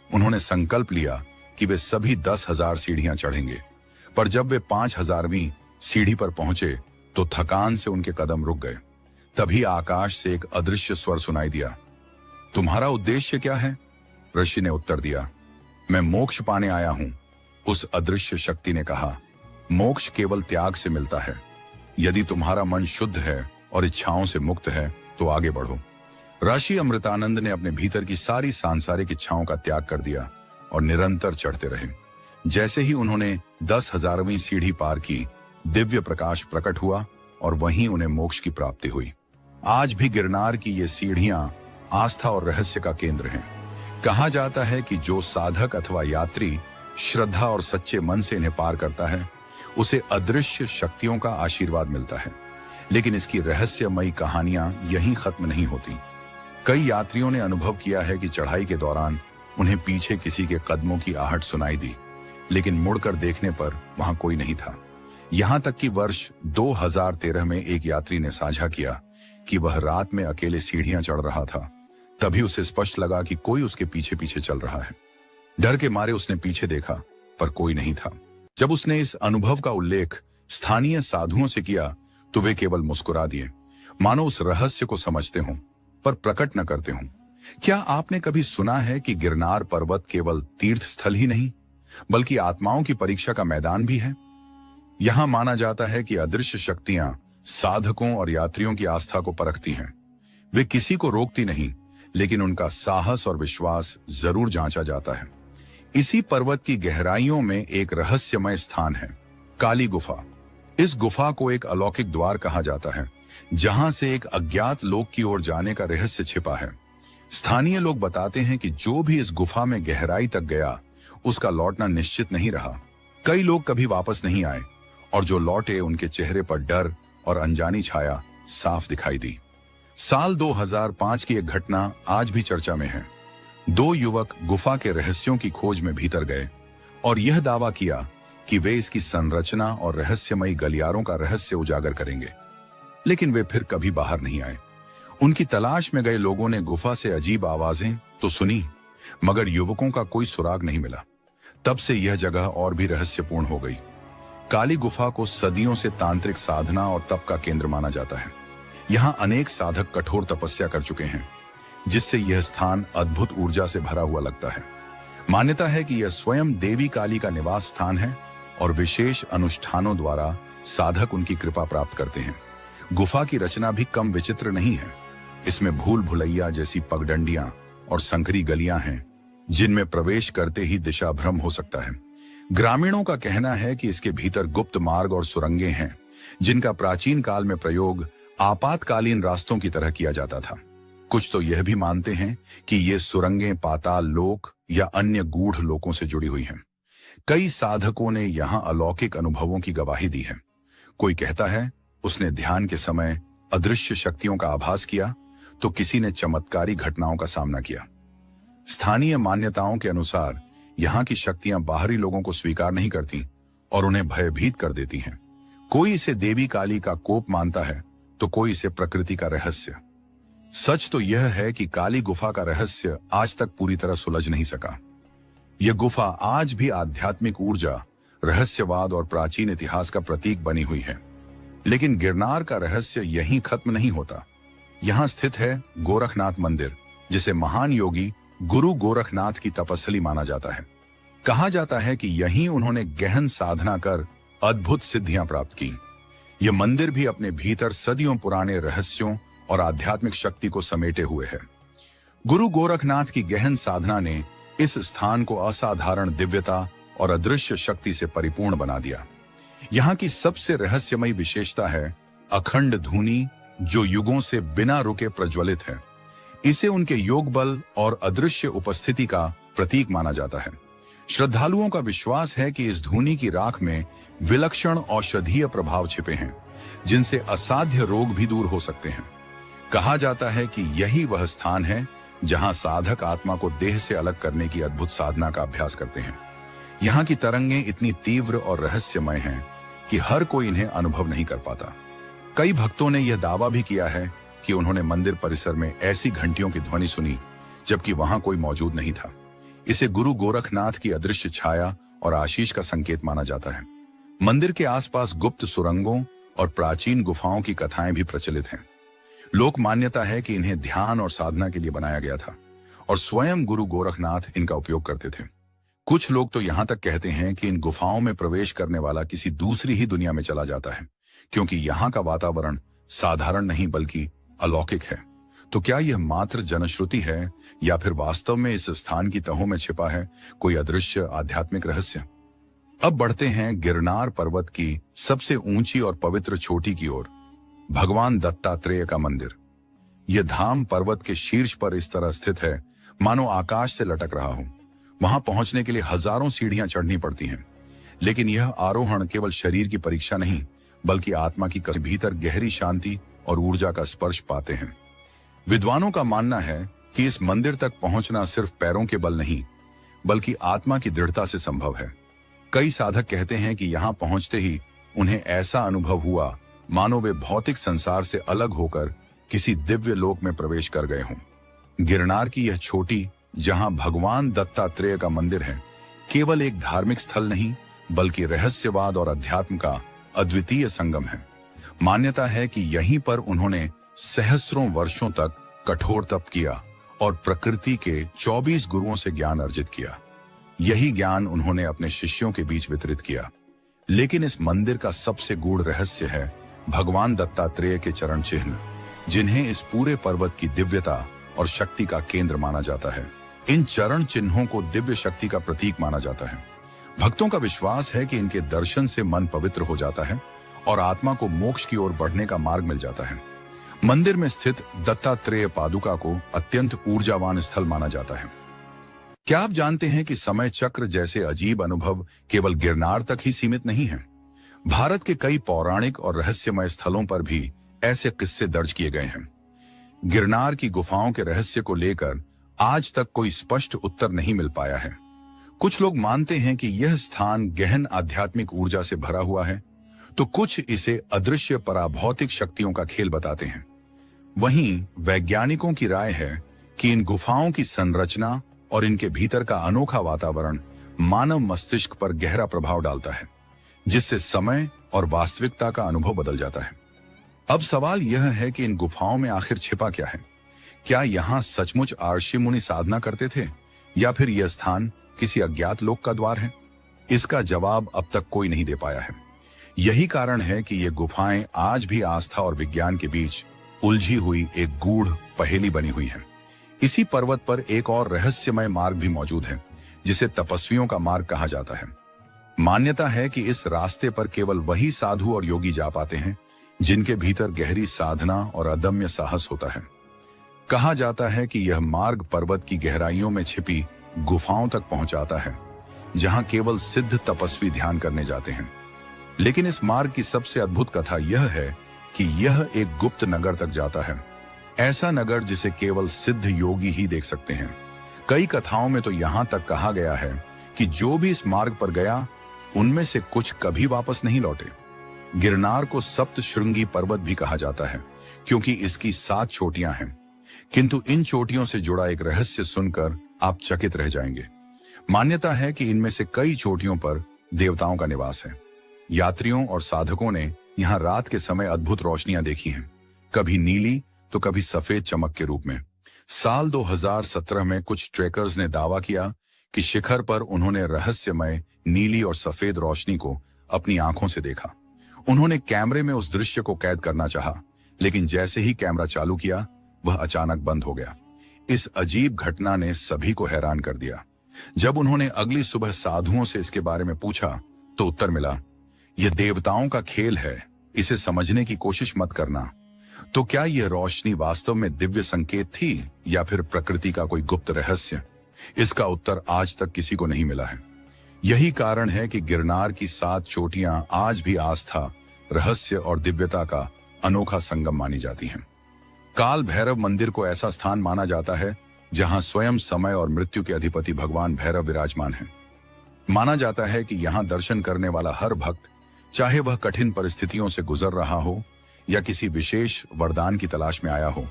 Speaker 1: उन्होंने संकल्प लिया कि वे सभी 10,000 सीढ़ियां चढ़ेंगे, पर जब वे 5,000वीं सीढ़ी पर पहुंचे तो थकान से उनके कदम रुक गए। तभी आकाश से एक अदृश्य स्वर सुनाई दिया, तुम्हारा उद्देश्य क्या है? ऋषि ने उत्तर दिया, मैं मोक्ष पाने आया हूं। उस अदृश्य शक्ति ने कहा, मोक्ष केवल त्याग से मिलता है। यदि तुम्हारा मन शुद्ध है और इच्छाओं से मुक्त है तो आगे बढ़ो। ऋषि अमृतानंद ने अपने भीतर की सारी सांसारिक इच्छाओं का त्याग कर दिया और निरंतर चढ़ते रहे। जैसे ही उन्होंने 10,000वीं सीढ़ी पार की, दिव्य प्रकाश प्रकट हुआ और वहीं उन्हें मोक्ष की प्राप्ति हुई। आज भी गिरनार की ये सीढ़ियां आस्था और रहस्य का केंद्र हैं। कहा जाता है कि जो साधक अथवा यात्री श्रद्धा और सच्चे मन से इन्हें पार करता है उसे अदृश्य शक्तियों का आशीर्वाद मिलता है। लेकिन इसकी रहस्यमयी कहानियां यहीं खत्म नहीं होती। कई यात्रियों ने अनुभव किया है कि चढ़ाई के दौरान उन्हें पीछे किसी के कदमों की आहट सुनाई दी, लेकिन मुड़कर देखने पर वहां कोई नहीं था। यहां तक कि वर्ष 2013 में एक यात्री ने साझा किया कि वह रात में अकेले सीढ़ियां चढ़ रहा था। तभी उसे स्पष्ट लगा कि कोई उसके पीछे पीछे चल रहा है। डर के मारे उसने पीछे देखा पर कोई नहीं था। जब उसने इस अनुभव का उल्लेख स्थानीय साधुओं से किया तो वे केवल मुस्कुरा दिए, मानो उस रहस्य को समझते हों पर प्रकट न करते हों। क्या आपने कभी सुना है कि गिरनार पर्वत केवल तीर्थ स्थल ही नहीं बल्कि आत्माओं की परीक्षा का मैदान भी है? यहां माना जाता है कि अदृश्य शक्तियां साधकों और यात्रियों की आस्था को परखती हैं। वे किसी को रोकती नहीं, लेकिन उनका साहस और विश्वास जरूर जांचा जाता है। इसी पर्वत की गहराइयों में एक रहस्यमय स्थान है, काली गुफा। इस गुफा को एक अलौकिक द्वार कहा जाता है, जहां से एक अज्ञात लोक की ओर जाने का रहस्य छिपा है। स्थानीय लोग बताते हैं कि जो भी इस गुफा में गहराई तक गया उसका लौटना निश्चित नहीं रहा। कई लोग कभी वापस नहीं आए और जो लौटे उनके चेहरे पर डर और अनजानी छाया साफ दिखाई दी। साल 2005 की एक घटना आज भी चर्चा में है। 2 युवक गुफा के रहस्यों की खोज में भीतर गए और यह दावा किया कि वे इसकी संरचना और रहस्यमयी गलियारों का रहस्य उजागर करेंगे, लेकिन वे फिर कभी बाहर नहीं आए। उनकी तलाश में गए लोगों ने गुफा से अजीब आवाजें तो सुनी, मगर युवकों का कोई सुराग नहीं मिला। तब से यह जगह और भी रहस्यपूर्ण हो गई। काली गुफा को सदियों से तांत्रिक साधना और तप का केंद्र माना जाता है। यहाँ अनेक साधक कठोर तपस्या कर चुके हैं, जिससे यह स्थान अद्भुत ऊर्जा से भरा हुआ लगता है। मान्यता है कि यह स्वयं देवी काली का निवास स्थान है और विशेष अनुष्ठानों द्वारा साधक उनकी कृपा प्राप्त करते हैं। गुफा की रचना भी कम विचित्र नहीं है। इसमें भूल भुलैया जैसी पगडंडियां और संकरी गलियां हैं, जिनमें प्रवेश करते ही दिशा भ्रम हो सकता है। ग्रामीणों का कहना है कि इसके भीतर गुप्त मार्ग और सुरंगें हैं, जिनका प्राचीन काल में प्रयोग आपातकालीन रास्तों की तरह किया जाता था। कुछ तो यह भी मानते हैं कि ये सुरंगें पाताल लोक या अन्य गूढ़ लोकों से जुड़ी हुई हैं। कई साधकों ने यहाँ अलौकिक अनुभवों की गवाही दी है। कोई कहता है उसने ध्यान के समय अदृश्य शक्तियों का आभास किया, तो किसी ने चमत्कारी घटनाओं का सामना किया। स्थानीय मान्यताओं के अनुसार यहाँ की शक्तियां बाहरी लोगों को स्वीकार नहीं करती और उन्हें भयभीत कर देती हैं। कोई इसे देवी काली का कोप मानता है, तो कोई इसे प्रकृति का रहस्य। सच तो यह है कि काली गुफा का रहस्य आज तक पूरी तरह सुलझ नहीं सका। यह गुफा आज भी आध्यात्मिक ऊर्जा, रहस्यवाद और प्राचीन इतिहास का प्रतीक बनी हुई है। लेकिन गिरनार का रहस्य यहीं खत्म नहीं होता। यहाँ स्थित है गोरखनाथ मंदिर, जिसे महान योगी गुरु गोरखनाथ की तपस्या माना जाता है। कहा जाता है कि यहीं उन्होंने गहन साधना कर अद्भुत सिद्धियां प्राप्त की। यह मंदिर भी अपने भीतर सदियों पुराने रहस्यों और आध्यात्मिक शक्ति को समेटे हुए है। गुरु गोरखनाथ की गहन साधना ने इस स्थान को असाधारण दिव्यता और अदृश्य शक्ति से परिपूर्ण बना दिया। यहाँ की सबसे रहस्यमयी विशेषता है अखंड धूनी, जो युगों से बिना रुके प्रज्वलित है। इसे उनके योग बल और अदृश्य उपस्थिति का प्रतीक माना जाता है। श्रद्धालुओं का विश्वास है कि इस धूनी की राख में विलक्षण औषधीय प्रभाव छिपे हैं, जिनसे असाध्य रोग भी दूर हो सकते हैं। कहा जाता है कि यही वह स्थान है जहां साधक आत्मा को देह से अलग करने की अद्भुत साधना का अभ्यास करते हैं। यहाँ की तरंगें इतनी तीव्र और रहस्यमय हैं कि हर कोई इन्हें अनुभव नहीं कर पाता। कई भक्तों ने यह दावा भी किया है कि उन्होंने मंदिर परिसर में ऐसी घंटियों की ध्वनि सुनी जबकि वहां कोई मौजूद नहीं था। इसे गुरु गोरखनाथ की अदृश्य छाया और आशीष का संकेत माना जाता है। मंदिर के आसपास गुप्त सुरंगों और प्राचीन गुफाओं की कथाएं भी प्रचलित हैं। लोक मान्यता है कि इन्हें ध्यान और साधना के लिए बनाया गया था और स्वयं गुरु गोरखनाथ इनका उपयोग करते थे। कुछ लोग तो यहाँ तक कहते हैं कि इन गुफाओं में प्रवेश करने वाला किसी दूसरी ही दुनिया में चला जाता है, क्योंकि यहाँ का वातावरण साधारण नहीं बल्कि अलौकिक है। तो क्या यह मात्र जनश्रुति है या फिर वास्तव में इस स्थान की तहों में छिपा है कोई अदृश्य आध्यात्मिक रहस्य? अब बढ़ते हैं गिरनार पर्वत की सबसे ऊंची और पवित्र चोटी की ओर, भगवान दत्तात्रेय का मंदिर। यह धाम पर्वत के शीर्ष पर इस तरह स्थित है मानो आकाश से लटक रहा हो। वहां पहुंचने के लिए हजारों सीढ़ियां चढ़नी पड़ती हैं, लेकिन यह आरोहण केवल शरीर की परीक्षा नहीं बल्कि आत्मा की भीतर गहरी शांति और ऊर्जा का स्पर्श पाते हैं। विद्वानों का मानना है कि इस मंदिर तक पहुंचना सिर्फ पैरों के बल नहीं बल्कि आत्मा की दृढ़ता से संभव है। कई साधक कहते हैं कि यहाँ पहुंचते ही उन्हें ऐसा अनुभव हुआ मानो वे भौतिक संसार से अलग होकर किसी दिव्य लोक में प्रवेश कर गए हों। गिरनार की यह छोटी, जहां भगवान दत्तात्रेय का मंदिर है, केवल एक धार्मिक स्थल नहीं बल्कि रहस्यवाद और अध्यात्म का अद्वितीय संगम है। मान्यता है कि यहीं पर उन्होंने सहस्रों वर्षों तक कठोर तप किया और प्रकृति के 24 गुरुओं से ज्ञान अर्जित किया। यही ज्ञान उन्होंने अपने शिष्यों के बीच वितरित किया। लेकिन इस मंदिर का सबसे गूढ़ रहस्य है भगवान दत्तात्रेय के चरण चिन्ह, जिन्हें इस पूरे पर्वत की दिव्यता और शक्ति का केंद्र माना जाता है। इन चरण चिन्हों को दिव्य शक्ति का प्रतीक माना जाता है। भक्तों का विश्वास है कि इनके दर्शन से मन पवित्र हो जाता है और आत्मा को मोक्ष की ओर बढ़ने का मार्ग मिल जाता है। मंदिर में स्थित दत्तात्रेय पादुका को अत्यंत ऊर्जावान स्थल माना जाता है। क्या आप जानते हैं कि समय चक्र जैसे अजीब अनुभव केवल गिरनार तक ही सीमित नहीं है? भारत के कई पौराणिक और रहस्यमय स्थलों पर भी ऐसे किस्से दर्ज किए गए हैं। गिरनार की गुफाओं के रहस्य को लेकर आज तक कोई स्पष्ट उत्तर नहीं मिल पाया है। कुछ लोग मानते हैं कि यह स्थान गहन आध्यात्मिक ऊर्जा से भरा हुआ है, तो कुछ इसे अदृश्य पराभौतिक शक्तियों का खेल बताते हैं। वहीं वैज्ञानिकों की राय है कि इन गुफाओं की संरचना और इनके भीतर का अनोखा वातावरण मानव मस्तिष्क पर गहरा प्रभाव डालता है, जिससे समय और वास्तविकता का अनुभव बदल जाता है। अब सवाल यह है कि इन गुफाओं में आखिर छिपा क्या है? क्या यहाँ सचमुच ऋषि मुनि साधना करते थे या फिर यह स्थान किसी अज्ञात लोक का द्वार है? इसका जवाब अब तक कोई नहीं दे पाया है। यही कारण है कि ये गुफाएं आज भी आस्था और विज्ञान के बीच उलझी हुई एक गूढ़ पहेली बनी हुई है। इसी पर्वत पर एक और रहस्यमय मार्ग भी मौजूद है, जिसे तपस्वियों का मार्ग कहा जाता है। मान्यता है कि इस रास्ते पर केवल वही साधु और योगी जा पाते हैं जिनके भीतर गहरी साधना और अदम्य साहस होता है। कहा जाता है कि यह मार्ग पर्वत की गहराइयों में छिपी गुफाओं तक पहुंचाता है, जहां केवल सिद्ध तपस्वी ध्यान करने जाते हैं। लेकिन इस मार्ग की सबसे अद्भुत कथा यह है कि यह एक गुप्त नगर तक जाता है, ऐसा नगर जिसे केवल सिद्ध योगी ही देख सकते हैं। कई कथाओं में तो यहां तक कहा गया है कि जो भी इस मार्ग पर गया उनमें से कुछ कभी वापस नहीं लौटे। गिरनार को सप्त श्रृंगी पर्वत भी कहा जाता है क्योंकि इसकी 7 चोटियां हैं, किंतु इन चोटियों से जुड़ा एक रहस्य सुनकर आप चकित रह जाएंगे। मान्यता है कि इनमें से कई चोटियों पर देवताओं का निवास है। यात्रियों और साधकों ने यहाँ रात के समय अद्भुत रोशनियां देखी हैं, कभी नीली तो कभी सफेद चमक के रूप में। साल 2017 में कुछ ट्रेकर्स ने दावा किया कि शिखर पर उन्होंने रहस्यमय नीली और सफेद रोशनी को अपनी आंखों से देखा। उन्होंने कैमरे में उस दृश्य को कैद करना चाहा, लेकिन जैसे ही कैमरा चालू किया वह अचानक बंद हो गया। इस अजीब घटना ने सभी को हैरान कर दिया। जब उन्होंने अगली सुबह साधुओं से इसके बारे में पूछा तो उत्तर मिला, यह देवताओं का खेल है, इसे समझने की कोशिश मत करना। तो क्या यह रोशनी वास्तव में दिव्य संकेत थी या फिर प्रकृति का कोई गुप्त रहस्य? इसका उत्तर आज तक किसी को नहीं मिला है। यही कारण है कि गिरनार की 7 चोटियां आज भी आस्था, रहस्य और दिव्यता का अनोखा संगम मानी जाती हैं। काल भैरव मंदिर को ऐसा स्थान माना जाता है जहां स्वयं समय और मृत्यु के अधिपति भगवान भैरव विराजमान हैं। माना जाता है कि यहां दर्शन करने वाला हर भक्त, चाहे वह कठिन परिस्थितियों से गुजर रहा हो या किसी विशेष वरदान की तलाश में आया हो,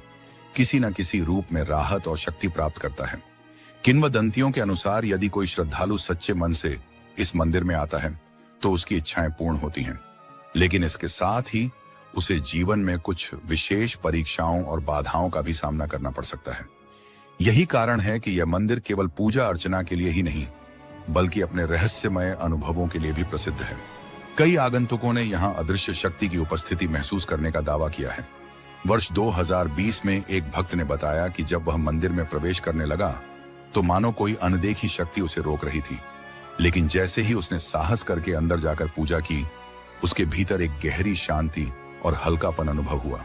Speaker 1: किसी न किसी रूप में राहत और शक्ति प्राप्त करता है। किंवदंतियों के अनुसार यदि कोई श्रद्धालु सच्चे मन से इस मंदिर में आता है तो उसकी इच्छाएं पूर्ण होती हैं, लेकिन इसके साथ ही उसे जीवन में कुछ विशेष परीक्षाओं और बाधाओं का भी सामना करना पड़ सकता है। यही कारण है कि यह मंदिर केवल पूजा अर्चना के लिए ही नहीं बल्कि अपने रहस्यमय अनुभवों के लिए भी प्रसिद्ध है। कई आगंतुकों ने यहाँ अदृश्य शक्ति की उपस्थिति महसूस करने का दावा किया है। वर्ष 2020 में एक भक्त ने बताया कि जब वह मंदिर में प्रवेश करने लगा तो मानो कोई अनदेखी शक्ति उसे रोक रही थी, लेकिन जैसे ही उसने साहस करके अंदर जाकर पूजा की, उसके भीतर एक गहरी शांति और हल्कापन अनुभव हुआ।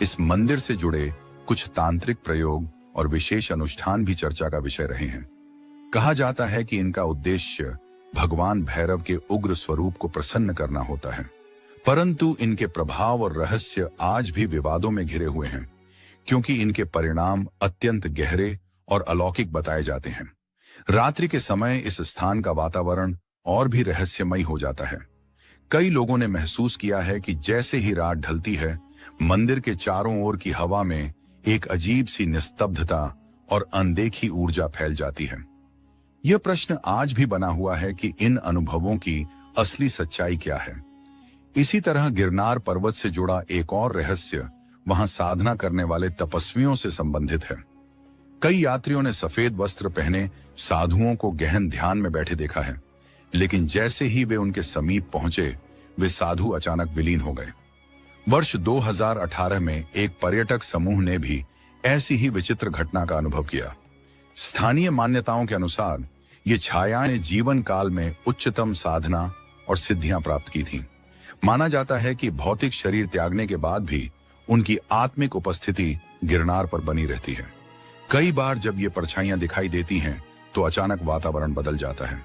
Speaker 1: इस मंदिर से जुड़े कुछ तांत्रिक प्रयोग और विशेष अनुष्ठान भी चर्चा का विषय रहे हैं। कहा जाता है कि इनका उद्देश्य भगवान भैरव के उग्र स्वरूप को प्रसन्न करना होता है, परंतु इनके प्रभाव और रहस्य आज भी विवादों में घिरे हुए हैं क्योंकि इनके परिणाम अत्यंत गहरे और अलौकिक बताए जाते हैं। रात्रि के समय इस स्थान का वातावरण और भी रहस्यमय हो जाता है। कई लोगों ने महसूस किया है कि जैसे ही रात ढलती है, मंदिर के चारों ओर की हवा में एक अजीब सी निस्तब्धता और अनदेखी ऊर्जा फैल जाती है। यह प्रश्न आज भी बना हुआ है कि इन अनुभवों की असली सच्चाई क्या है। इसी तरह गिरनार पर्वत से जुड़ा एक और रहस्य वहां साधना करने वाले तपस्वियों से संबंधित है। कई यात्रियों ने सफेद वस्त्र पहने साधुओं को गहन ध्यान में बैठे देखा है, लेकिन जैसे ही वे उनके समीप पहुंचे वे साधु अचानक विलीन हो गए। वर्ष 2018 में एक पर्यटक समूह ने भी ऐसी ही विचित्र घटना का अनुभव किया। स्थानीय मान्यताओं के अनुसार ये छायाएं जीवन काल में उच्चतम साधना और सिद्धियां प्राप्त की थीं। माना जाता है कि भौतिक शरीर त्यागने के बाद भी उनकी आत्मिक उपस्थिति गिरनार पर बनी रहती है। कई बार जब ये परछाइयां दिखाई देती हैं तो अचानक वातावरण बदल जाता है,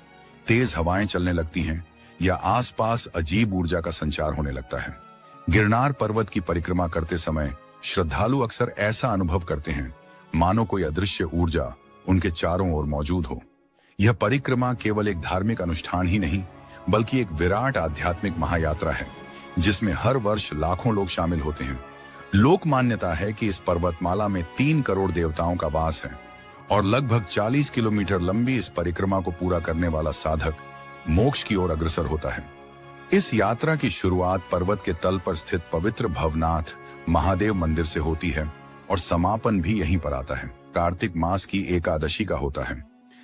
Speaker 1: तेज हवाएं चलने लगती हैं या आसपास अजीब ऊर्जा का संचार होने लगता है। गिरनार पर्वत की परिक्रमा करते समय श्रद्धालु अक्सर ऐसा अनुभव करते हैं मानो कोई अदृश्य ऊर्जा उनके चारों ओर मौजूद हो। यह परिक्रमा केवल एक धार्मिक अनुष्ठान ही नहीं बल्कि एक विराट आध्यात्मिक महायात्रा है जिसमें हर वर्ष लाखों लोग शामिल होते हैं। लोक मान्यता है कि इस पर्वतमाला में 3 करोड़ देवताओं का वास है और लगभग 40 किलोमीटर लंबी इस परिक्रमा को पूरा करने वाला साधक मोक्ष की ओर अग्रसर होता है। इस यात्रा की शुरुआत पर्वत के तल पर स्थित पवित्र भवनाथ महादेव मंदिर से होती है और समापन भी यहीं पर आता है। कार्तिक मास की एकादशी का होता है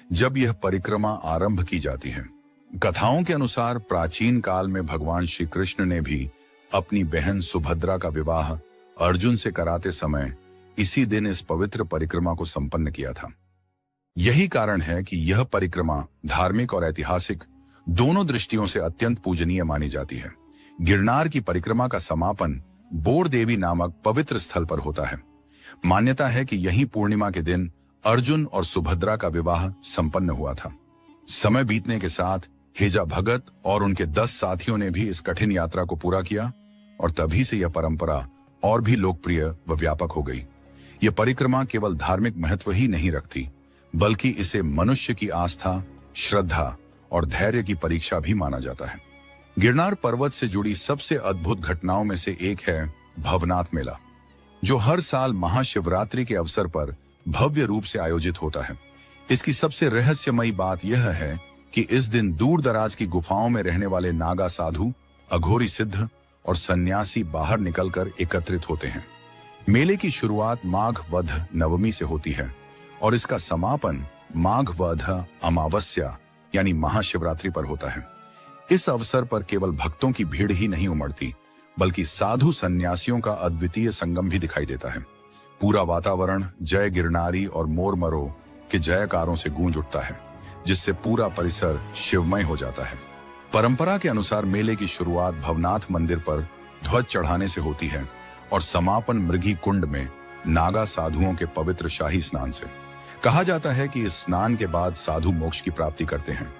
Speaker 1: जब यह परिक्रमा आरंभ की जाती है। कथाओं के अनुसार प्राचीन काल में भगवान श्री कृष्ण ने भी अपनी बहन सुभद्रा का विवाह अर्जुन से कराते समय इसी दिन इस पवित्र परिक्रमा को संपन्न किया था। यही कारण है कि यह परिक्रमा धार्मिक और ऐतिहासिक दोनों दृष्टियों से अत्यंत पूजनीय मानी जाती है। गिरनार की परिक्रमा का समापन बोर देवी नामक पवित्र स्थल पर होता है। मान्यता है कि यही पूर्णिमा के दिन अर्जुन और सुभद्रा का विवाह संपन्न हुआ था। समय बीतने के साथ हेजा भगत और उनके 10 साथियों ने भी इस कठिन यात्रा को पूरा किया और तभी से यह परंपरा और भी लोकप्रिय व व्यापक हो गई। यह परिक्रमा केवल धार्मिक महत्व ही नहीं रखती, बल्कि इसे मनुष्य की आस्था, श्रद्धा और धैर्य की परीक्षा भी माना जाता है। गिरनार पर्वत से जुड़ी सबसे अद्भुत घटनाओं में से एक है भवनाथ मेला, जो हर साल महाशिवरात्रि के अवसर पर भव्य रूप से आयोजित होता है। इसकी सबसे रहस्यमयी बात यह है कि इस दिन दूर दराज की गुफाओं में रहने वाले नागा साधु, अघोरी सिद्ध और सन्यासी बाहर निकलकर एकत्रित होते हैं। मेले की शुरुआत माघ वध नवमी से होती है और इसका समापन माघ वध अमावस्या यानी महाशिवरात्रि पर होता है। इस अवसर पर केवल भक्तों की भीड़ ही नहीं उमड़ती, बल्कि साधु सन्यासियों का अद्वितीय संगम भी दिखाई देता है। पूरा वातावरण जय गिरनारी और मोर मरो के जयकारों से गूंज उठता है, जिससे पूरा परिसर शिवमय हो जाता है। परंपरा के अनुसार मेले की शुरुआत भवनाथ मंदिर पर ध्वज चढ़ाने से होती है और समापन मृगी कुंड में नागा साधुओं के पवित्र शाही स्नान से। कहा जाता है कि इस स्नान के बाद साधु मोक्ष की प्राप्ति करते हैं।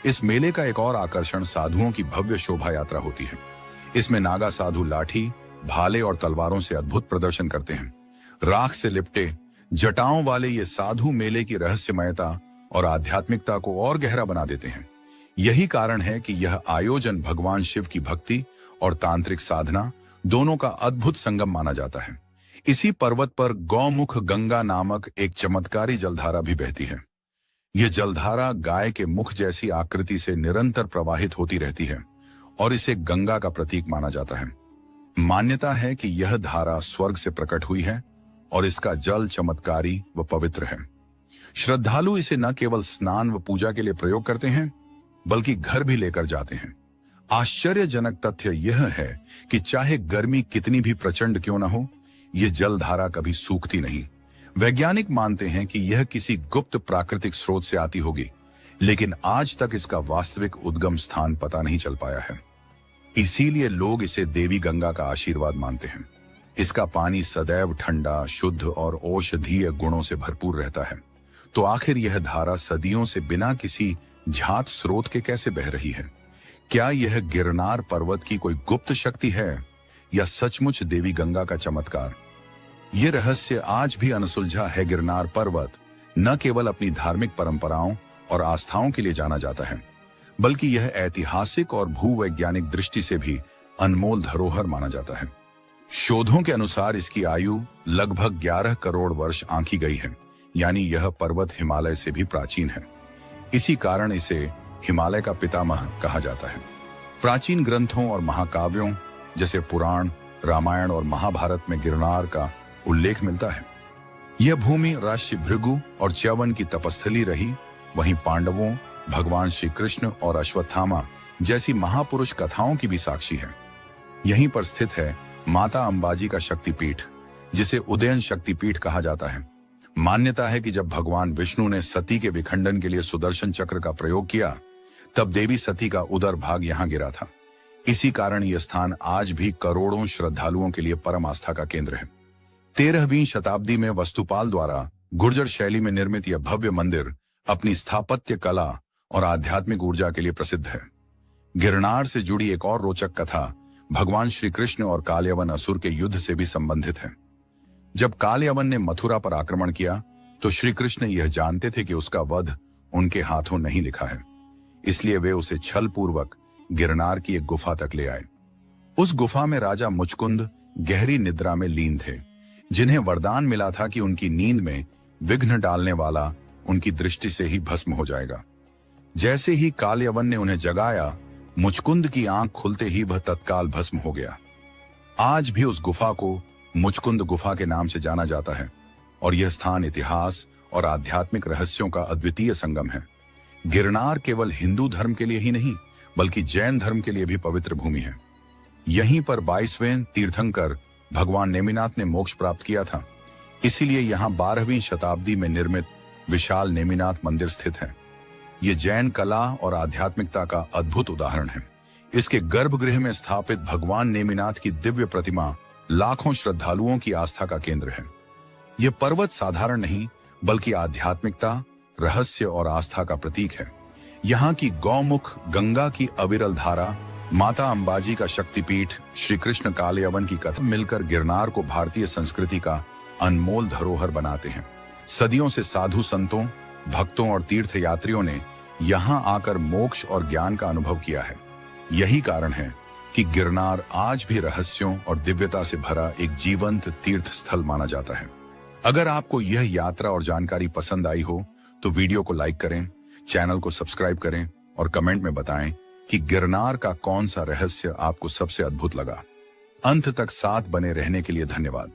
Speaker 1: इस मेले का एक और आकर्षण साधुओं की भव्य शोभा यात्रा होती है। इसमें नागा साधु लाठी, भाले और तलवारों से अद्भुत प्रदर्शन करते हैं। राख से लिपटे जटाओं वाले ये साधु मेले की रहस्यमयता और आध्यात्मिकता को और गहरा बना देते हैं। यही कारण है कि यह आयोजन भगवान शिव की भक्ति और तांत्रिक साधना दोनों का अद्भुत संगम माना जाता है। इसी पर्वत पर गौमुख गंगा नामक एक चमत्कारी जलधारा भी बहती है। यह जलधारा गाय के मुख जैसी आकृति से निरंतर प्रवाहित होती रहती है और इसे गंगा का प्रतीक माना जाता है। मान्यता है कि यह धारा स्वर्ग से प्रकट हुई है और इसका जल चमत्कारी व पवित्र है। श्रद्धालु इसे न केवल स्नान व पूजा के लिए प्रयोग करते हैं, बल्कि घर भी लेकर जाते हैं। आश्चर्यजनक तथ्य यह है कि चाहे गर्मी कितनी भी प्रचंड क्यों न हो, यह जलधारा कभी सूखती नहीं। वैज्ञानिक मानते हैं कि यह किसी गुप्त प्राकृतिक स्रोत से आती होगी, लेकिन आज तक इसका वास्तविक उद्गम स्थान पता नहीं चल पाया है। इसीलिए लोग इसे देवी गंगा का आशीर्वाद मानते हैं। इसका पानी सदैव ठंडा, शुद्ध और औषधीय गुणों से भरपूर रहता है। तो आखिर यह धारा सदियों से बिना किसी झात स्रोत के कैसे बह रही है? क्या यह गिरनार पर्वत की कोई गुप्त शक्ति है या सचमुच देवी गंगा का चमत्कार? यह रहस्य आज भी अनसुलझा है। गिरनार पर्वत न केवल अपनी धार्मिक परंपराओं और आस्थाओं के लिए जाना जाता है, बल्कि यह ऐतिहासिक और भूवैज्ञानिक दृष्टि से भी अनमोल धरोहर माना जाता है। शोधों के अनुसार इसकी आयु लगभग 11 करोड़ वर्ष आंकी गई है, यानी यह पर्वत हिमालय से भी प्राचीन है। इसी कारण इसे हिमालय का पितामह कहा जाता है। प्राचीन ग्रंथों और महाकाव्यों जैसे पुराण, रामायण और महाभारत में गिरनार का उल्लेख मिलता है। यह भूमि ऋषि भृगु और च्यवन की तपस्थली रही। वहीं पांडवों, भगवान श्री कृष्ण और अश्वत्थामा जैसी महापुरुष कथाओं की भी साक्षी है। यहीं पर स्थित है माता अंबाजी का शक्तिपीठ, जिसे उदयन शक्तिपीठ कहा जाता है। मान्यता है कि जब भगवान विष्णु ने सती के विखंडन के लिए सुदर्शन चक्र का प्रयोग किया, तब देवी सती का उदर भाग यहाँ गिरा था। इसी कारण यह स्थान आज भी करोड़ों श्रद्धालुओं के लिए परम आस्था का केंद्र है। 13वीं शताब्दी में वस्तुपाल द्वारा गुर्जर शैली में निर्मित यह भव्य मंदिर अपनी स्थापत्य कला और आध्यात्मिक ऊर्जा के लिए प्रसिद्ध है। गिरनार से जुड़ी एक और रोचक कथा भगवान श्री कृष्ण और कालयवन असुर के युद्ध से भी संबंधित है। जब कालयवन ने मथुरा पर आक्रमण किया, तो श्री कृष्ण यह जानते थे कि उसका वध उनके हाथों नहीं लिखा है। इसलिए वे उसे छल पूर्वक गिरनार की एक गुफा तक ले आए। उस गुफा में राजा मुचकुंद गहरी निद्रा में लीन थे, जिन्हें वरदान मिला था कि उनकी नींद में विघ्न डालने वाला उनकी दृष्टि से ही भस्म हो जाएगा। जैसे ही कालयवन ने उन्हें जगाया, मुचकुंद की आंख खुलते ही वह तत्काल भस्म हो गया। आज भी उस गुफा को मुचकुंद गुफा के नाम से जाना जाता है और यह स्थान इतिहास और आध्यात्मिक रहस्यों का अद्वितीय संगम है। गिरनार केवल हिंदू धर्म के लिए ही नहीं, बल्कि जैन धर्म के लिए भी पवित्र भूमि है। यहीं पर 22वें तीर्थंकर भगवान नेमिनाथ ने मोक्ष प्राप्त किया था। इसीलिए यहाँ 12वीं शताब्दी में निर्मित विशाल नेमिनाथ मंदिर स्थित है। ये जैन कला और आध्यात्मिकता का अद्भुत उदाहरण है। इसके गर्भगृह में स्थापित भगवान नेमिनाथ की दिव्य प्रतिमा लाखों श्रद्धालुओं की आस्था का केंद्र है। यह पर्वत साधारण नहीं, बल्कि आध्यात्मिकता, रहस्य और आस्था का प्रतीक है। यहाँ की गौमुख गंगा की अविरल धारा, माता अंबाजी का शक्तिपीठ, श्री कृष्ण कालयवन की कथा मिलकर गिरनार को भारतीय संस्कृति का अनमोल धरोहर बनाते हैं। सदियों से साधु संतों, भक्तों और तीर्थयात्रियों ने यहाँ आकर मोक्ष और ज्ञान का अनुभव किया है। यही कारण है कि गिरनार आज भी रहस्यों और दिव्यता से भरा एक जीवंत तीर्थ स्थल माना जाता है। अगर आपको यह यात्रा और जानकारी पसंद आई हो तो वीडियो को लाइक करें, चैनल को सब्सक्राइब करें और कमेंट में बताएं कि गिरनार का कौन सा रहस्य आपको सबसे अद्भुत लगा। अंत तक साथ बने रहने के लिए धन्यवाद।